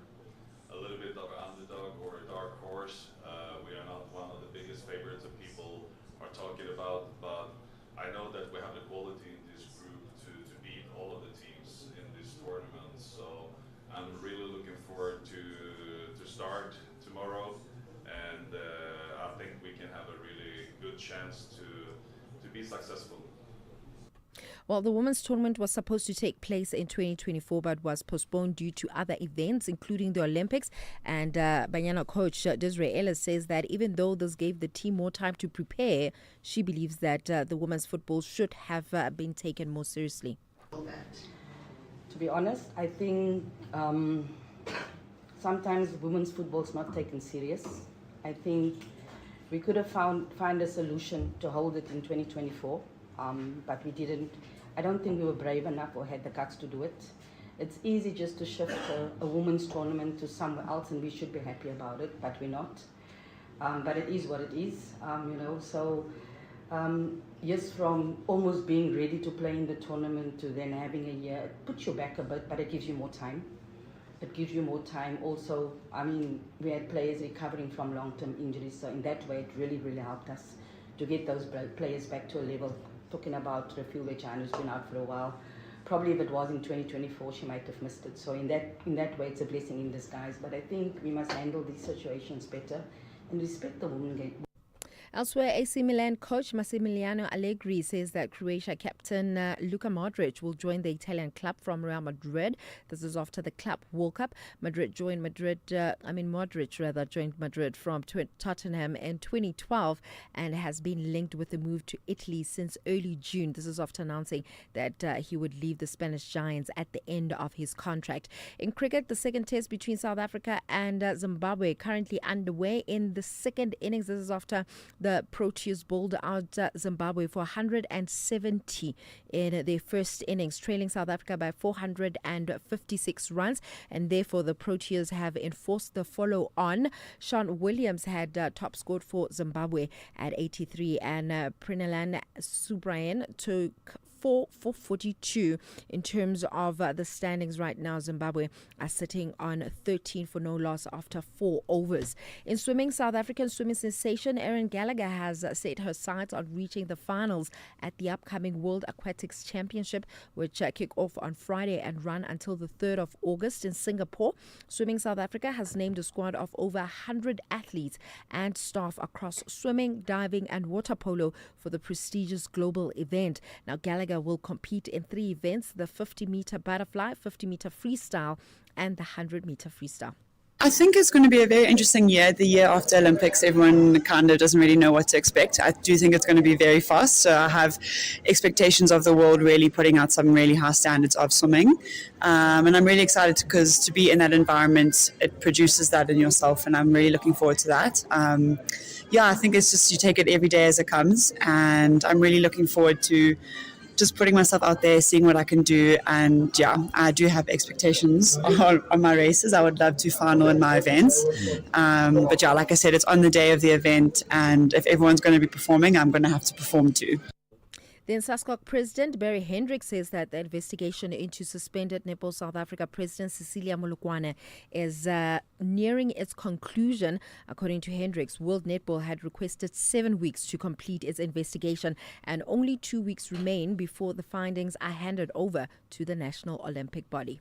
a little bit of an underdog or a dark horse. We are not one of the biggest favorites that people are talking about, but I know that we have the quality in this group to beat all of the teams in this tournament. So I'm really looking forward to start tomorrow, and I think we can have a really good chance to be successful. Well, the women's tournament was supposed to take place in 2024 but was postponed due to other events, including the Olympics. And Banyana coach Desiree Ellis says that even though this gave the team more time to prepare, she believes that the women's football should have been taken more seriously. To be honest, I think sometimes women's football is not taken serious. I think we could have found a solution to hold it in 2024, but we didn't. I don't think we were brave enough or had the guts to do it. It's easy just to shift a women's tournament to somewhere else, and we should be happy about it, but we're not. But it is what it is, So yes, from almost being ready to play in the tournament to then having a year, it puts you back a bit, but it gives you more time. It gives you more time. Also, we had players recovering from long-term injuries, so in that way, it really, really helped us to get those players back to a level. Talking about Refuge Chan, who's been out for a while. Probably if it was in 2024, she might have missed it. So in that way, it's a blessing in disguise. But I think we must handle these situations better and respect the women game. Elsewhere, AC Milan coach Massimiliano Allegri says that Croatia captain Luka Modric will join the Italian club from Real Madrid. This is after the Club World Cup. Modric joined Madrid from Tottenham in 2012 and has been linked with the move to Italy since early June. This is after announcing that he would leave the Spanish Giants at the end of his contract. In cricket, the second test between South Africa and Zimbabwe currently underway in the second innings. This is after the Proteas bowled out Zimbabwe for 170 in their first innings, trailing South Africa by 456 runs, and therefore the Proteas have enforced the follow-on. Sean Williams had top scored for Zimbabwe at 83, and Prinalan Subrayan took 4 for 42 in terms of the standings right now. Zimbabwe are sitting on 13 for no loss after 4 overs. In swimming, South African swimming sensation Erin Gallagher has set her sights on reaching the finals at the upcoming World Aquatics Championship, which kick off on Friday and run until the 3rd of August in Singapore. Swimming South Africa has named a squad of over 100 athletes and staff across swimming, diving and water polo for the prestigious global event. Now, Gallagher will compete in 3 events: the 50-meter butterfly, 50-meter freestyle and the 100-meter freestyle. I think it's going to be a very interesting year. The year after Olympics, everyone kind of doesn't really know what to expect. I do think it's going to be very fast. So I have expectations of the world really putting out some really high standards of swimming. And I'm really excited because to be in that environment, it produces that in yourself. And I'm really looking forward to that. I think it's just you take it every day as it comes. And I'm really looking forward to just putting myself out there, seeing what I can do. And I do have expectations on my races. I would love to final in my events. Like I said, it's on the day of the event. And if everyone's going to be performing, I'm going to have to perform too. Then SASCOC President Barry Hendricks says that the investigation into suspended Netball South Africa President Cecilia Molokwane is nearing its conclusion. According to Hendricks, World Netball had requested 7 weeks to complete its investigation, and only 2 weeks remain before the findings are handed over to the National Olympic Body.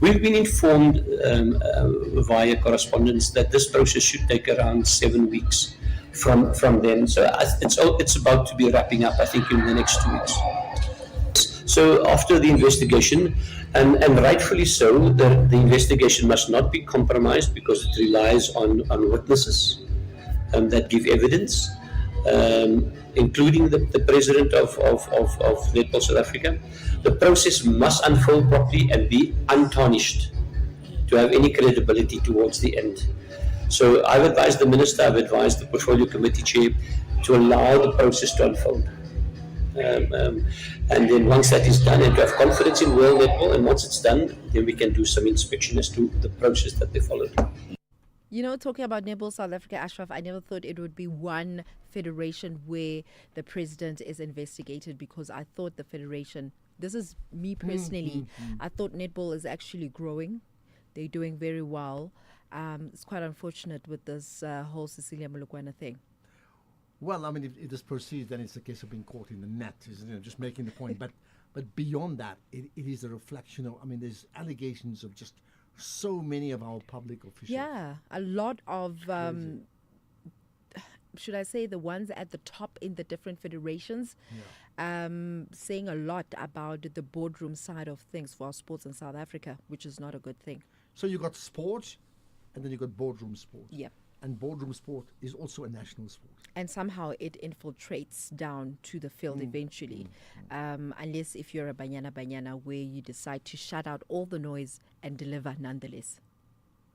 We've been informed via correspondence that this process should take around 7 weeks from then. So it's about to be wrapping up, I think, in the next 2 weeks. So after the investigation, and rightfully so, the investigation must not be compromised because it relies on witnesses that give evidence, including the president of Netball South Africa. The process must unfold properly and be untarnished to have any credibility towards the end. So I've advised the minister, I've advised the portfolio committee chair to allow the process to unfold. And then once that is done, and to have confidence in World Netball, and once it's done, then we can do some inspection as to the process that they followed. You know, talking about Netball South Africa, Ashraf, I never thought it would be one federation where the president is investigated, because I thought the federation, this is me personally, I thought netball is actually growing. They're doing very well. It's quite unfortunate with this whole Cecilia Molokwane thing. Well, I mean, if this proceeds, then it's a case of being caught in the net, isn't it? Just making the point. But beyond that, it is a reflection of, I mean, there's allegations of just so many of our public officials. Yeah, a lot of, should I say, the ones at the top in the different federations, saying a lot about the boardroom side of things for our sports in South Africa, which is not a good thing. So you got sport, and then you got boardroom sport. Yeah. And boardroom sport is also a national sport. And somehow it infiltrates down to the field eventually. Unless if you're a Banyana where you decide to shut out all the noise and deliver nonetheless.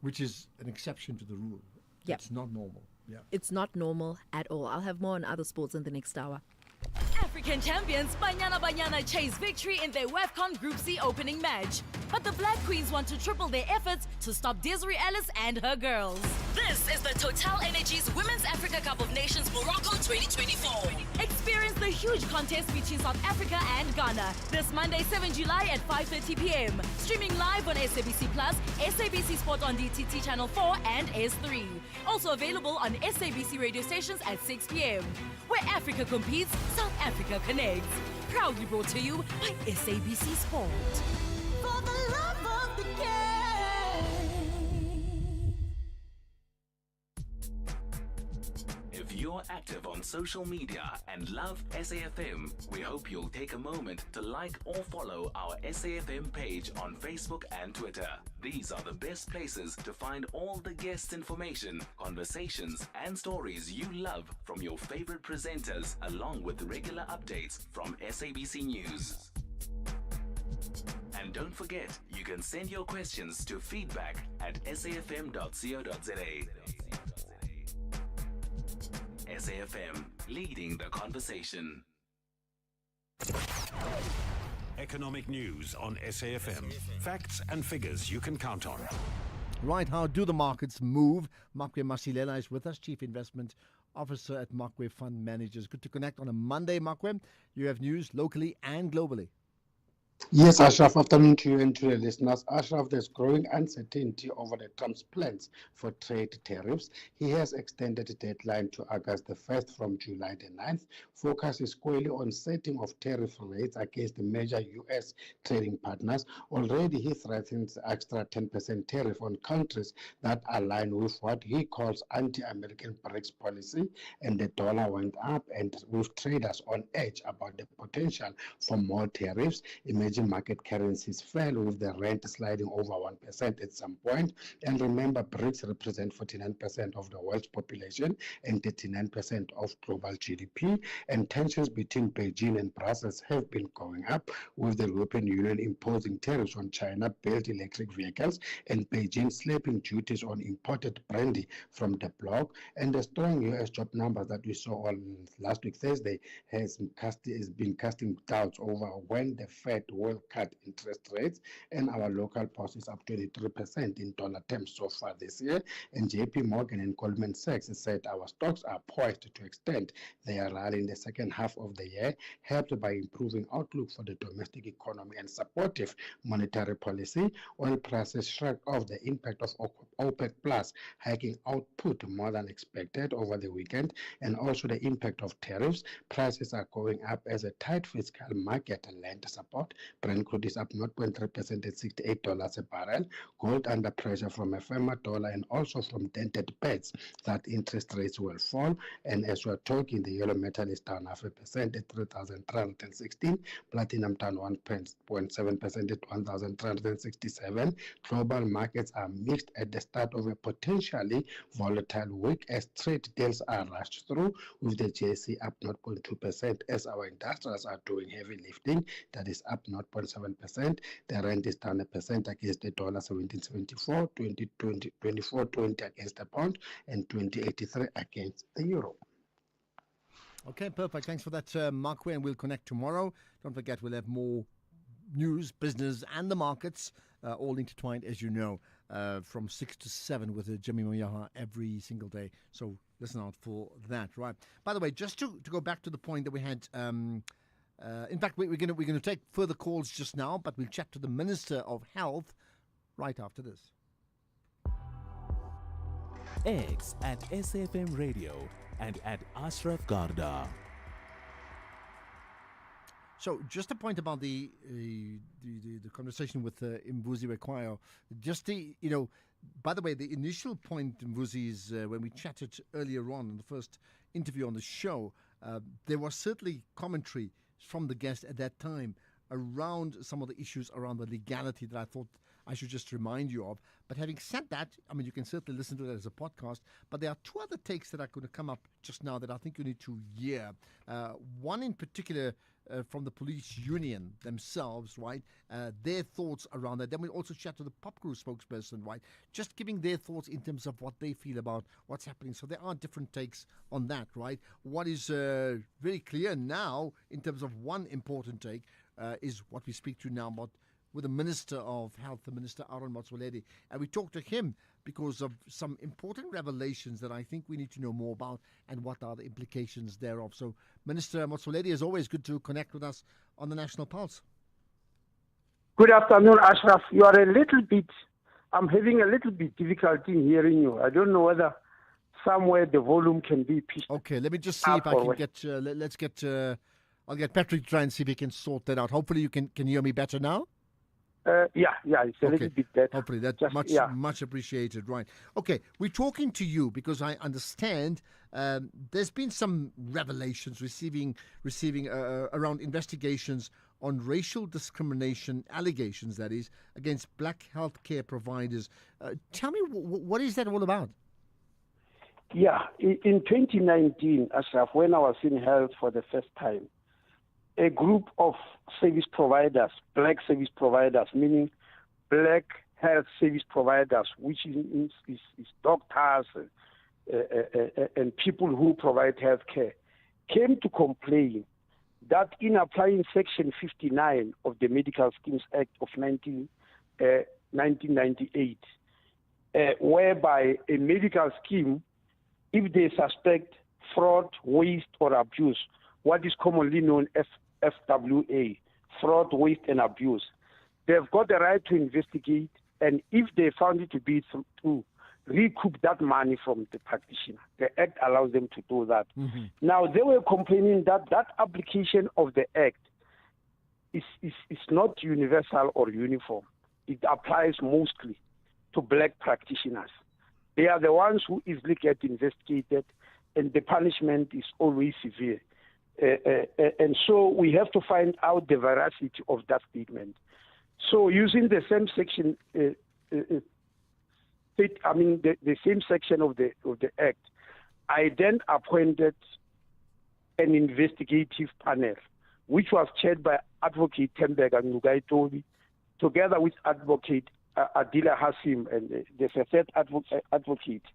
Which is an exception to the rule. Yeah. It's not normal. Yeah. It's not normal at all. I'll have more on other sports in the next hour. African champions Banyana chase victory in their WAFCON Group C opening match. But the Black Queens want to triple their efforts to stop Desiree Ellis and her girls. This is the Total Energies Women's Africa Cup of Nations Morocco 2024. Experience the huge contest between South Africa and Ghana this Monday, 7 July at 5:30 p.m. Streaming live on SABC Plus, SABC Sport on DTT Channel 4 and S3. Also available on SABC radio stations at 6 p.m. Where Africa competes, South Africa connects. Proudly brought to you by SABC Sport. For the love of the game. If you're active on social media and love SAFM, we hope you'll take a moment to like or follow our SAFM page on Facebook and Twitter. These are the best places to find all the guest information, conversations, and stories you love from your favorite presenters, along with regular updates from SABC News. And don't forget, you can send your questions to feedback@safm.co.za. SAFM, leading the conversation. Economic news on SAFM. Facts and figures you can count on. Right, how do the markets move? Makwe Masilela is with us, Chief Investment Officer at Makwe Fund Managers. Good to connect on a Monday, Makwe. You have news locally and globally. Yes, Ashraf, afternoon to you and to the listeners. Ashraf, there's growing uncertainty over the Trump's plans for trade tariffs. He has extended the deadline to August the 1st from July the 9th. Focus is squarely on setting of tariff rates against the major U.S. trading partners. Already he threatens extra 10% tariff on countries that align with what he calls anti-American BRICS policy, and the dollar went up, and with traders on edge about the potential for more tariffs. Emerging market currencies fell, with the rand sliding over 1% at some point. And remember, BRICS represent 49% of the world's population and 39% of global GDP. And tensions between Beijing and Brussels have been going up, with the European Union imposing tariffs on China-built electric vehicles and Beijing slapping duties on imported brandy from the bloc. And the strong U.S. job numbers that we saw on last week Thursday has been casting doubts over when the Fed will cut interest rates, and our local pulse is up 23% in dollar terms so far this year. And JP Morgan and Goldman Sachs said our stocks are poised to extend their rally in the second half of the year, helped by improving outlook for the domestic economy and supportive monetary policy. Oil prices shrugged off the impact of OPEC Plus hiking output more than expected over the weekend, and also the impact of tariffs. Prices are going up as a tight fiscal market lent support. Brent crude is up 0.3% at $68 a barrel. Gold under pressure from a firmer dollar and also from dented bets that interest rates will fall. And as we're talking, the yellow metal is down 0.5% at 3,316. Platinum down 1.7% at 1,367. Global markets are mixed at the start of a potentially volatile week as trade deals are rushed through, with the JSE up 0.2% as our industrials are doing heavy lifting. That is up 0.7%. The rand is down 1% against the dollar, 17.74, 24.20 against the pound, and 20.83 against the euro. Okay, perfect. Thanks for that, Markwe, and we'll connect tomorrow. Don't forget, we'll have more news, business, and the markets all intertwined, as you know, from 6 to 7 with Jimmy Moyaha every single day. So listen out for that, right? By the way, just to go back to the point that we had, in fact, we're going to take further calls just now, but we'll chat to the Minister of Health right after this. X at SAFM Radio and at Ashraf Garda. So, just a point about the conversation with Mvusi Rekwayo. By the way, the initial point, Mvusi, is when we chatted earlier on in the first interview on the show, there was certainly commentary from the guest at that time around some of the issues around the legality that I thought I should just remind you of. But having said that, I mean, you can certainly listen to that as a podcast. But there are two other takes that are going to come up just now that I think you need to hear. One in particular from the police union themselves, right? Their thoughts around that. Then we'll also chat to the Pop Crew spokesperson, right? Just giving their thoughts in terms of what they feel about what's happening. So there are different takes on that, right? What is very clear now in terms of one important take is what we speak to now about with the Minister of Health, the Minister Aaron Motsoaledi. And we talked to him because of some important revelations that I think we need to know more about and what are the implications thereof. So, Minister Motsoaledi, as always, good to connect with us on the National Pulse. Good afternoon, Ashraf. You are I'm having a little bit difficulty in hearing you. I don't know whether somewhere the volume can be pitched. Okay, let me just see if I can get, I'll get Patrick to try and see if he can sort that out. Hopefully you can hear me better now? Yeah, it's a little bit better. Hopefully that's much appreciated, right? Okay, we're talking to you because I understand there's been some revelations receiving around investigations on racial discrimination allegations, that is, against black healthcare providers. Tell me, what is that all about? Yeah, in 2019, Ashraf, when I was in health for the first time, a group of service providers, black service providers, meaning black health service providers, which is doctors and people who provide health care, came to complain that in applying Section 59 of the Medical Schemes Act of 1998, whereby a medical scheme, if they suspect fraud, waste, or abuse, what is commonly known as FWA, fraud, waste, and abuse, they've got the right to investigate, and if they found it to be true, recoup that money from the practitioner. The Act allows them to do that. Mm-hmm. Now, they were complaining that that application of the Act is not universal or uniform. It applies mostly to black practitioners. They are the ones who easily get investigated, and the punishment is always severe. And so we have to find out the veracity of that statement. So using the same section, the same section of the Act, I then appointed an investigative panel, which was chaired by Advocate Thembeka Ngugaitobi, together with Advocate Adila Hasim and the first advocate.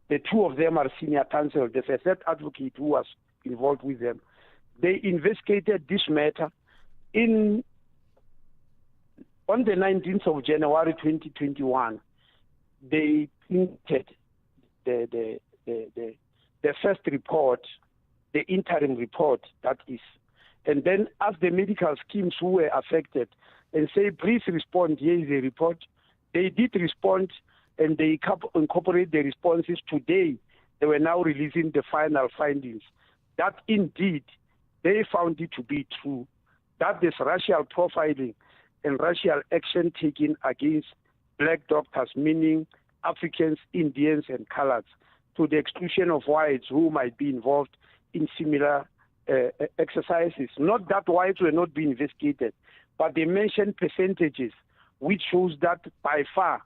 The two of them are senior counsel. The first advocate who was involved with them. They investigated this matter on the 19th of January 2021. They printed the first report, the interim report, that is. And then asked the medical schemes who were affected and say, please respond, here is the report. They did respond, and they incorporate the responses. Today, they were now releasing the final findings. That indeed, they found it to be true, that there's racial profiling and racial action taken against black doctors, meaning Africans, Indians, and coloreds, to the exclusion of whites who might be involved in similar exercises. Not that whites were not being investigated, but they mentioned percentages, which shows that by far,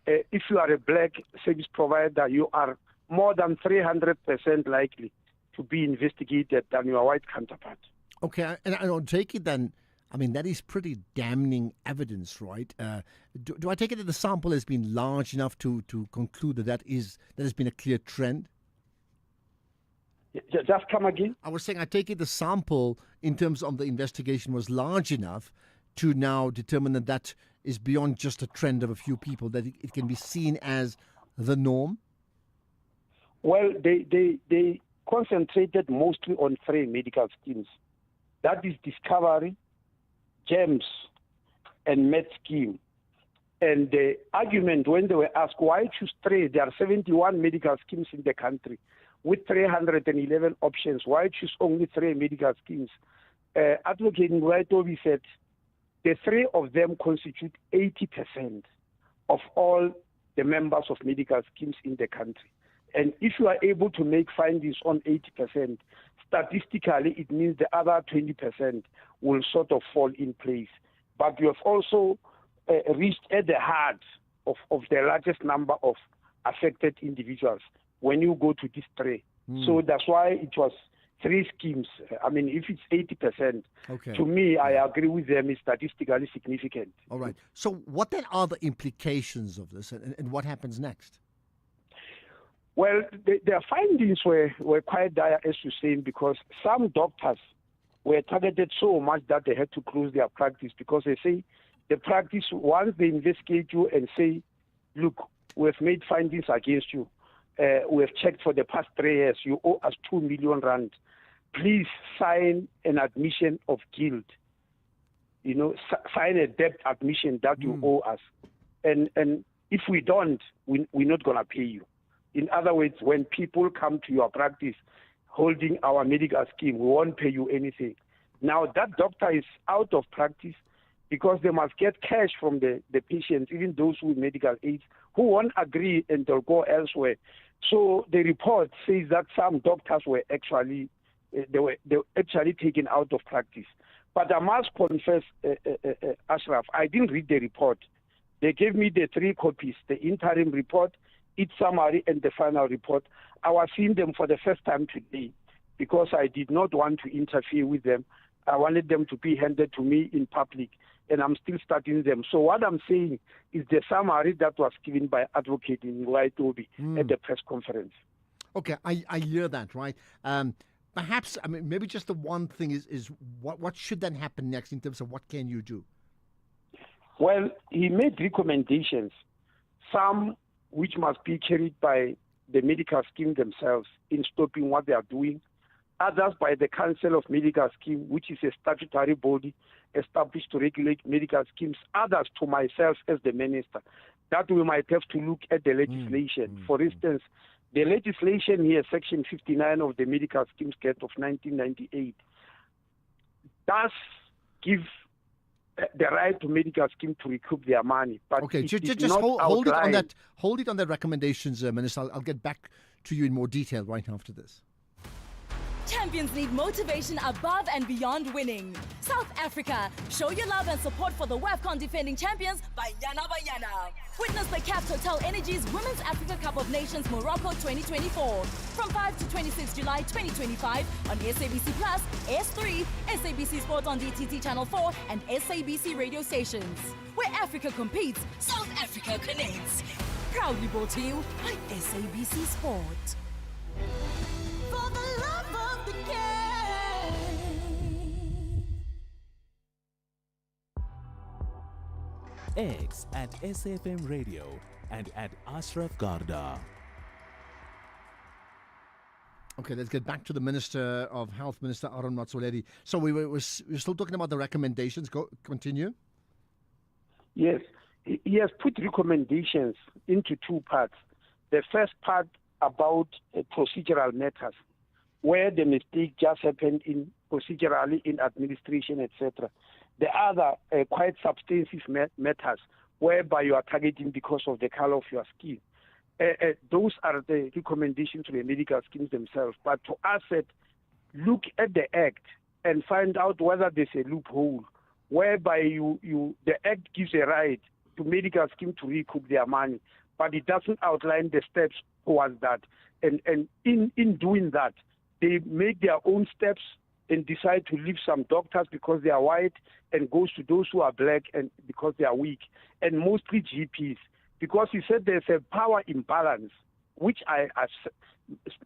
if you are a black service provider, you are more than 300% likely to be investigated than your white counterpart. Okay, and I'll take it then, I mean, that is pretty damning evidence, right? Do I take it that the sample has been large enough to conclude that has been a clear trend? Just come again? I was saying, I take it the sample in terms of the investigation was large enough to now determine that that is beyond just a trend of a few people, that it can be seen as the norm? Well, they concentrated mostly on 3 medical schemes. That is Discovery, GEMS, and Med Scheme. And the argument when they were asked, why choose 3? There are 71 medical schemes in the country with 311 options. Why choose only 3 medical schemes? Advocate Ngwaitobi said the 3 of them constitute 80% of all the members of medical schemes in the country. And if you are able to make findings on 80%, statistically it means the other 20% will sort of fall in place. But you have also reached at the heart of the largest number of affected individuals when you go to this 3. So that's why it was 3 schemes. I mean, if it's 80%, to me, I agree with them, it's statistically significant. All right. So what then are the implications of this, and what happens next? Well, their findings were quite dire, as you're saying, because some doctors were targeted so much that they had to close their practice, because they say the practice, once they investigate you and say, look, we've made findings against you, we've checked for the past 3 years, you owe us 2 million rand. Please sign an admission of guilt. You know, sign a debt admission that you owe us. And if we don't, we're not going to pay you. In other words, when people come to your practice holding our medical scheme, we won't pay you anything. Now, that doctor is out of practice because they must get cash from the patients, even those with medical aids, who won't agree and they'll go elsewhere. So the report says that some doctors were actually taken out of practice. But I must confess, Ashraf, I didn't read the report. They gave me the 3 copies, the interim report, its summary, and the final report. I was seeing them for the first time today because I did not want to interfere with them. I wanted them to be handed to me in public, and I'm still studying them. So what I'm saying is the summary that was given by Advocate Ngwaitobi at the press conference. Okay, I hear that, right? Perhaps, I mean, maybe just the one thing is what should then happen next in terms of what can you do? Well, he made recommendations, some which must be carried by the medical scheme themselves in stopping what they are doing, others by the Council of Medical Scheme, which is a statutory body established to regulate medical schemes, others to myself as the minister, that we might have to look at the legislation. For instance, the legislation here, Section 59 of the Medical Schemes Act of 1998, does give the right to medical scheme to recoup their money. But okay, just not hold it on that. Hold it on that recommendations, Minister. I'll get back to you in more detail right after this. Champions need motivation above and beyond winning. South Africa, show your love and support for the WAFCON defending champions, Banyana Banyana. Witness the CAF Total Energies Women's Africa Cup of Nations Morocco 2024 from 5 to 26 July 2025 on SABC Plus, S3, SABC Sport on DTT Channel 4 and SABC radio stations. Where Africa competes, South Africa connects. Proudly brought to you by SABC Sport. For the love of the game. X at SAFM Radio and at Ashraf Garda. Okay, let's get back to the Minister of Health, Minister Aaron Motsoaledi. So we're still talking about the recommendations. Continue. Yes, he has put recommendations into 2 parts. The first part about procedural matters, where the mistake just happened in procedurally in administration, etc. The other quite substantive matters, whereby you are targeting because of the color of your skin. Those are the recommendations to the medical schemes themselves. But to us, look at the Act and find out whether there's a loophole, whereby the Act gives a right to medical scheme to recoup their money, but it doesn't outline the steps towards that. And in doing that, they make their own steps and decide to leave some doctors because they are white and goes to those who are black and because they are weak, and mostly GPs. Because he said there's a power imbalance which I've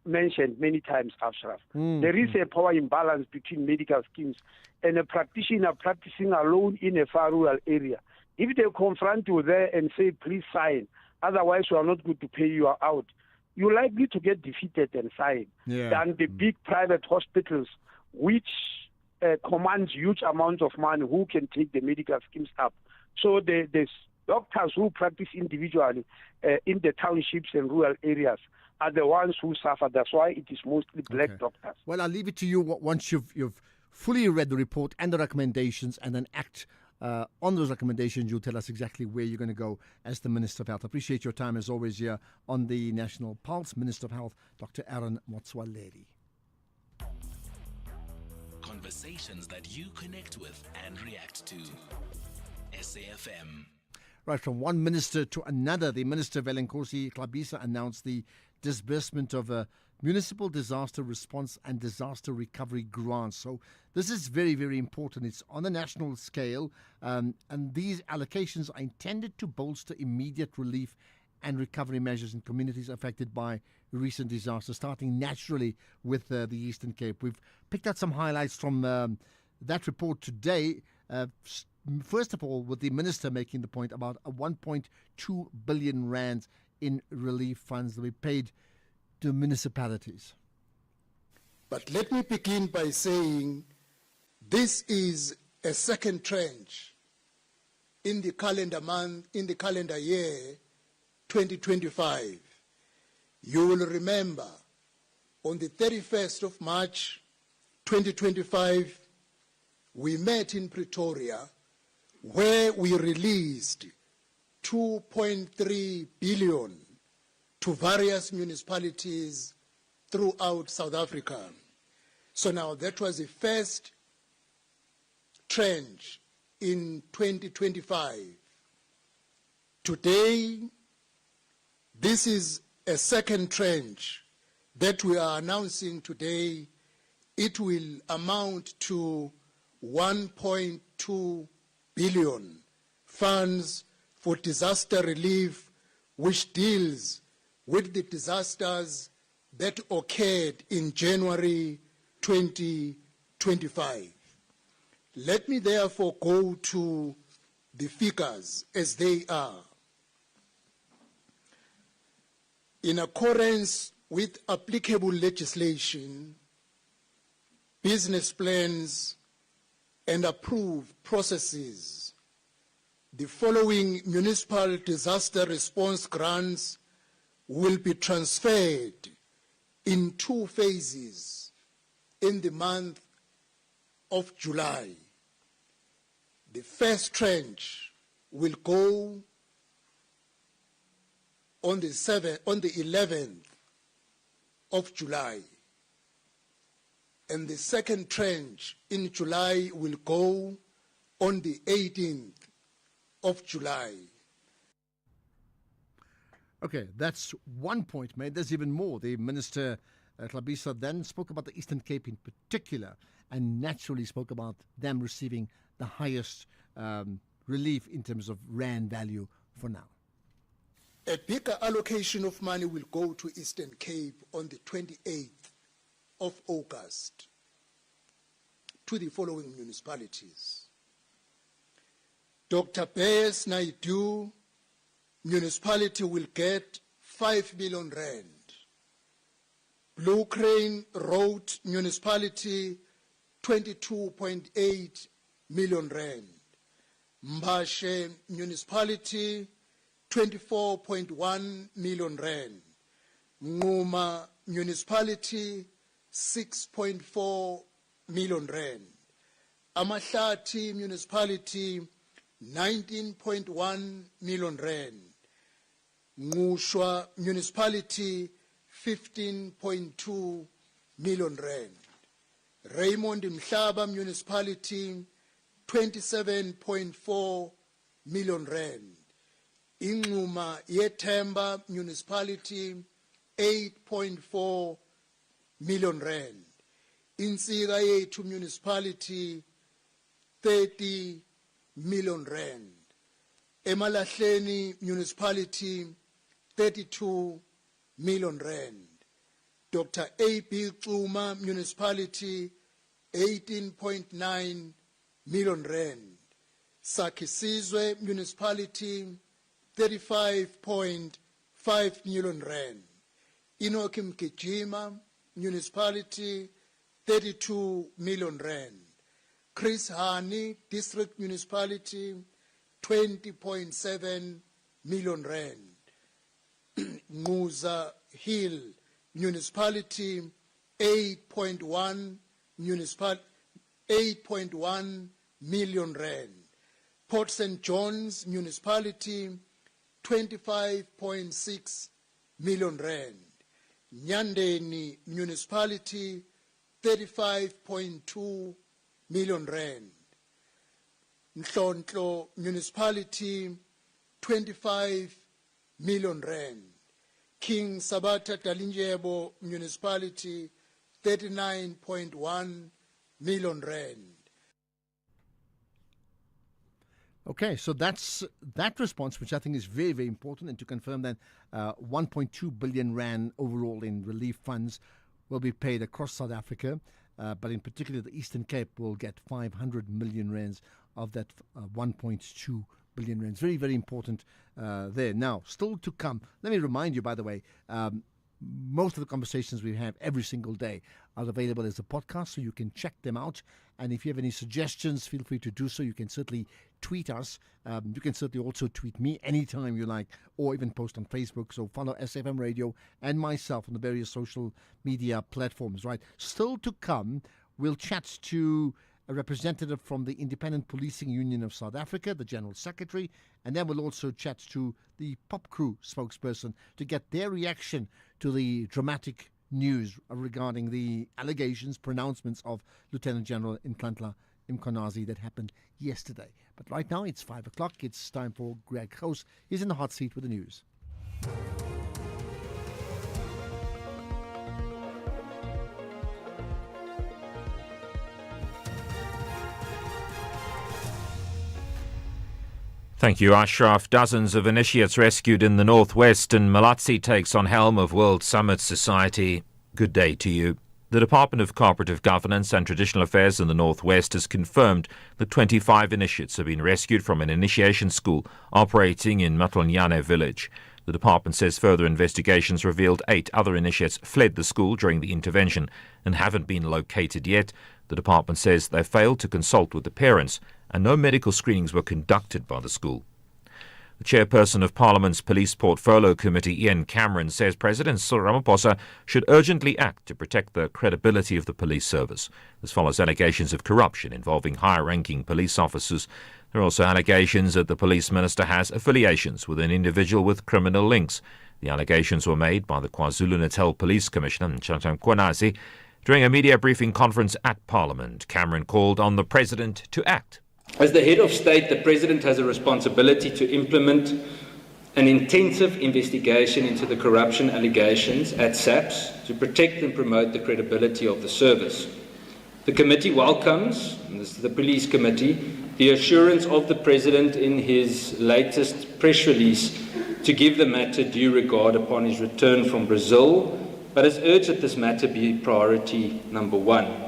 mentioned many times, Ashraf. Mm. There is a power imbalance between medical schemes and a practitioner practicing alone in a far rural area. If they confront you there and say, please sign, otherwise we are not going to pay you out, you're likely to get defeated and sign. Yeah. Than the big private hospitals, which commands huge amounts of money, who can take the medical schemes up. So there's doctors who practice individually in the townships and rural areas are the ones who suffer. That's why it is mostly black doctors. Well, I'll leave it to you once you've fully read the report and the recommendations and then act on those recommendations. You'll tell us exactly where you're going to go as the Minister of Health. Appreciate your time as always here on the National Pulse. Minister of Health, Dr. Aaron Motsoaledi. Conversations that you connect with and react to. SAFM. Right, from one minister to another, the Minister Velenkosi Klabisa announced the disbursement of a municipal disaster response and disaster recovery grants. So this is very, very important. It's on a national scale, and these allocations are intended to bolster immediate relief and recovery measures in communities affected by recent disasters, starting naturally with the Eastern Cape. We've picked out some highlights from that report today. First of all, with the minister making the point about a 1.2 billion rand in relief funds that we paid to municipalities. But let me begin by saying this is a second tranche in the calendar year 2025. You will remember on the 31st of March 2025, we met in Pretoria where we released 2.3 billion to various municipalities throughout South Africa. So now that was the first tranche in 2025. Today, this is a second tranche that we are announcing today. It will amount to 1.2 billion funds for disaster relief, which deals with the disasters that occurred in January 2025. Let me therefore go to the figures as they are. In accordance with applicable legislation, business plans, and approved processes, the following municipal disaster response grants will be transferred in 2 phases in the month of July. The first tranche will go on the 11th of July, and the second tranche in July will go on the 18th of July. Okay, that's one point made. There's even more. The Minister Klabisa then spoke about the Eastern Cape in particular and naturally spoke about them receiving the highest relief in terms of rand value for now. A bigger allocation of money will go to Eastern Cape on the 28th of August to the following municipalities. Dr. Beyers Naidu municipality will get 5 million rand. Blue Crane Road municipality 22.8 million rand. Mbashe municipality 24.1 million rand. Nguma municipality 6.4 million rand. Amahlati municipality 19.1 million rand. Ngushwa municipality 15.2 million rand. Raymond Mhlaba municipality 27.4 million rand. Ingxuma Yethemba municipality 8.4 million rand. Insika Yethu municipality 30 million rand. Emalahleni municipality 32 million rand. Dr. A.P. Xuma Municipality, 18.9 million rand. Sakisizwe Municipality, 35.5 million rand. Inoki Mkijima Municipality, 32 million rand. Chris Hani District Municipality, 20.7 million rand. Muza Hill Municipality, 8.1 million rand. Port St. John's Municipality, 25.6 million rand. Nyandeni Municipality, 35.2 million rand. Mhlonhlo Municipality, 25 million rand. King Sabata Dalinjebo Municipality, 39.1 million rand. Okay, so that's that response, which I think is very, very important, and to confirm that 1.2 billion rand overall in relief funds will be paid across South Africa, but in particular the Eastern Cape will get 500 million rands of that 1.2 billion rands. Very, very important there. Now, still to come, let me remind you, by the way, most of the conversations we have every single day are available as a podcast, so you can check them out. And if you have any suggestions, feel free to do so. You can certainly tweet us. You can certainly also tweet me anytime you like, or even post on Facebook. So follow SFM Radio and myself on the various social media platforms, right? Still to come, we'll chat to a representative from the Independent Policing Union of South Africa, the General Secretary, and then we'll also chat to the Pop Crew spokesperson to get their reaction to the dramatic news regarding the allegations, pronouncements of Lieutenant General Nhlanhla Mkhwanazi that happened yesterday. But right now it's 5 o'clock. It's time for Greg Gous. He's in the hot seat with the news. Thank you, Ashraf. Dozens of initiates rescued in the northwest, and Malatsi takes on helm of World Summit Society. Good day to you. The Department of Cooperative Governance and Traditional Affairs in the Northwest has confirmed that 25 initiates have been rescued from an initiation school operating in Matlonyane village. The department says further investigations revealed 8 other initiates fled the school during the intervention and haven't been located yet. The department says they failed to consult with the parents and no medical screenings were conducted by the school. The chairperson of Parliament's Police Portfolio Committee, Ian Cameron, says President Cyril Ramaphosa should urgently act to protect the credibility of the police service. This follows allegations of corruption involving high-ranking police officers. There are also allegations that the police minister has affiliations with an individual with criminal links. The allegations were made by the KwaZulu-Natal Police Commissioner, Nhlanhla Mkhwanazi, during a media briefing conference at Parliament. Cameron called on the President to act. As the head of state, the President has a responsibility to implement an intensive investigation into the corruption allegations at SAPS to protect and promote the credibility of the service. The committee welcomes, and this is the Police Committee, the assurance of the President in his latest press release to give the matter due regard upon his return from Brazil, but has urged that this matter be priority number 1.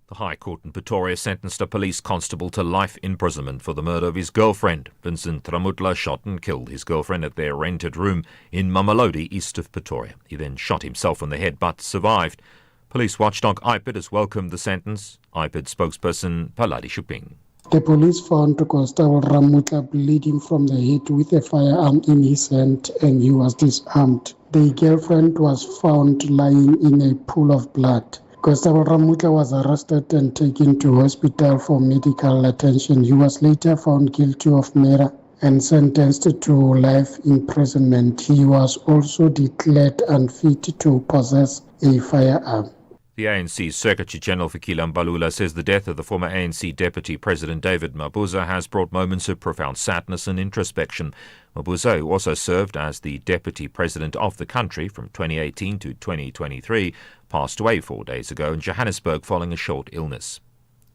The High Court in Pretoria sentenced a police constable to life imprisonment for the murder of his girlfriend. Vincent Ramutla shot and killed his girlfriend at their rented room in Mamelodi, east of Pretoria. He then shot himself in the head but survived. Police watchdog IPID has welcomed the sentence. IPID spokesperson Paladi Shuping. The police found Constable Ramutla bleeding from the head with a firearm in his hand, and he was disarmed. The girlfriend was found lying in a pool of blood. Constable Ramutla was arrested and taken to hospital for medical attention. He was later found guilty of murder and sentenced to life imprisonment. He was also declared unfit to possess a firearm. The ANC Secretary-General Fikile Mbalula says the death of the former ANC Deputy President David Mabuza has brought moments of profound sadness and introspection. Mabuza, who also served as the Deputy President of the country from 2018 to 2023, passed away 4 days ago in Johannesburg following a short illness.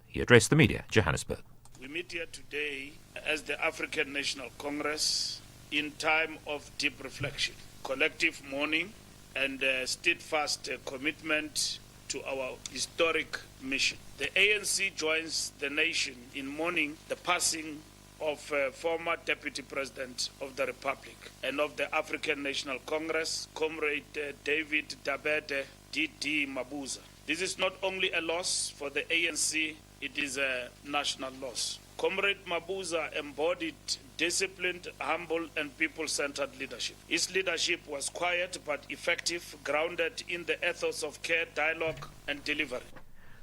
He addressed the media, Johannesburg. We meet here today as the African National Congress in time of deep reflection, collective mourning, and steadfast commitment to our historic mission. The ANC joins the nation in mourning the passing of former Deputy President of the Republic and of the African National Congress, Comrade David Dabede D.D. Mabuza. This is not only a loss for the ANC, it is a national loss. Comrade Mabuza embodied disciplined, humble, and people-centered leadership. His leadership was quiet but effective, grounded in the ethos of care, dialogue, and delivery.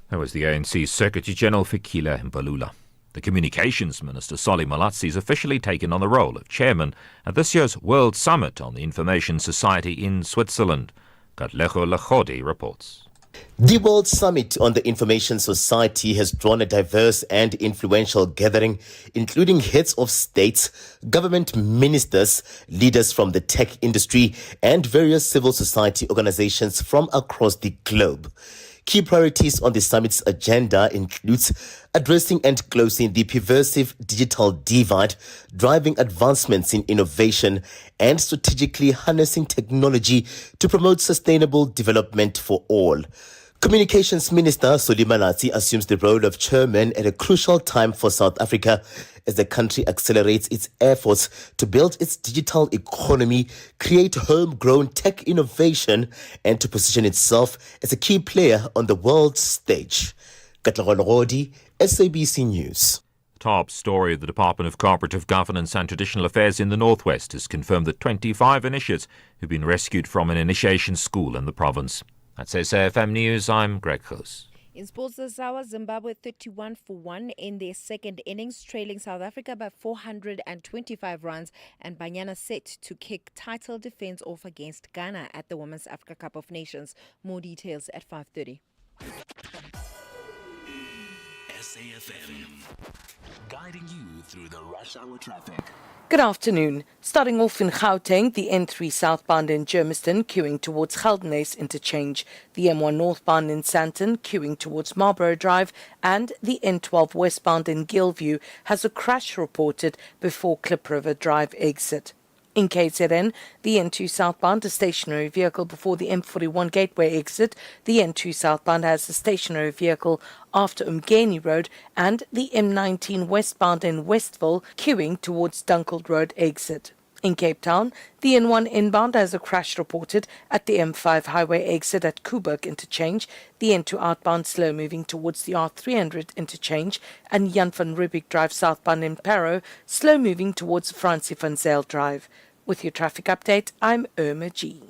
That was the ANC Secretary General Fikile Mbalula. The Communications Minister, Solly Malatsi, has officially taken on the role of chairman at this year's World Summit on the Information Society in Switzerland. Katlego Lachodi reports. The World Summit on the Information Society has drawn a diverse and influential gathering, including heads of states, government ministers, leaders from the tech industry, and various civil society organizations from across the globe. Key priorities on the summit's agenda includes addressing and closing the pervasive digital divide, driving advancements in innovation, and strategically harnessing technology to promote sustainable development for all. Communications Minister Solly Malatsi assumes the role of chairman at a crucial time for South Africa as the country accelerates its efforts to build its digital economy, create homegrown tech innovation, and to position itself as a key player on the world stage. Katlego Lachodi, SABC News. Top story: the Department of Cooperative Governance and Traditional Affairs in the Northwest has confirmed that 25 initiates have been rescued from an initiation school in the province. That's SAFM News. I'm Greg Hoos. In sports this hour, Zimbabwe 31-1 in their second innings, trailing South Africa by 425 runs, and Banyana set to kick title defense off against Ghana at the Women's Africa Cup of Nations. More details at 5:30. SAFM, guiding you through the rush hour traffic. Good afternoon. Starting off in Gauteng, the N3 southbound in Germiston queuing towards Geldenhuys interchange, the M1 northbound in Sandton queuing towards Marlborough Drive, and the N12 westbound in Gilview has a crash reported before Klip River Drive exit. In KZN, the N2 southbound, a stationary vehicle before the M41 gateway exit. The N2 southbound has a stationary vehicle after Umgeni Road, and the M19 westbound in Westville queuing towards Dunkeld Road exit. In Cape Town, the N1 inbound has a crash reported at the M5 highway exit at Kuburg interchange, the N2 outbound slow moving towards the R300 interchange, and Jan van Riebeeck Drive southbound in Parow slow moving towards Francie van Zyl Drive. With your traffic update, I'm Irma G.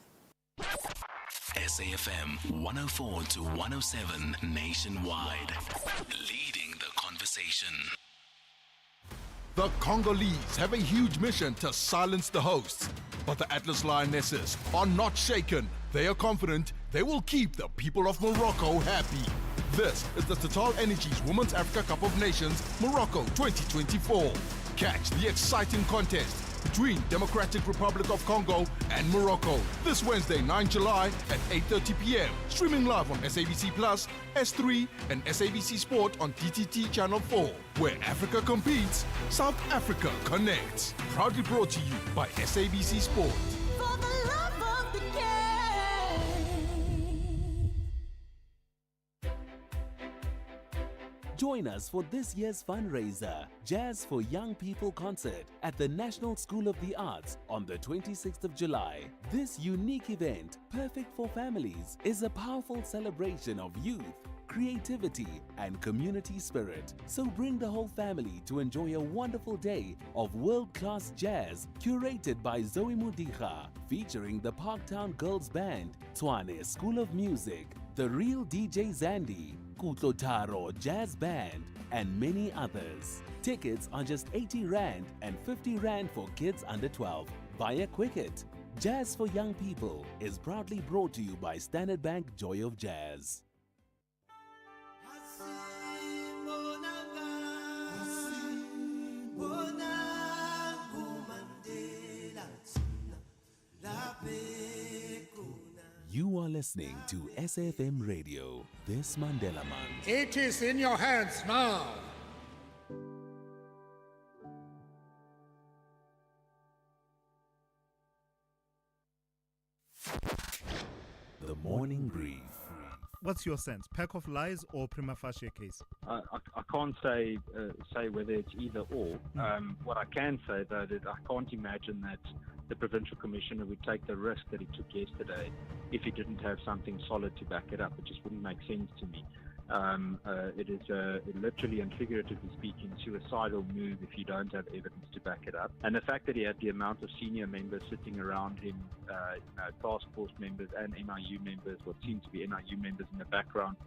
SAFM 104 to 107 nationwide, leading the conversation. The Congolese have a huge mission to silence the hosts, but the Atlas Lionesses are not shaken. They are confident they will keep the people of Morocco happy. This is the Total Energies Women's Africa Cup of Nations Morocco 2024. Catch the exciting contest between Democratic Republic of Congo and Morocco this Wednesday, 9 July at 8:30 p.m. Streaming live on SABC Plus, S3 and SABC Sport on DTT Channel 4. Where Africa competes, South Africa connects. Proudly brought to you by SABC Sport. Join us for this year's fundraiser, Jazz for Young People concert at the National School of the Arts on the 26th of July. This unique event, perfect for families, is a powerful celebration of youth, creativity, and community spirit. So bring the whole family to enjoy a wonderful day of world-class jazz curated by Zoe Mudicha, featuring the Parktown Girls Band, Tshwane School of Music, The Real DJ Zandi, Kutlo Taro Jazz Band, and many others. Tickets are just 80 Rand and 50 Rand for kids under 12 via Quicket. Jazz for Young People is proudly brought to you by Standard Bank Joy of Jazz. You are listening to SAFM Radio, this Mandela Month. It is in your hands now. Morning Brief. What's your sense? Pack of lies or prima facie case? I can't say whether it's either or. What I can say, though, that I can't imagine that the provincial commissioner would take the risk that he took yesterday if he didn't have something solid to back it up. It just wouldn't make sense to me. It is literally and figuratively speaking suicidal move if you don't have evidence to back it up. And the fact that he had the amount of senior members sitting around him, task force members and NIU members, what seems to be NIU members in the background,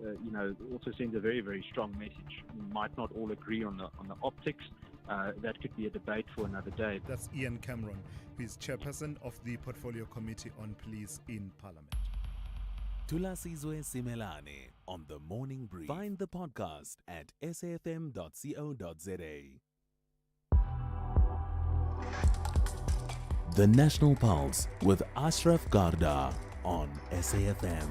also sends a very, very strong message. We might not all agree on the optics. That could be a debate for another day. That's Ian Cameron, who is chairperson of the Portfolio Committee on Police in Parliament. Tulasizwe Simelane on the Morning Brief. Find the podcast at safm.co.za. The National Pulse with Ashraf Garda on SAFM.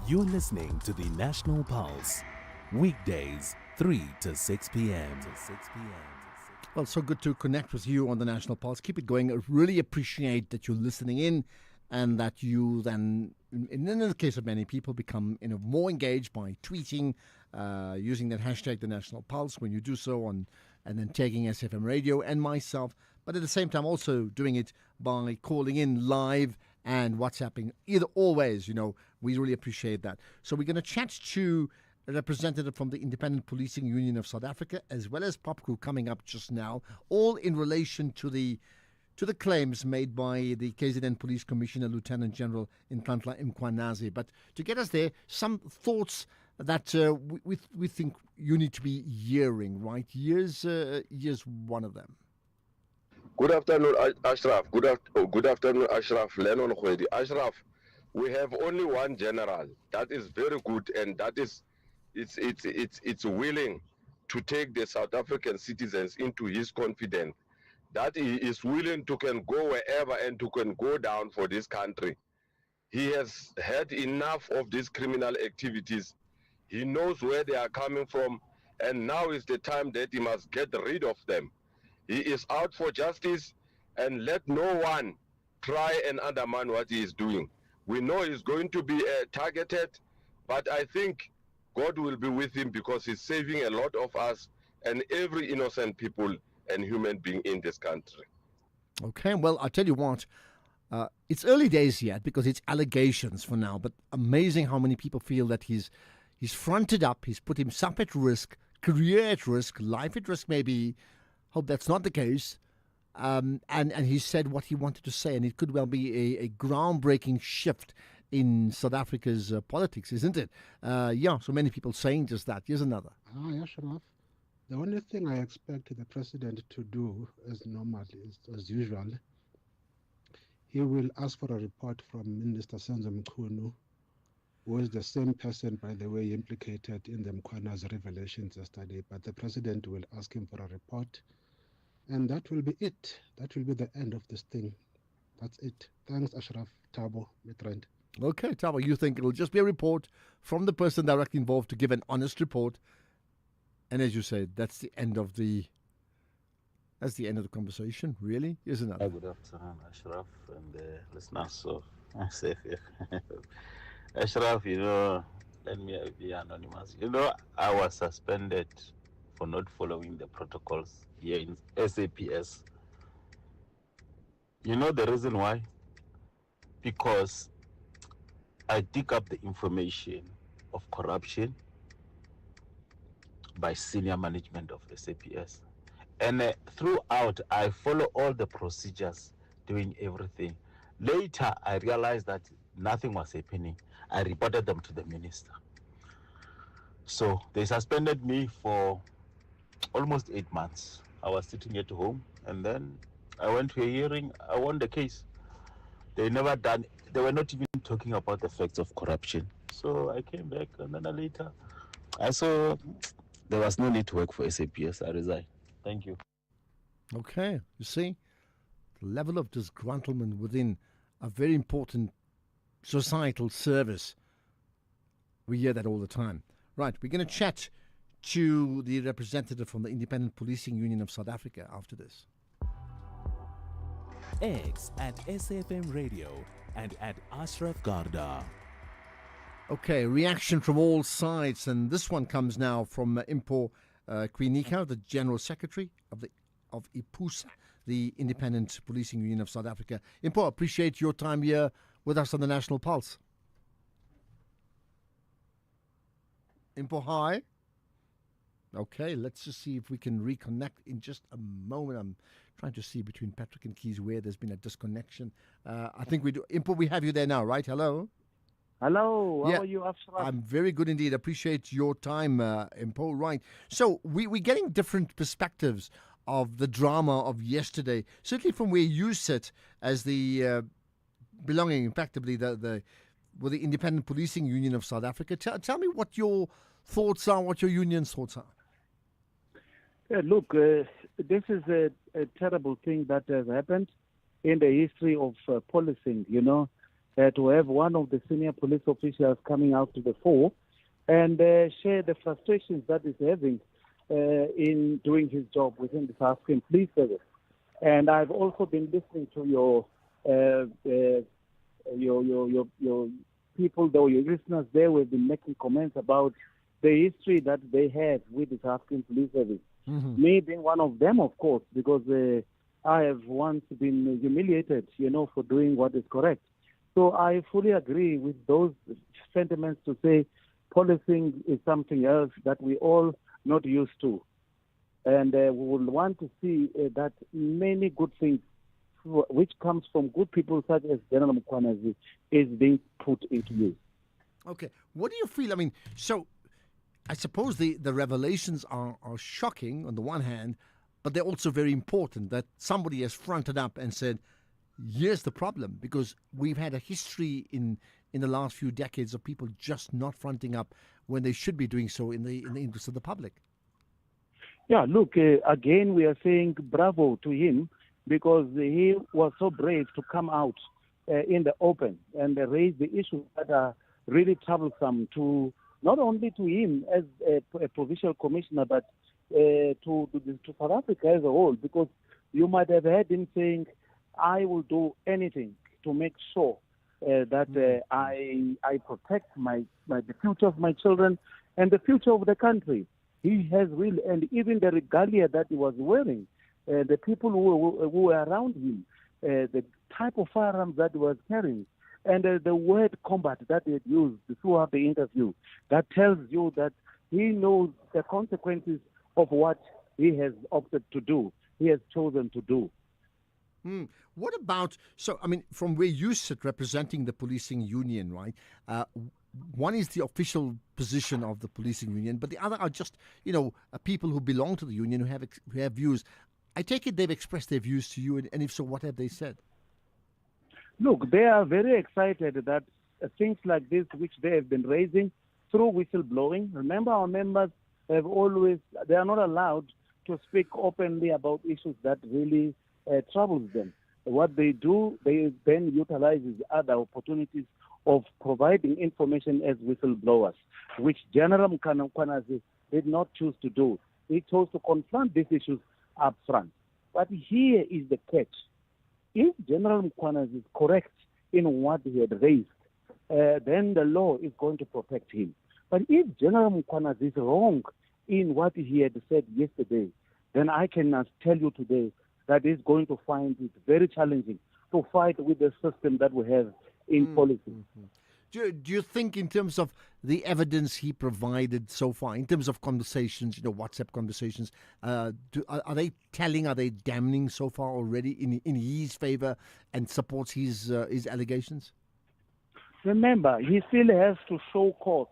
You're listening to the National Pulse. Weekdays, 3 to 6 p.m. Well, so good to connect with you on the National Pulse. Keep it going. I really appreciate that you're listening in and that you then, in the case of many people, become more engaged by tweeting, using that hashtag, the National Pulse, when you do so, and then tagging SFM Radio and myself, but at the same time also doing it by calling in live and WhatsApping. Either or ways, we really appreciate that. So we're going to chat to a representative from the Independent Policing Union of South Africa, as well as POPCO coming up just now, all in relation to the claims made by the KZN Police Commissioner, Lieutenant General Nhlanhla Mkhwanazi. But to get us there, some thoughts that we think you need to be hearing, right? Here's one of them. Good afternoon, Ashraf. Good afternoon, Ashraf. Lennon Khwedi. Ashraf, we have only one general. That is very good, and that is it's willing to take the South African citizens into his confidence. That he is willing to can go wherever and to can go down for this country. He has had enough of these criminal activities. He knows where they are coming from, and now is the time that he must get rid of them. He is out for justice, and let no one try and undermine what he is doing. We know he's going to be targeted, but I think God will be with him because he's saving a lot of us and every innocent people and human being in this country. Okay, well, I'll tell you what, it's early days yet because it's allegations for now, but amazing how many people feel that he's fronted up, he's put himself at risk, career at risk, life at risk maybe. Hope that's not the case. And he said what he wanted to say, and it could well be a groundbreaking shift in South Africa's politics, isn't it? So many people saying just that. Here's another. Ashraf, the only thing I expect the president to do as usual, he will ask for a report from Minister Senzo Mchunu, who is the same person, by the way, implicated in the Mkhwanazi revelations yesterday. But the president will ask him for a report, and that will be it. That will be the end of this thing. That's it. Thanks, Ashraf. Thabo, Midrand. Okay, Thabo, you think it'll just be a report from the person directly involved to give an honest report, and as you said, that's the end of the conversation, really, isn't it? Good afternoon, Ashraf, and the listeners of SAFM. Ashraf, let me be anonymous. I was suspended for not following the protocols here in SAPS. You know the reason why? Because I dig up the information of corruption by senior management of SAPS. And throughout, I follow all the procedures, doing everything. Later, I realized that nothing was happening. I reported them to the minister. So they suspended me for almost 8 months. I was sitting at home, and then I went to a hearing. I won the case. They were not even talking about the facts of corruption. So I came back, and then later I saw there was no need to work for SAPS. I resigned. Thank you. Okay, you see, the level of disgruntlement within a very important societal service. We hear that all the time. Right, we're going to chat to the representative from the Independent Policing Union of South Africa after this. X at SAFM Radio, and at Ashraf Garda. Okay, reaction from all sides, and this one comes now from Impo Kwinika, the General Secretary of IPUSA, the Independent Policing Union of South Africa. Impo, appreciate your time here with us on the National Pulse. Impo, hi. Okay, let's just see if we can reconnect in just a moment. I'm trying to see between Patrick and Keys where there's been a disconnection. I think we do. Impo, we have you there now, right? Hello? Hello, how are you, Ashraf? I'm very good indeed. Appreciate your time, Impo. Right. So we're getting different perspectives of the drama of yesterday, certainly from where you sit as the belonging, effectively, the Independent Policing Union of South Africa. Tell me what your thoughts are, what your union's thoughts are. Yeah, look, this is a terrible thing that has happened in the history of policing, you know. To have one of the senior police officials coming out to the fore and share the frustrations that he's having in doing his job within the South African Police Service. And I've also been listening to your people, though, your listeners there, who have been making comments about the history that they have with the South African Police Service. Mm-hmm. Me being one of them, of course, because I have once been humiliated, you know, for doing what is correct. So I fully agree with those sentiments to say policing is something else that we all not used to. And we will want to see that many good things which comes from good people such as General Mkhwanazi is being put into use. Okay. What do you feel? I mean, so I suppose the revelations are shocking on the one hand, but they're also very important that somebody has fronted up and said, here's the problem, because we've had a history in the last few decades of people just not fronting up when they should be doing so in the interest of the public. Yeah, look, again, we are saying bravo to him because he was so brave to come out in the open and raise the issues that are really troublesome to not only to him as a provincial commissioner, but to South Africa as a whole, because you might have heard him saying, I will do anything to make sure that I protect the future of my children and the future of the country. He has really, and even the regalia that he was wearing, the people who were around him, the type of firearms that he was carrying, and the word combat that he had used throughout the interview, that tells you that he knows the consequences of what he has opted to do, he has chosen to do. What about, so, I mean, from where you sit representing the policing union, right? One is the official position of the policing union, but the other are just, you know, people who belong to the union who have views. I take it they've expressed their views to you, and if so, what have they said? Look, they are very excited that things like this, which they have been raising through whistleblowing. Remember, our members have always, they are not allowed to speak openly about issues that really troubles them. What they do, they then utilize other opportunities of providing information as whistleblowers, which General Mkhwanazi did not choose to do. He chose to confront these issues up front. But here is the catch. If General Mkhwanazi is correct in what he had raised, then the law is going to protect him. But if General Mkhwanazi is wrong in what he had said yesterday, then I can tell you today that he's going to find it very challenging to fight with the system that we have in policy. Do you think, in terms of the evidence he provided so far, in terms of conversations, you know, WhatsApp conversations, are they telling, are they damning so far already in his favor and supports his allegations? Remember, he still has to show court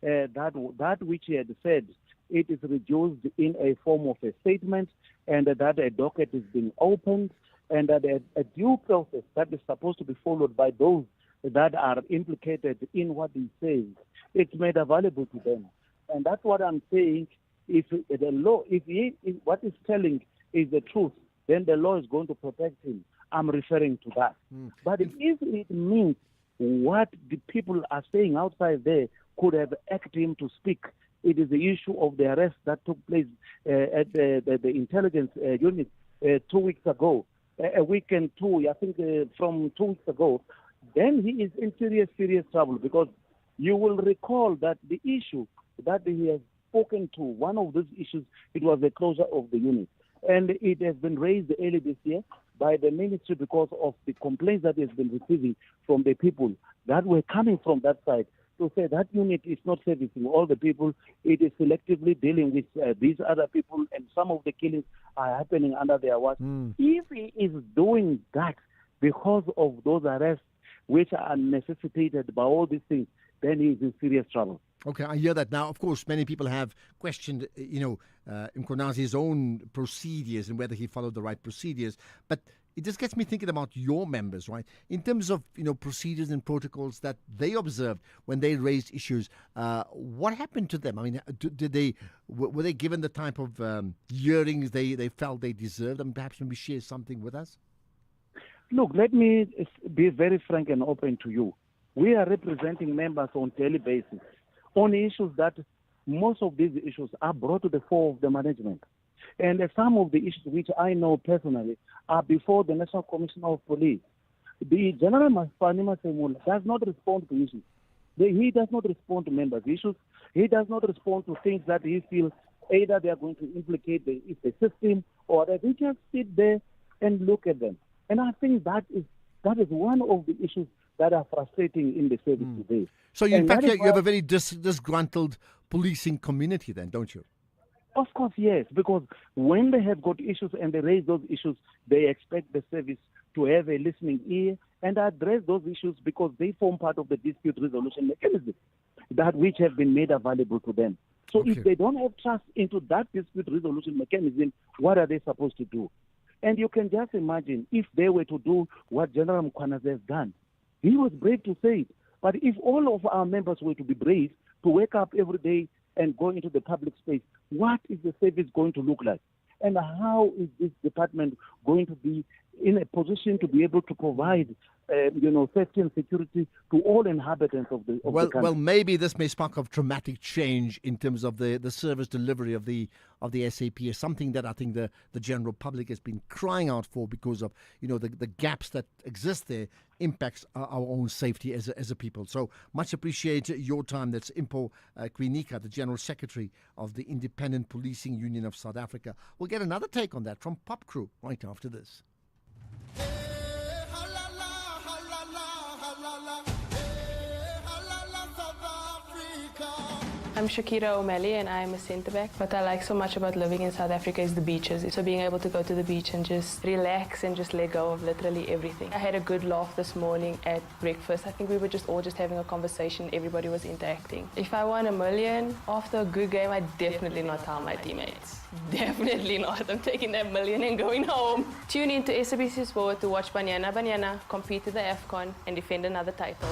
that which he had said. It is reduced in a form of a statement, and that a docket is being opened, and that a due process that is supposed to be followed by those that are implicated in what he says, it's made available to them. And that's what I'm saying. If the law, if what he's telling is the truth, then the law is going to protect him. I'm referring to that. But if it means what the people are saying outside there could have asked him to speak, it is the issue of the arrest that took place at the intelligence unit 2 weeks ago. a week and two, I think from 2 weeks ago, then he is in serious, serious trouble, because you will recall that the issue that he has spoken to, one of those issues, it was the closure of the unit. And it has been raised early this year by the ministry because of the complaints that it has been receiving from the people that were coming from that side to say that unit is not servicing all the people. It is selectively dealing with these other people, and some of the killings are happening under their watch. If he is doing that because of those arrests which are necessitated by all these things, then he is in serious trouble. Okay, I hear that. Now, of course, many people have questioned, Mkhwanazi's own procedures and whether he followed the right procedures. But it just gets me thinking about your members, right? In terms of, procedures and protocols that they observed when they raised issues, what happened to them? I mean, were they given the type of hearings they felt they deserved? And perhaps maybe share something with us? Look, let me be very frank and open to you. We are representing members on a daily basis on issues that most of these issues are brought to the fore of the management. And some of the issues which I know personally are before the National Commissioner of Police. The General Mafanima Semula does not respond to issues. He does not respond to members' issues. He does not respond to things that he feels either they are going to implicate the system or that he just sit there and look at them. And I think that is one of the issues that are frustrating in the service today. So, in fact, you have a very disgruntled policing community then, don't you? Of course, yes, because when they have got issues and they raise those issues, they expect the service to have a listening ear and address those issues because they form part of the dispute resolution mechanism that which have been made available to them. So if they don't have trust into that dispute resolution mechanism, what are they supposed to do? And you can just imagine if they were to do what General Mkhwanazi has done. He was brave to say it. But if all of our members were to be brave to wake up every day and go into the public space, what is the service going to look like? And how is this department going to be in a position to be able to provide safety and security to all inhabitants of the country? Well, maybe this may spark of dramatic change in terms of the service delivery of the SAP, something that I think the general public has been crying out for because of the gaps that exist there impacts our own safety as a people. So much appreciate your time. That's Impo Kwinika, the General Secretary of the Independent Policing Union of South Africa. We'll get another take on that from Pop Crew right after this. I'm Shakira O'Malley and I'm a centre back. What I like so much about living in South Africa is the beaches. So being able to go to the beach and just relax and just let go of literally everything. I had a good laugh this morning at breakfast. I think we were all just having a conversation. Everybody was interacting. If I won $1 million after a good game, I'd definitely not tell my teammates. Definitely not. I'm taking that $1 million and going home. Tune in to SABC Sport to watch Banyana compete at the AFCON and defend another title.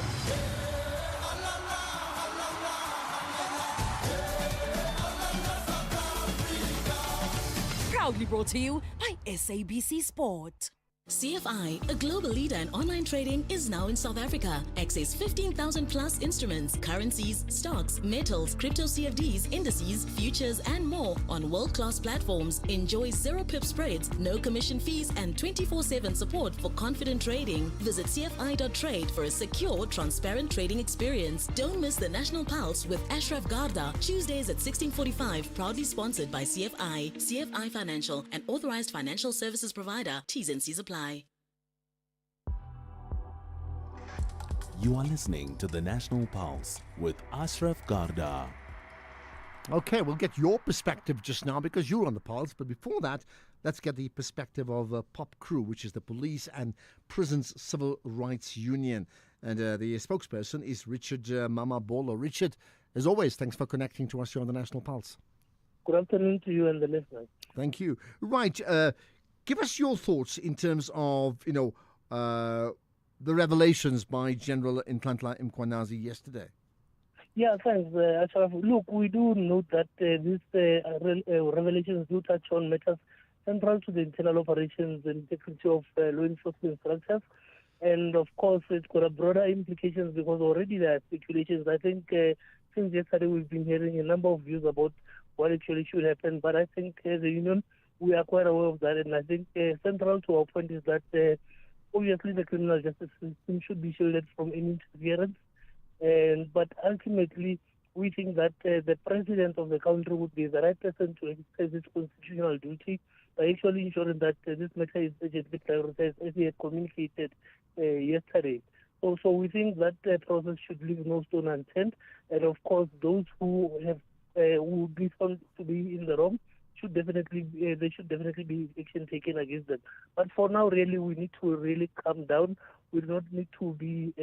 Proudly brought to you by SABC Sport. CFI, a global leader in online trading, is now in South Africa. Access 15,000 plus instruments, currencies, stocks, metals, crypto CFDs, indices, futures, and more on world-class platforms. Enjoy zero pip spreads, no commission fees, and 24/7 support for confident trading. Visit CFI.trade for a secure, transparent trading experience. Don't miss the National Pulse with Ashraf Garda, Tuesdays at 16:45. Proudly sponsored by CFI. CFI Financial, an authorized financial services provider. T's and C's apply. You are listening to the National Pulse with Ashraf Garda. Okay, we'll get your perspective just now because you're on the Pulse. But before that, let's get the perspective of POP Crew, which is the Police and Prisons Civil Rights Union. And the spokesperson is Richard Mamabolo. Richard, as always, thanks for connecting to us here on the National Pulse. Good afternoon to you and the listeners. Thank you. Right. Give us your thoughts in terms of, the revelations by General Nhlanhla Mkhwanazi yesterday. Yeah, thanks, Ashraf. Look, we do note that these revelations do touch on matters central to the internal operations and integrity of law enforcement structures. And, of course, it's got a broader implications because already there are speculations. I think since yesterday we've been hearing a number of views about what actually should happen. But I think the union we are quite aware of that. And I think central to our point is that obviously the criminal justice system should be shielded from any interference. But ultimately, we think that the president of the country would be the right person to exercise his constitutional duty by actually ensuring that this matter is urgently prioritized, as he had communicated yesterday. So we think that the process should leave no stone unturned, and of course, those who have would be found to be in the wrong should definitely be action taken against them. But for now, really, we need to really calm down. We do not need to be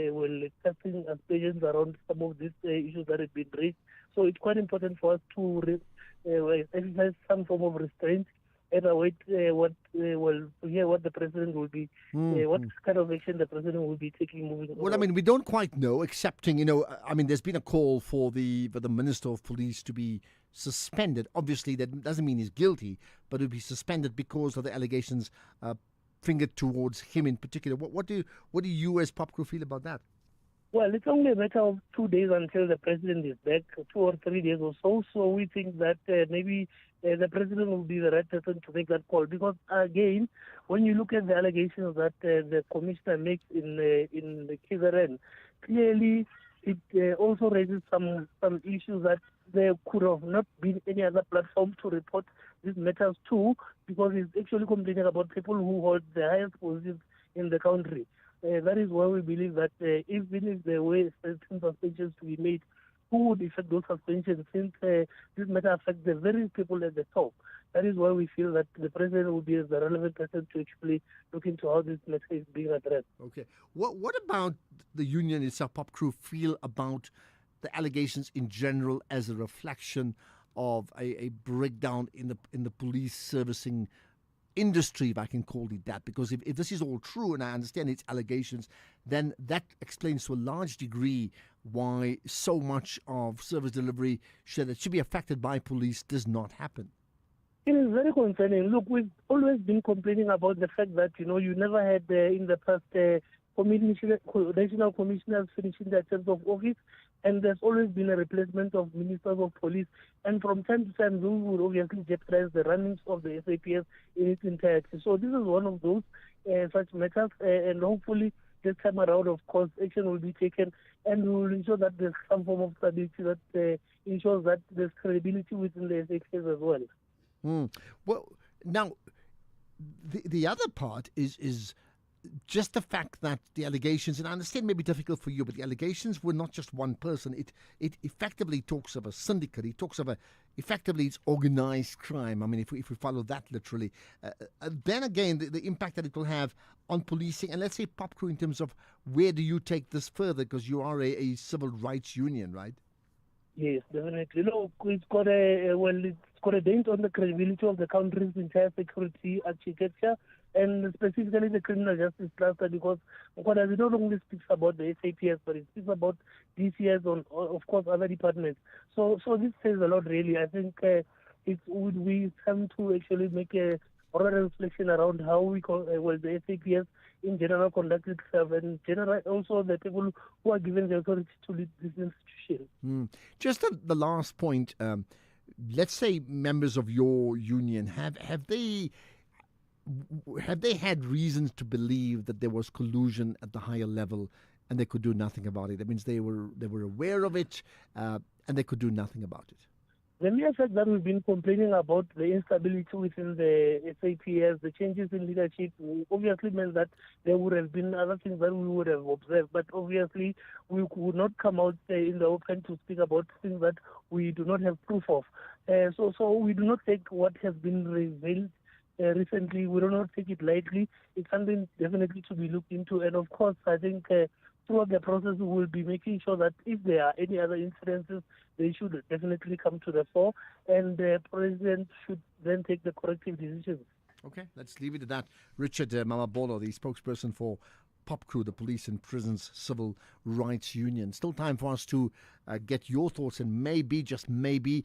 casting aspersions around some of these issues that have been raised. So it's quite important for us to exercise some form of restraint and await hear what the president will be, what kind of action the president will be taking moving forward. Well, I mean, we don't quite know, excepting, I mean, there's been a call for the Minister of Police to be suspended. Obviously, that doesn't mean he's guilty, but he'll be suspended because of the allegations fingered towards him in particular. What do you as POPCRU feel about that? Well, it's only a matter of 2 days until the president is back, 2 or 3 days or so. So we think that maybe the president will be the right person to make that call. Because again, when you look at the allegations that the commissioner makes in the KZN, clearly it also raises some issues that there could have not been any other platform to report these matters to, because it's actually complaining about people who hold the highest positions in the country. That is why we believe that even if there were certain suspensions to be made, who would effect those suspensions, since this matter affects the very people at the top. That is why we feel that the president will be the relevant person to actually look into how this matter is being addressed. Okay. What about the union itself, POPCRU, feel about the allegations in general as a reflection of a breakdown in the police servicing industry, if I can call it that? Because if this is all true, and I understand its allegations, then that explains to a large degree why so much of service delivery that should be affected by police does not happen. It is very concerning. Look, we've always been complaining about the fact that, you never had in the past national commissioners finishing their terms of office, and there's always been a replacement of ministers of police. And from time to time, those would obviously jeopardize the runnings of the SAPS in its entirety. So this is one of those such matters, and hopefully this time around, of course, action will be taken, and we will ensure that there's some form of stability that ensures that there's credibility within the SAPS as well. Well, now, the other part is just the fact that the allegations, and I understand may be difficult for you, but the allegations were not just one person. It effectively talks of a syndicate. It talks of effectively it's organized crime. I mean, if we follow that literally. Then again, the impact that it will have on policing, and let's say POPCRU, in terms of where do you take this further, because you are a civil rights union, right? Yes, definitely. No, it's got a dent on the credibility of the country's entire security architecture, and specifically the criminal justice cluster, because it not only speaks about the SAPS, but it speaks about DCS and, of course, other departments. So this says a lot, really. I think we come to actually make a broader reflection around how the SAPS in general conduct itself, and general also the people who are given the authority to lead this institution. Just the last point. Let's say members of your union have they had reasons to believe that there was collusion at the higher level and they could do nothing about it? That means they were aware of it and they could do nothing about it. The mere fact that we've been complaining about the instability within the SAPS, the changes in leadership, obviously meant that there would have been other things that we would have observed. But obviously, we would not come out in the open to speak about things that we do not have proof of. So we do not take what has been revealed recently. We do not take it lightly. It's something definitely to be looked into. And of course, I think throughout the process, we will be making sure that if there are any other incidences, they should definitely come to the fore, and the president should then take the corrective decisions. Okay, let's leave it at that. Richard Mamabolo, the spokesperson for POPCRU, the Police and Prisons Civil Rights Union. Still time for us to get your thoughts, and maybe, just maybe,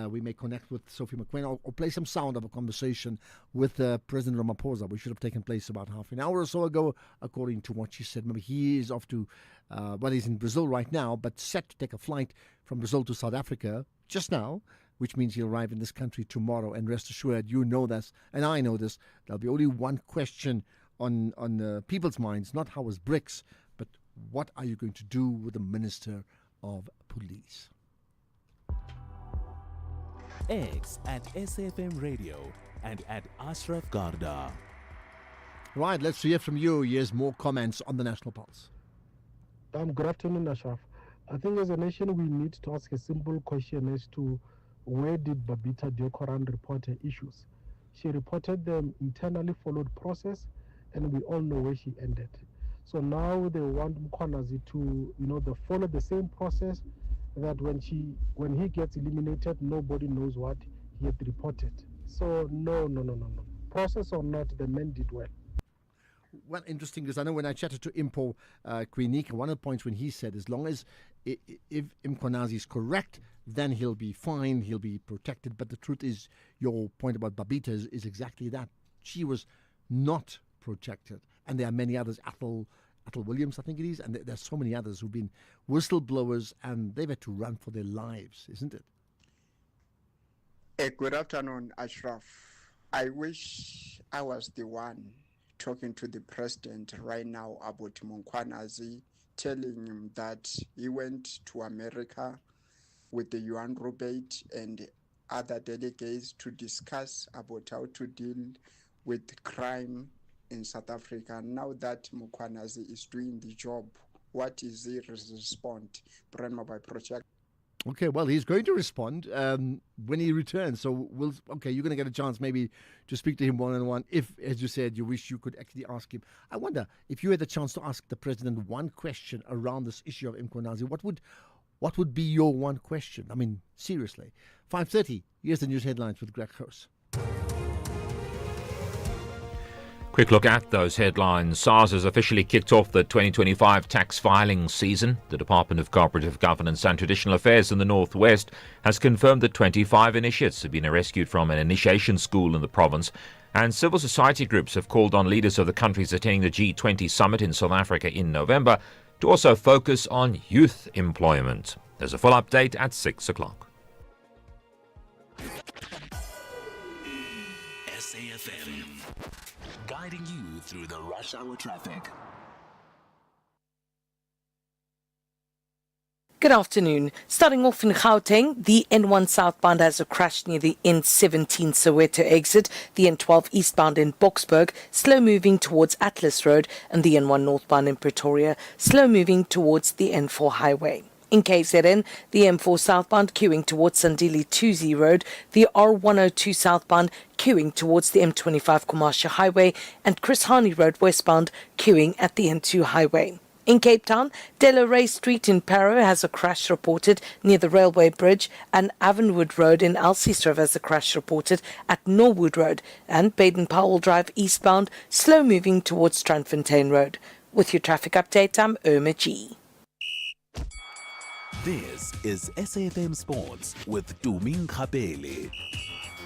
we may connect with Sophie McQueen or play some sound of a conversation with President Ramaphosa, which should have taken place about half an hour or so ago, according to what she said. Maybe he is off to, he's in Brazil right now, but set to take a flight from Brazil to South Africa just now. which means he'll arrive in this country tomorrow. And rest assured, you know this, and I know this, there'll be only one question on people's minds, not how was BRICS, but what are you going to do with the Minister of Police? X at SAFM Radio and at Ashraf Garda. Right, let's hear from you. Here's more comments on the National Pulse. Good afternoon, Ashraf. I think as a nation we need to ask a simple question as to where did Babita Deokaran report her issues? She reported them internally followed process, and we all know where she ended. So now they want Mkhwanazi to, they follow the same process, that when he gets eliminated, nobody knows what he had reported. So no. Process or not, the men did well. Well, interesting, because I know when I chatted to Impo Kwinika, one of the points when he said, as long as if Mkhwanazi is correct, then he'll be fine, he'll be protected. But the truth is, your point about Babita is exactly that. She was not protected. And there are many others, Athol Williams, I think it is, and there's so many others who've been whistleblowers, and they've had to run for their lives, isn't it? Good afternoon, Ashraf. I wish I was the one talking to the president right now about Mkhwanazi, telling him that he went to America with the UN Robert and other delegates to discuss about how to deal with crime in South Africa. Now that Mkhwanazi is doing the job, what is his response? Brahma by project. Okay, well, he's going to respond when he returns. So you're going to get a chance maybe to speak to him one-on-one if, as you said, you wish you could actually ask him. I wonder if you had the chance to ask the president one question around this issue of Mkhwanazi, what would be your one question? I mean, seriously. 5:30, here's the news headlines with Greg House. Quick look at those headlines. SARS has officially kicked off the 2025 tax filing season. The Department of Cooperative Governance and Traditional Affairs in the Northwest has confirmed that 25 initiates have been rescued from an initiation school in the province. And civil society groups have called on leaders of the countries attending the G20 summit in South Africa in November to also focus on youth employment. There's a full update at 6 o'clock. SAFM, guiding you through the rush hour traffic. Good afternoon. Starting off in Gauteng, the N1 southbound has a crash near the N17 Soweto exit, the N12 eastbound in Boksburg, slow moving towards Atlas Road, and the N1 northbound in Pretoria, slow moving towards the N4 highway. In KZN, the M4 southbound queuing towards Sandili 2Z Road, the R102 southbound queuing towards the M25 Kumasha Highway, and Chris Hani Road westbound queuing at the N2 highway. In Cape Town, Delaray Street in Parow has a crash reported near the railway bridge, and Avonwood Road in Alcestra has a crash reported at Norwood Road, and Baden-Powell Drive eastbound slow moving towards Strandfontein Road. With your traffic update, I'm Irma G. This is SAFM Sports with Tuming Khapele.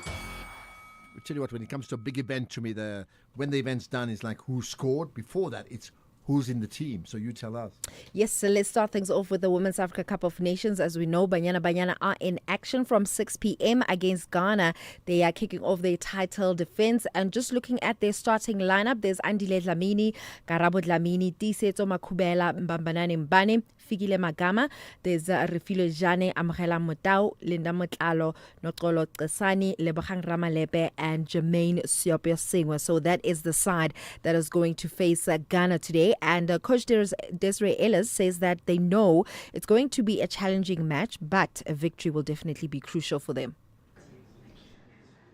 I'll tell you what, when it comes to a big event, to me, when the event's done, it's like who scored. Before that, it's who's in the team. So you tell us. Yes, so let's start things off with the Women's Africa Cup of Nations. As we know, Banyana are in action from 6 p.m. against Ghana. They are kicking off their title defense. And just looking at their starting lineup, there's Andile Dlamini, Karabo Dlamini, Tisetso Makhubela, Mbambanani Mbane, Fikile Magama. There's Refilo Jane, Amrela Mutau, Linda Mutlalo, Notolo Tsani, Lebohang Ramalepe, and Jermaine Siopio Singwa. So that is the side that is going to face Ghana today. And Coach Desiree Ellis says that they know it's going to be a challenging match, but a victory will definitely be crucial for them.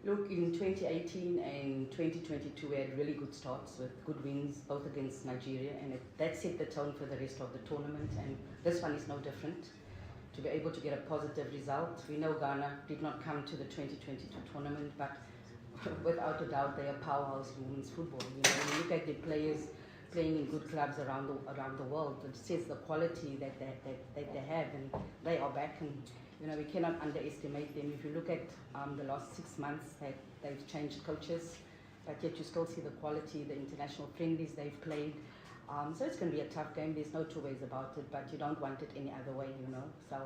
Look, in 2018 and 2022, we had really good starts with good wins, both against Nigeria, and that set the tone for the rest of the tournament. And this one is no different. To be able to get a positive result, we know Ghana did not come to the 2022 tournament, but without a doubt, they are powerhouse in women's football. You know, when you look at the players playing in good clubs around the world, it says the quality that they have, and they are back. And you know, we cannot underestimate them. If you look at the last 6 months, they've changed coaches, but yet you still see the quality, the international friendlies they've played. So it's going to be a tough game. There's no two ways about it, but you don't want it any other way, you know. So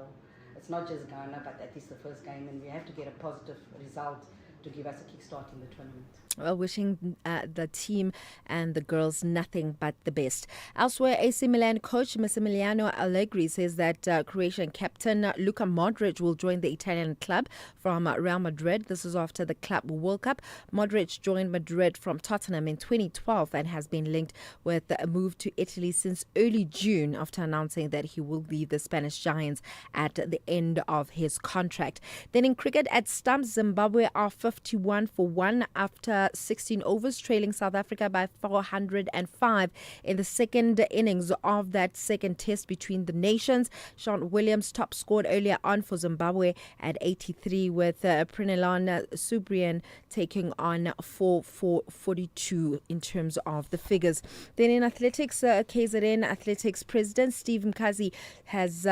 it's not just Ghana, but at least the first game, and we have to get a positive result to give us a kickstart in the tournament. Well, wishing the team and the girls nothing but the best. Elsewhere, AC Milan coach Massimiliano Allegri says that Croatian captain Luka Modric will join the Italian club from Real Madrid. This is after the Club World Cup. Modric joined Madrid from Tottenham in 2012 and has been linked with a move to Italy since early June after announcing that he will leave the Spanish Giants at the end of his contract. Then in cricket at Stumps, Zimbabwe are 51 for 1 after 16 overs, trailing South Africa by 405 in the second innings of that second test between the nations. Sean Williams top scored earlier on for Zimbabwe at 83, with Pranillan Subrian taking on 4 for 42 in terms of the figures. Then in athletics, KZN Athletics President Steve Mkazi has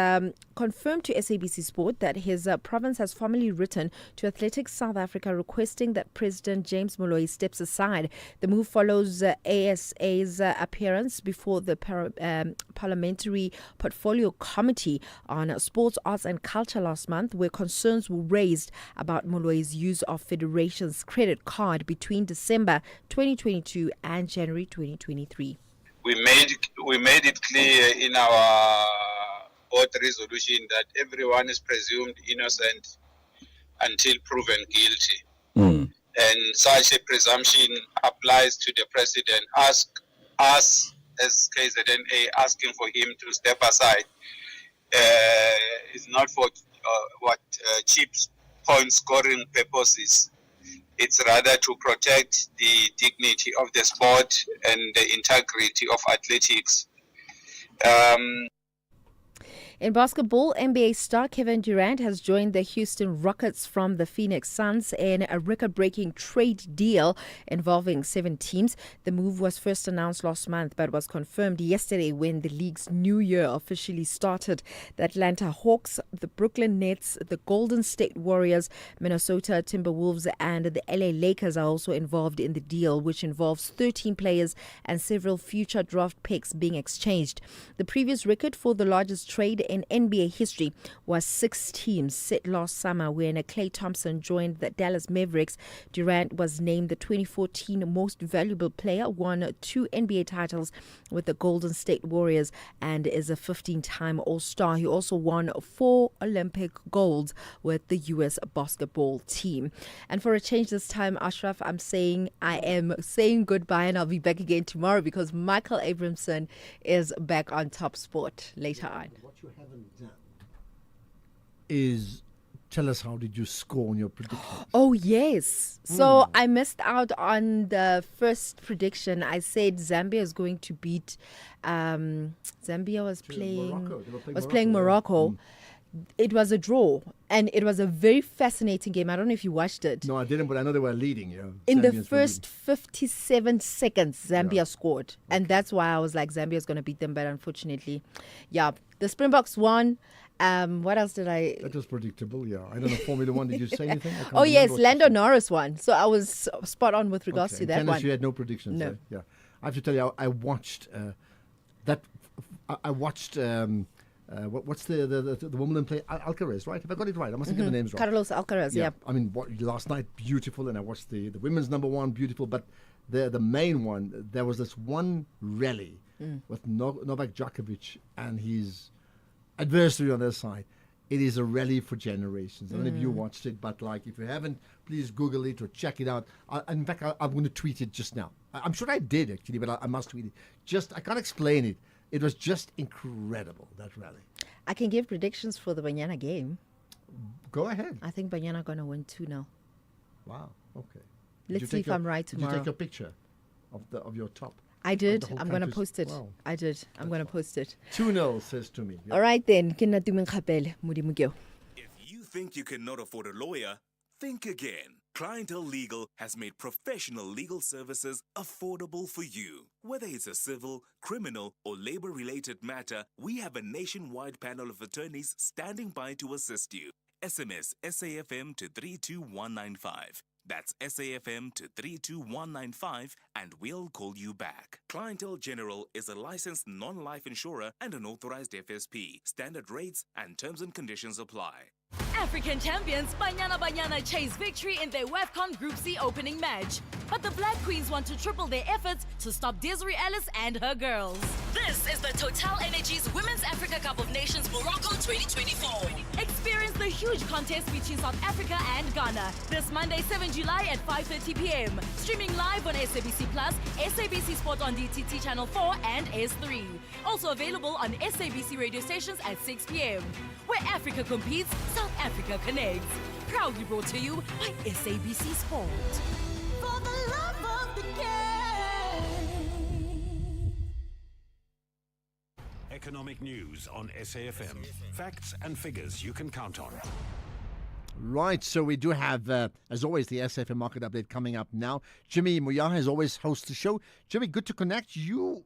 confirmed to SABC Sport that his province has formally written to Athletics South Africa requesting that President James Moloi steps aside. The move follows ASA's appearance before the Parliamentary Portfolio Committee on Sports, Arts and Culture last month, where concerns were raised about Moloi's use of Federation's credit card between December 2022 and January 2023. We made it clear in our board resolution that everyone is presumed innocent until proven guilty. And such a presumption applies to the president. Ask us as KZNA asking for him to step aside is not for cheap point scoring purposes. It's rather to protect the dignity of the sport and the integrity of athletics. In basketball, NBA star Kevin Durant has joined the Houston Rockets from the Phoenix Suns in a record-breaking trade deal involving 7 teams. The move was first announced last month but was confirmed yesterday when the league's new year officially started. The Atlanta Hawks, the Brooklyn Nets, the Golden State Warriors, Minnesota Timberwolves and the LA Lakers are also involved in the deal, which involves 13 players and several future draft picks being exchanged. The previous record for the largest trade in NBA history was 6 teams set last summer when Klay Thompson joined the Dallas Mavericks. Durant was named the 2014 Most Valuable Player, won 2 NBA titles with the Golden State Warriors and is a 15-time All-Star. He also won 4 Olympic golds with the U.S. basketball team. And for a change this time, Ashraf, I am saying goodbye and I'll be back again tomorrow because Michael Abramson is back on Top Sport later on. You haven't done is tell us how did you score on your predictions. Oh yes, so I missed out on the first prediction. I said Zambia is going to beat Zambia was playing Morocco. It was a draw and it was a very fascinating game. I don't know if you watched it. No, I didn't, but I know they were leading. In the first 57 seconds, Zambia scored. And that's why I was like, Zambia is going to beat them. But unfortunately, the Springboks won. What else did I... That was predictable, yeah. I don't know, Formula One, did you say anything? Oh, yes, Lando Norris won. So I was spot on with regards to that tennis, one. You had no predictions. No. Yeah. I have to tell you, I watched that. I watched... what's the Wimbledon player? Alcaraz, right? Have I got it right? I must have got the names right. Carlos Alcaraz, yeah. I mean, last night, beautiful, and I watched the women's number one, beautiful, but the main one, there was this one rally with Novak Djokovic and his adversary on their side. It is a rally for generations. I don't know if you watched it, but if you haven't, please Google it or check it out. In fact, I'm going to tweet it just now. I'm sure I did, actually, but I must tweet it. I can't explain it. It was just incredible, that rally. I can give predictions for the Banyana game. Go ahead. I think Banyana are going to win 2-0. Wow, okay. Let's see if I'm right tomorrow. Did you take a picture of your top? I did. I'm going to post it. Wow. I did. I'm going to post it. 2-0 says to me. All right then. If you think you cannot afford a lawyer, think again. Clientele Legal has made professional legal services affordable for you. Whether it's a civil, criminal, or labor-related matter, we have a nationwide panel of attorneys standing by to assist you. SMS SAFM to 32195. That's SAFM to 32195 and we'll call you back. Clientele General is a licensed non-life insurer and an authorized FSP. Standard rates and terms and conditions apply. African champions Banyana chase victory in their WAFCON Group C opening match. But the Black Queens want to triple their efforts to stop Desiree Ellis and her girls. This is the Total Energies Women's Africa Cup of Nations Morocco 2024. Experience the huge contest between South Africa and Ghana this Monday, 7 July at 5:30 p.m. Streaming live on SABC Plus, SABC Sport on DTT Channel 4 and S3. Also available on SABC radio stations at 6 p.m. Where Africa competes, South Africa connects. Proudly brought to you by SABC Sport. For the love of the game. Economic news on SAFM. Facts and figures you can count on. Right, so we do have, as always, the SAFM Market Update coming up now. Jimmy Moyaha, as always, hosts the show. Jimmy, good to connect. You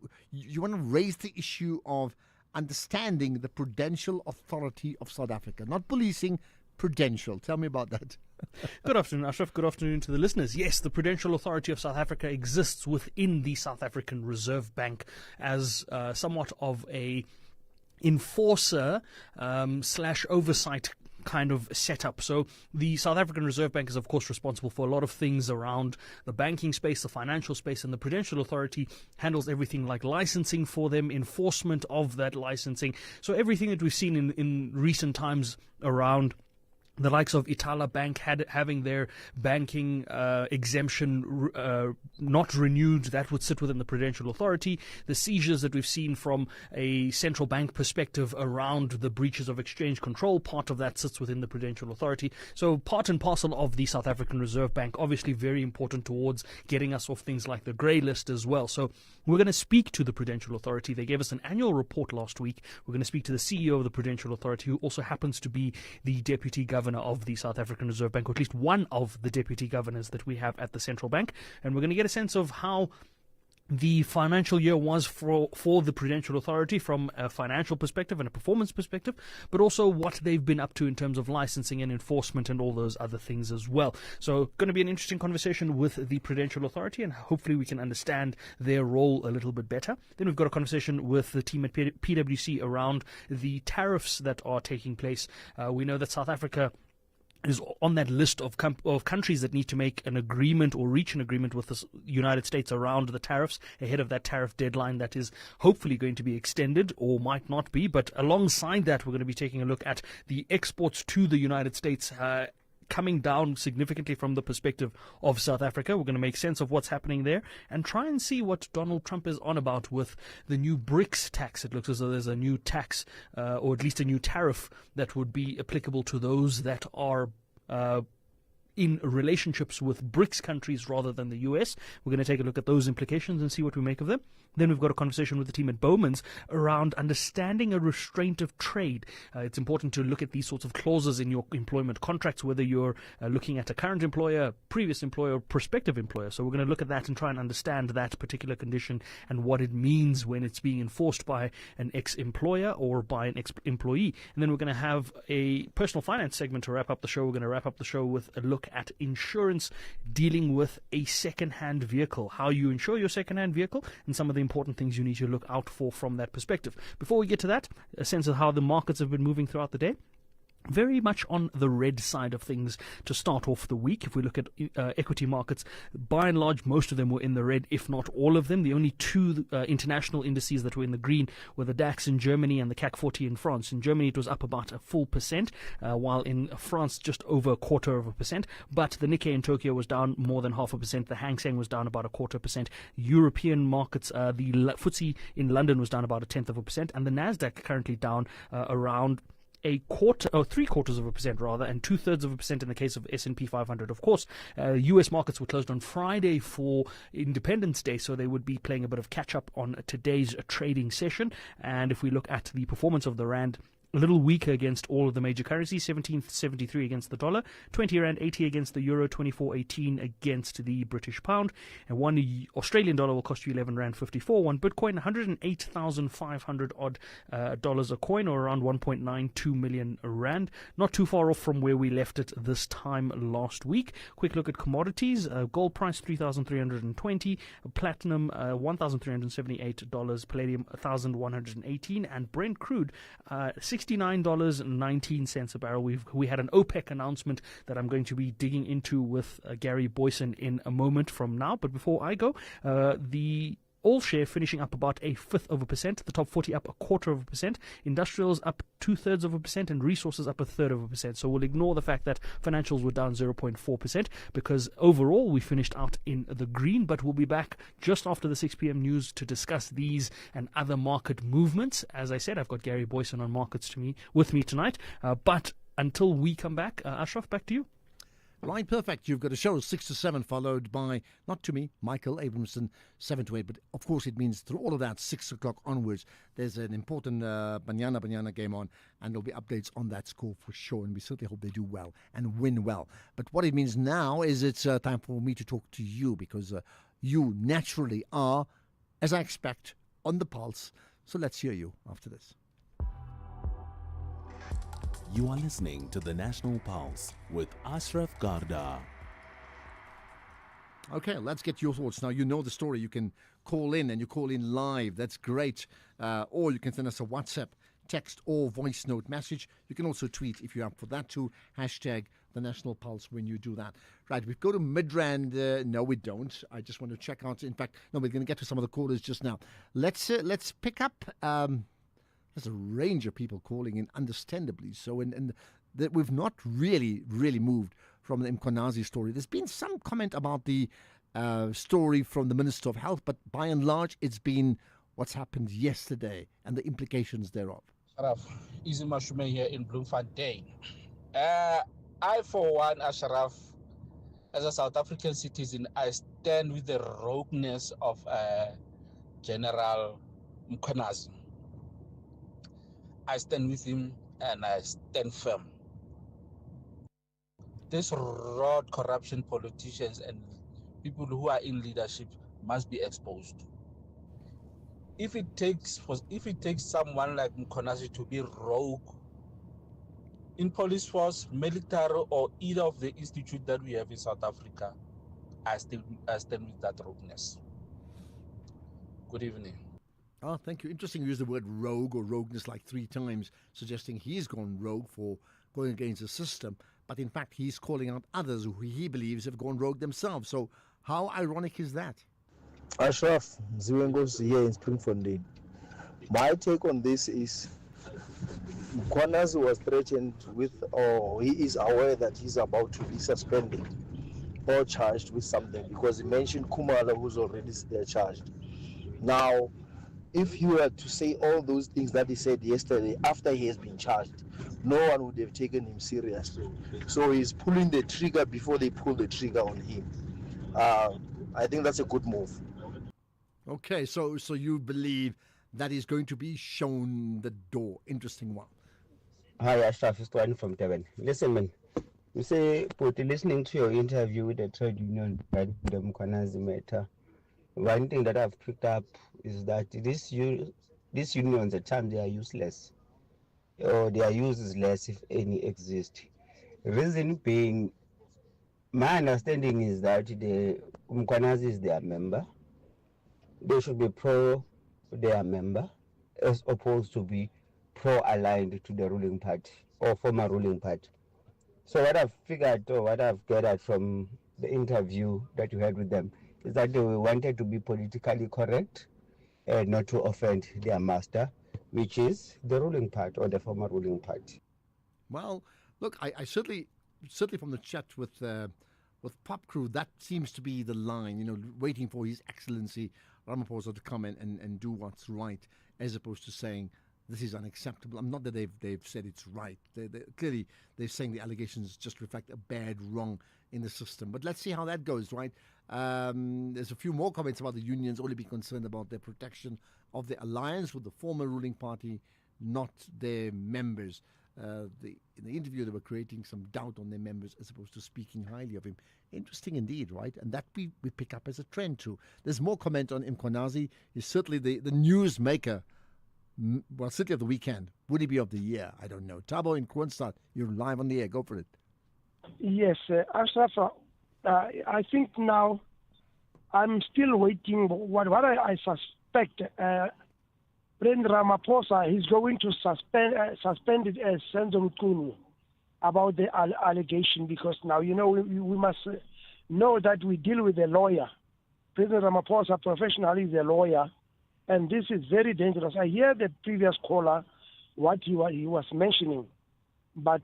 want to raise the issue of understanding the Prudential Authority of South Africa, not policing, Prudential. Tell me about that. Good afternoon, Ashraf. Good afternoon to the listeners. Yes, the Prudential Authority of South Africa exists within the South African Reserve Bank as somewhat of a enforcer slash oversight kind of setup. So the South African Reserve Bank is of course responsible for a lot of things around the banking space, the financial space, and the Prudential Authority handles everything like licensing for them, enforcement of that licensing. So everything that we've seen in recent times around the likes of Itala Bank having their banking exemption not renewed, that would sit within the Prudential Authority. The seizures that we've seen from a central bank perspective around the breaches of exchange control, part of that sits within the Prudential Authority. So part and parcel of the South African Reserve Bank, obviously very important towards getting us off things like the grey list as well. So we're going to speak to the Prudential Authority. They gave us an annual report last week. We're going to speak to the CEO of the Prudential Authority, who also happens to be the Deputy Governor of the South African Reserve Bank, or at least one of the deputy governors that we have at the central bank. And we're going to get a sense of how the financial year was for the Prudential Authority from a financial perspective and a performance perspective, but also what they've been up to in terms of licensing and enforcement and all those other things as well. So going to be an interesting conversation with the Prudential Authority, and hopefully we can understand their role a little bit better. Then we've got a conversation with the team at PwC around the tariffs that are taking place. We know that South Africa is on that list of countries that need to make an agreement or reach an agreement with the United States around the tariffs ahead of that tariff deadline that is hopefully going to be extended or might not be. But alongside that, we're going to be taking a look at the exports to the United States coming down significantly from the perspective of South Africa. We're going to make sense of what's happening there and try and see what Donald Trump is on about with the new BRICS tax. It looks as though there's a new tax or at least a new tariff that would be applicable to those that are in relationships with BRICS countries rather than the US. We're going to take a look at those implications and see what we make of them. Then we've got a conversation with the team at Bowmans around understanding a restraint of trade. It's important to look at these sorts of clauses in your employment contracts, whether you're looking at a current employer, previous employer, or prospective employer. So we're going to look at that and try and understand that particular condition and what it means when it's being enforced by an ex-employer or by an ex-employee. And then we're going to have a personal finance segment to wrap up the show. We're going to wrap up the show with a look at insurance dealing with a second-hand vehicle, how you insure your second-hand vehicle, and some of the important things you need to look out for from that perspective. Before we get to that, a sense of how the markets have been moving throughout the day. Very much on the red side of things to start off the week. If we look at equity markets, by and large, most of them were in the red, if not all of them. The only two international indices that were in the green were the DAX in Germany and the CAC 40 in France. In Germany, it was up about a full percent, while in France, just over 0.25%. But the Nikkei in Tokyo was down more than 0.5%. The Hang Seng was down about 0.25%. European markets, the FTSE in London was down about 0.1%, and the Nasdaq currently down around a quarter, or 0.75% rather, and 0.2% in the case of S&P 500. Of course, U.S. markets were closed on Friday for Independence Day, so they would be playing a bit of catch-up on today's trading session. And if we look at the performance of the rand a little weaker against all of the major currencies. 17.73 against the dollar, 20 rand 80 against the euro, 24.18 against the British pound, and one Australian dollar will cost you 11 rand 54. One Bitcoin, 108,500 odd dollars a coin, or around 1.92 million rand. Not too far off from where we left it this time last week. Quick look at commodities. Gold price 3,320, platinum $1,378, palladium 1,118, and Brent crude $69.19 a barrel. We had an OPEC announcement that I'm going to be digging into with Gary Boyson in a moment from now. But before I go, the all share finishing up about 0.1%, the top 40 up 0.25%, industrials up 0.2%, and resources up 0.3%. So we'll ignore the fact that financials were down 0.4%, because overall we finished out in the green. But we'll be back just after the 6 p.m. news to discuss these and other market movements. As I said, I've got Gary Boyson on markets with me tonight. But until we come back, Ashraf, back to you. Right, perfect. You've got a show 6 to 7, followed by, not to me, Michael Abramson, 7 to 8. But of course, it means through all of that, 6 o'clock onwards, there's an important Banyana game on, and there'll be updates on that score for sure. And we certainly hope they do well and win well. But what it means now is it's time for me to talk to you, because you naturally are, as I expect, on the pulse. So let's hear you after this. You are listening to the National Pulse with Ashraf Garda. Okay, let's get your thoughts. Now, you know the story. You can call in, and you call in live. That's great. Or you can send us a WhatsApp, text, or voice note message. You can also tweet if you're up for that too. Hashtag the National Pulse when you do that. Right, we go to Midrand. No, we don't. I just want to check out. In fact, no, we're going to get to some of the callers just now. Let's pick up... There's a range of people calling in, understandably so, and that we've not really moved from the Mkhwanazi story. There's been some comment about the story from the Minister of Health, but by and large, it's been what's happened yesterday and the implications thereof. Ashraf, Easy Mashume here in Bloemfontein. I, for one, Ashraf, as a South African citizen, I stand with the rogueness of General Mkhwanazi. I stand with him and I stand firm. These raw corruption politicians and people who are in leadership must be exposed. If it takes someone like Mkhwanazi to be rogue in police force, military, or either of the institutes that we have in South Africa, I stand with that rogueness. Good evening. Oh, thank you. Interesting you use the word rogue or rogueness like 3 times, suggesting he's gone rogue for going against the system. But in fact, he's calling out others who he believes have gone rogue themselves. So how ironic is that? Ashraf, Ziwengos here in Springfontein. My take on this is Mkhwanazi was threatened with, or he is aware that he's about to be suspended or charged with something, because he mentioned Khumalo, who's already there charged. Now, if you were to say all those things that he said yesterday after he has been charged, no one would have taken him seriously. So he's pulling the trigger before they pull the trigger on him. I think that's a good move. Okay, so you believe that is going to be shown the door. Interesting one. Hi, Ashraf, it's Twan from Durban. Listen, man. You say, listening to your interview with the trade union about the Mkhwanazi matter, one thing that I've picked up is that these unions at times they are useless, or their use is less if any exist. Reason being, my understanding is that the Mkhwanazi is their member. They should be pro their member as opposed to be pro-aligned to the ruling party or former ruling party. So what I've figured, or what I've gathered from the interview that you had with them, is that they wanted to be politically correct and not to offend their master, which is the ruling party or the former ruling party. Well, look, I certainly from the chat with Pop Crew, that seems to be the line, waiting for His Excellency Ramaphosa to come in and do what's right, as opposed to saying this is unacceptable. I'm not that they've said it's right. Clearly, they're saying the allegations just reflect a bad wrong in the system. But let's see how that goes, right? There's a few more comments about the unions only being concerned about their protection of the alliance with the former ruling party, not their members. In the interview, they were creating some doubt on their members as opposed to speaking highly of him. Interesting indeed, right? And that we pick up as a trend too. There's more comment on Mkhwanazi. He's certainly the news maker. Well, City of the Weekend. Would he be of the year? I don't know. Thabo in Kroonstad, you're live on the air. Go for it. Yes, Ashraf, I think now I'm still waiting. What I suspect, President Ramaphosa is going to suspend it as Senzo Mchunu about the allegation, because now, we must know that we deal with a lawyer. President Ramaphosa professionally is a lawyer, and this is very dangerous. I hear the previous caller, what he was mentioning, but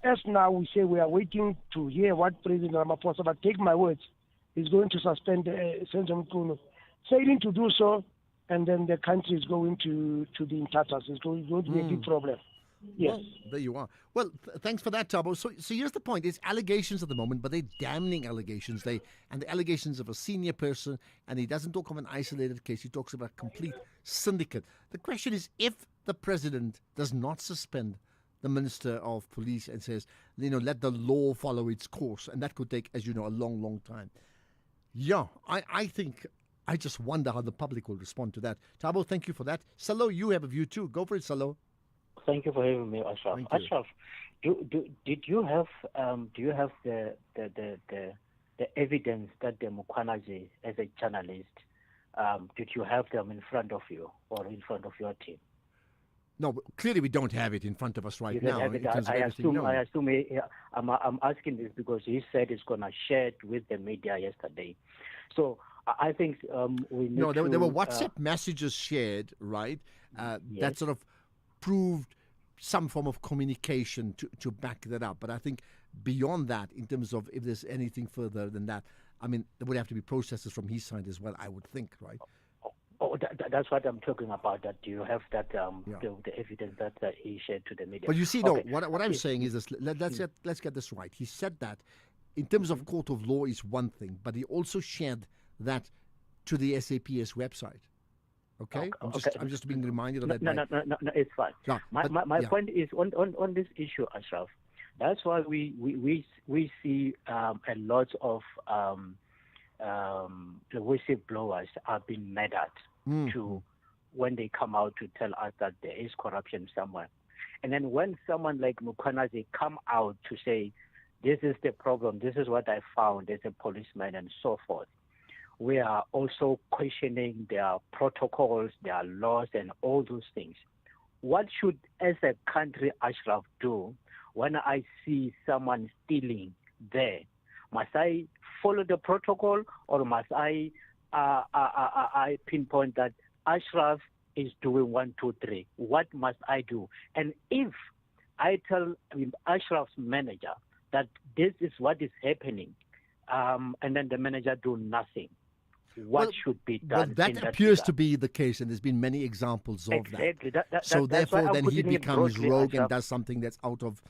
as now we say we are waiting to hear what President Ramaphosa, but take my words, is going to suspend Senzo Mchunu. Failing to do so, and then the country is going to be in tatters. It's going to be a big problem. Yes. Well, there you are. Well, thanks for that, Thabo. So here's the point. It's allegations at the moment, but they're damning allegations. And the allegations of a senior person, and he doesn't talk of an isolated case. He talks about a complete syndicate. The question is, if the president does not suspend the Minister of Police and says, let the law follow its course, and that could take, as you know, a long, long time. Yeah, I think... I just wonder how the public will respond to that. Thabo, thank you for that. Salo, you have a view too. Go for it, Salo. Thank you for having me, Ashraf. Ashraf, do you have the evidence that the Mkhwanazi, as a journalist, did you have them in front of you or in front of your team? No, clearly we don't have it in front of us right now. I'm asking this because he said he's going to share it with the media yesterday. So I think we need to... there were WhatsApp messages shared, right, that sort of proved some form of communication to back that up. But I think beyond that, in terms of if there's anything further than that, I mean, there would have to be processes from his side as well, I would think, right? That's what I'm talking about. That you have that the evidence that he shared to the media. But you see, what I'm saying is this. Let's get this right. He said that in terms of court of law is one thing, but he also shared that to the SAPS website. Okay? I'm just being reminded of that. No, it's fine. No, my point is on this issue, Ashraf. That's why we see a lot of the whistleblowers are being mad at to when they come out to tell us that there is corruption somewhere. And then when someone like Mkhwanazi come out to say, this is the problem, this is what I found as a policeman and so forth, we are also questioning their protocols, their laws, and all those things. What should, as a country, Ashraf, do when I see someone stealing there? Must I follow the protocol, or must I pinpoint that Ashraf is doing 1, 2, 3? What must I do? And if I tell Ashraf's manager that this is what is happening, and then the manager do nothing, what should be done? Well, that appears to be the case, and there's been many examples of that. So therefore, then he becomes rogue and does something that's out of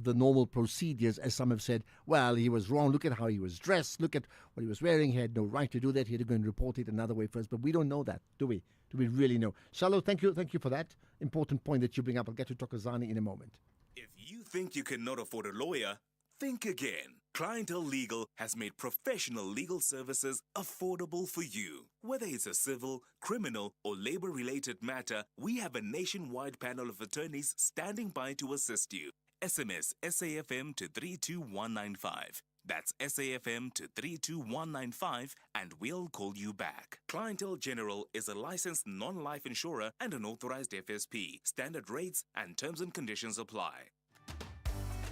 the normal procedures, as some have said. Well, he was wrong. Look at how he was dressed. Look at what he was wearing. He had no right to do that. He had to go and report it another way first. But we don't know that, do we? Do we really know? Shalom, thank you for that important point that you bring up. I'll get to Thokozani in a moment. If you think you cannot afford a lawyer, think again. Clientele Legal has made professional legal services affordable for you. Whether it's a civil, criminal, or labor-related matter, we have a nationwide panel of attorneys standing by to assist you. SMS SAFM to 32195. That's SAFM to 32195 and we'll call you back. Clientele General is a licensed non-life insurer and an authorized FSP. Standard rates and terms and conditions apply.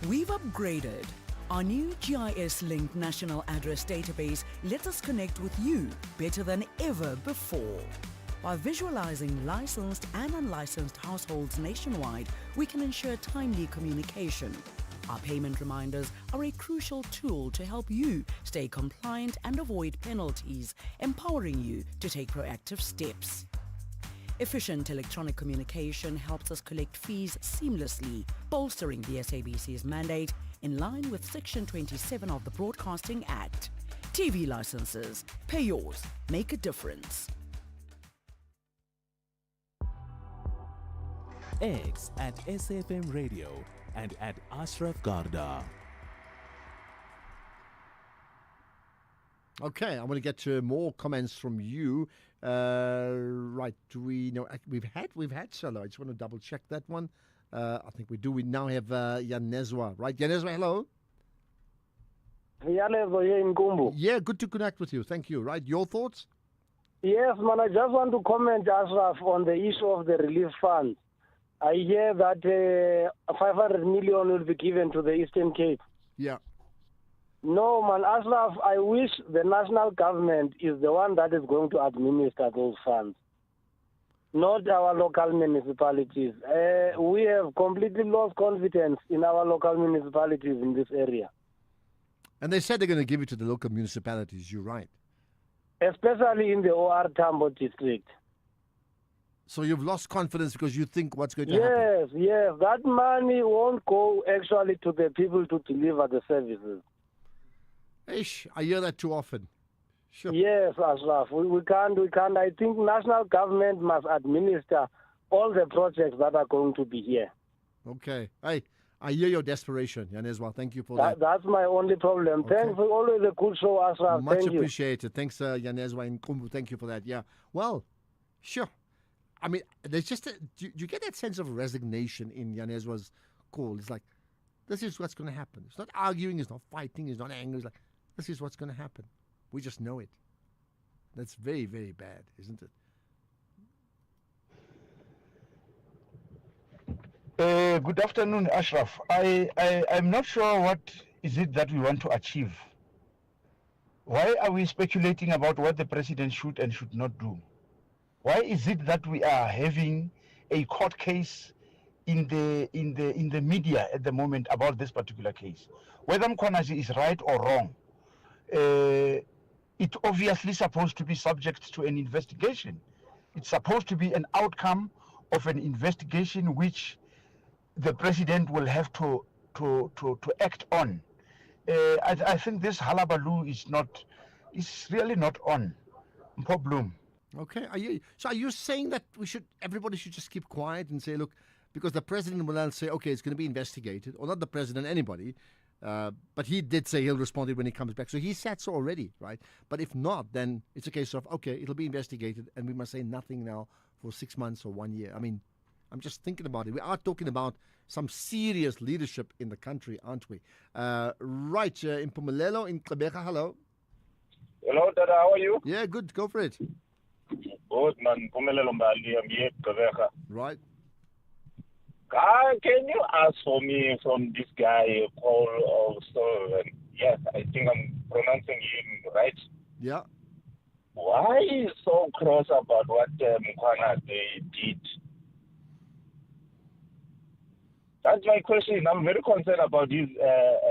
We've upgraded. Our new GIS-linked national address database lets us connect with you better than ever before. By visualizing licensed and unlicensed households nationwide, we can ensure timely communication. Our payment reminders are a crucial tool to help you stay compliant and avoid penalties, empowering you to take proactive steps. Efficient electronic communication helps us collect fees seamlessly, bolstering the SABC's mandate in line with Section 27 of the Broadcasting Act. TV licenses. Pay yours. Make a difference. X at SAFM Radio, and at Ashraf Garda. Okay, I want to get to more comments from you. Right, do we know we've had Shalom? I just want to double check that one. I think we do. We now have Yanezwa, right? Yanezwa, hello. Yeah, good to connect with you. Thank you. Right, your thoughts? Yes, man. I just want to comment, Ashraf, on the issue of the relief fund. I hear that 500 million will be given to the Eastern Cape. Yeah. No, man, Ashraf, I wish the national government is the one that is going to administer those funds, not our local municipalities. We have completely lost confidence in our local municipalities in this area. And they said they're going to give it to the local municipalities. You're right. Especially in the OR Tambo district. So you've lost confidence because you think what's going to happen? Yes. That money won't go actually to the people to deliver the services. Ish, I hear that too often. Sure. Yes, Ashraf. We can't. I think national government must administer all the projects that are going to be here. Okay. I hear your desperation, Yanezwa. Thank you for that. That's my only problem. Okay. Thanks for always a good show, Ashraf. Much Thank appreciated. Thanks, Yanezwa in Kumbu. Thank you for that. Yeah. Well, sure. I mean, there's just do you get that sense of resignation in Yanezwa's call? It's like, this is what's going to happen. It's not arguing. It's not fighting. It's not angry. It's like, this is what's going to happen. We just know it. That's very, very bad, isn't it? Good afternoon, Ashraf. I'm not sure what is it that we want to achieve. Why are we speculating about what the president should and should not do? Why is it that we are having a court case in the media at the moment about this particular case? Whether Mkhwanazi is right or wrong, it's obviously supposed to be subject to an investigation. It's supposed to be an outcome of an investigation which the president will have to act on. I think this halabaloo is really not on. Mpho Bloom. Okay. Are you saying that everybody should just keep quiet and say, look, because the president will then say, okay, it's going to be investigated, or not the president, anybody. But he did say he'll respond when he comes back. So he said so already, right? But if not, then it's a case of, okay, it'll be investigated and we must say nothing now for 6 months or 1 year. I mean, I'm just thinking about it. We are talking about some serious leadership in the country, aren't we? Right, in Mpumelelo, in Gqeberha, hello. Hello, Dada, how are you? Yeah, good. Go for it. Good, man. Mpumelelo Mbali, I'm here, Gqeberha. Right. Can you ask for me from this guy, Paul Sullivan? Yes, I think I'm pronouncing him right. Yeah. Why is so cross about what Mkhwanazi did? That's my question. I'm very concerned about his...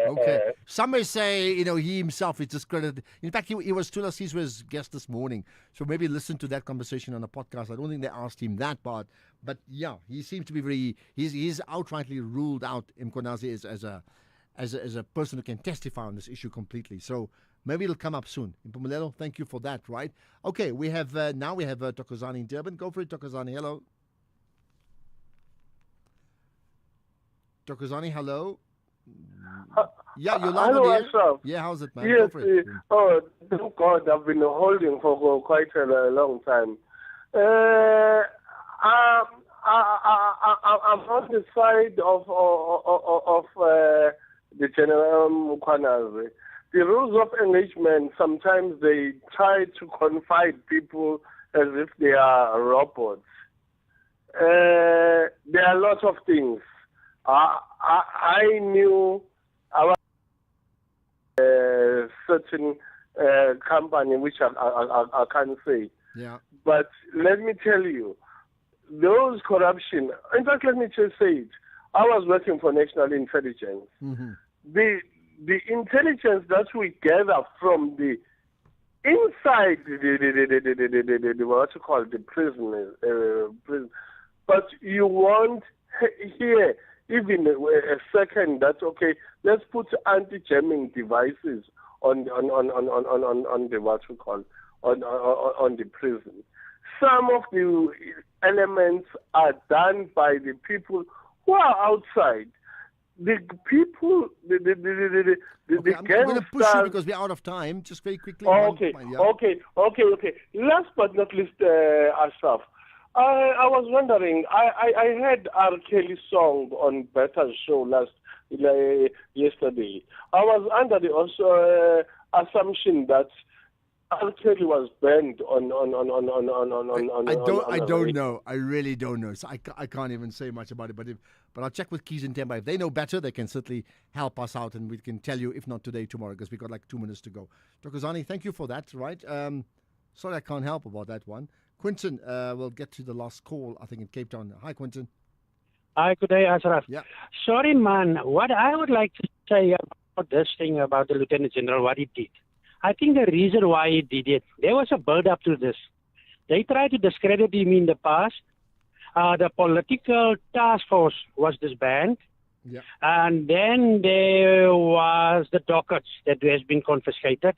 okay. Some may say, he himself is discredited. In fact, he was Thulasizwe's guest this morning. So maybe listen to that conversation on the podcast. I don't think they asked him that part. But yeah, he seems to be very... He's outrightly ruled out Mkhwanazi as a person who can testify on this issue completely. So maybe it'll come up soon. In Mpumelelo, thank you for that, right? Okay, we have Thokozani in Durban. Go for it, Thokozani. Hello. Thokozani, hello. Yeah, you're live on the air. Yeah, how's it, man? Yes, Go for it. Thank God, I've been holding for quite a long time. I'm on the side of the General Mkhwanazi. The rules of engagement, sometimes they try to confine people as if they are robots. There are lots of things. I knew our certain company, which I can't say. Yeah. But let me tell you, those corruption, in fact, let me just say it. I was working for national intelligence. Mm-hmm. The intelligence that we gather from the inside the what you call the prison, but you won't hear even a second that okay, let's put anti-jamming devices on the what you call on the prison. Some of the elements are done by the people who are outside. The people, the Okay, I'm going to push you because we're out of time. Just very quickly. Okay. Last but not least, Ashraf, I was wondering, I heard R. Kelly's song on Betta's show yesterday. I was under the assumption that R. Kelly was banned on. I don't know. I really don't know. So I can't even say much about it. But I'll check with Keys and Temba. If they know better, they can certainly help us out, and we can tell you, if not today, tomorrow, because we've got like 2 minutes to go. Dr. Zani, thank you for that. Right? Sorry, I can't help about that one. Quinton, we'll get to the last call, I think, in Cape Town. Hi, Quinton. Hi, good day, Ashraf. Yeah. Sorry, man. What I would like to say about this thing about the Lieutenant General, what he did. I think the reason why he did it, there was a build-up to this. They tried to discredit him in the past. The political task force was disbanded. Yeah. And then there was the dockets that has been confiscated.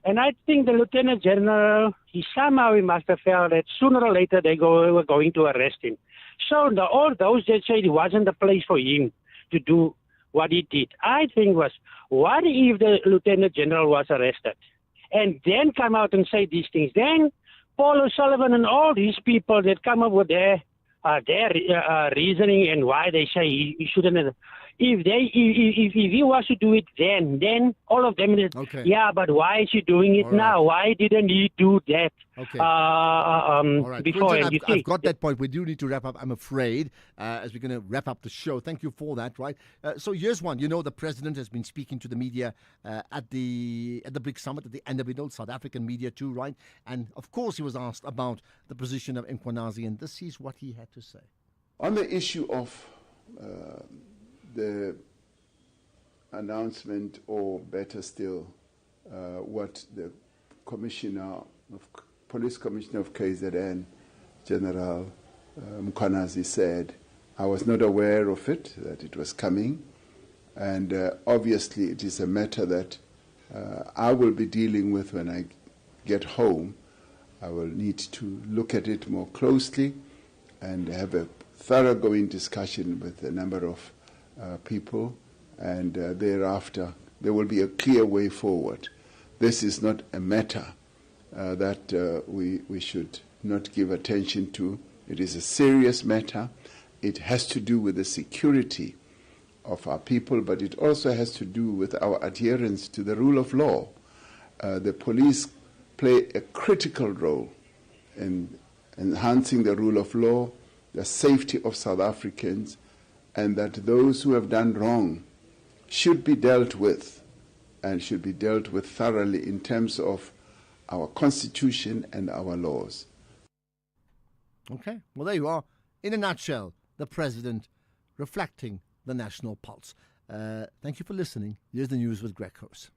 And I think the Lieutenant General, he must have felt that sooner or later they were going to arrest him. So all those that said it wasn't the place for him to do what he did, I think was, what if the Lieutenant General was arrested and then come out and say these things? Then Paul O'Sullivan and all these people that come up with their reasoning and why they say he shouldn't have. If he was to do it then all of them, okay. Yeah, but why is he doing it now? Why didn't he do that Okay. before? Quinton, I've got that point. We do need to wrap up, I'm afraid, as we're going to wrap up the show. Thank you for that, right? So here's one. You know, the president has been speaking to the media at the BRICS summit at the end of it all, South African media too, right? And of course he was asked about the position of Mkhwanazi, and this is what he had to say. On the issue of the announcement, or better still, what the Police Commissioner of KZN, General Mkhwanazi, said, I was not aware of it, that it was coming, and obviously it is a matter that I will be dealing with when I get home. I will need to look at it more closely and have a thoroughgoing discussion with a number of people, and thereafter there will be a clear way forward. This is not a matter that we should not give attention to. It is a serious matter. It has to do with the security of our people, but it also has to do with our adherence to the rule of law. The police play a critical role in enhancing the rule of law, the safety of South Africans, and that those who have done wrong should be dealt with, and should be dealt with thoroughly in terms of our constitution and our laws. Okay, well, there you are. In a nutshell, the president reflecting the national pulse. Thank you for listening. Here's the news with Greg Hose.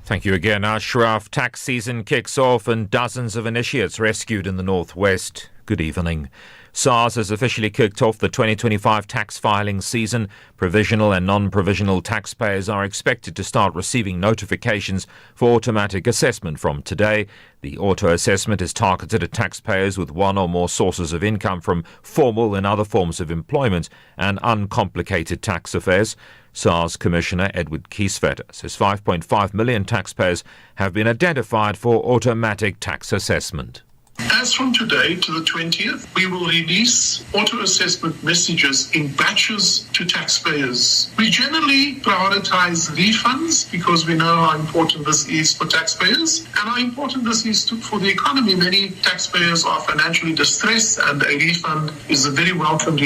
Thank you again, Ashraf. Tax season kicks off and dozens of initiates rescued in the northwest. Good evening. SARS has officially kicked off the 2025 tax filing season. Provisional and non-provisional taxpayers are expected to start receiving notifications for automatic assessment from today. The auto-assessment is targeted at taxpayers with one or more sources of income from formal and other forms of employment and uncomplicated tax affairs. SARS Commissioner Edward Kieswetter says 5.5 million taxpayers have been identified for automatic tax assessment. As from today to the 20th, we will release auto-assessment messages in batches to taxpayers. We generally prioritize refunds because we know how important this is for taxpayers and how important this is for the economy. Many taxpayers are financially distressed, and a refund is a very welcome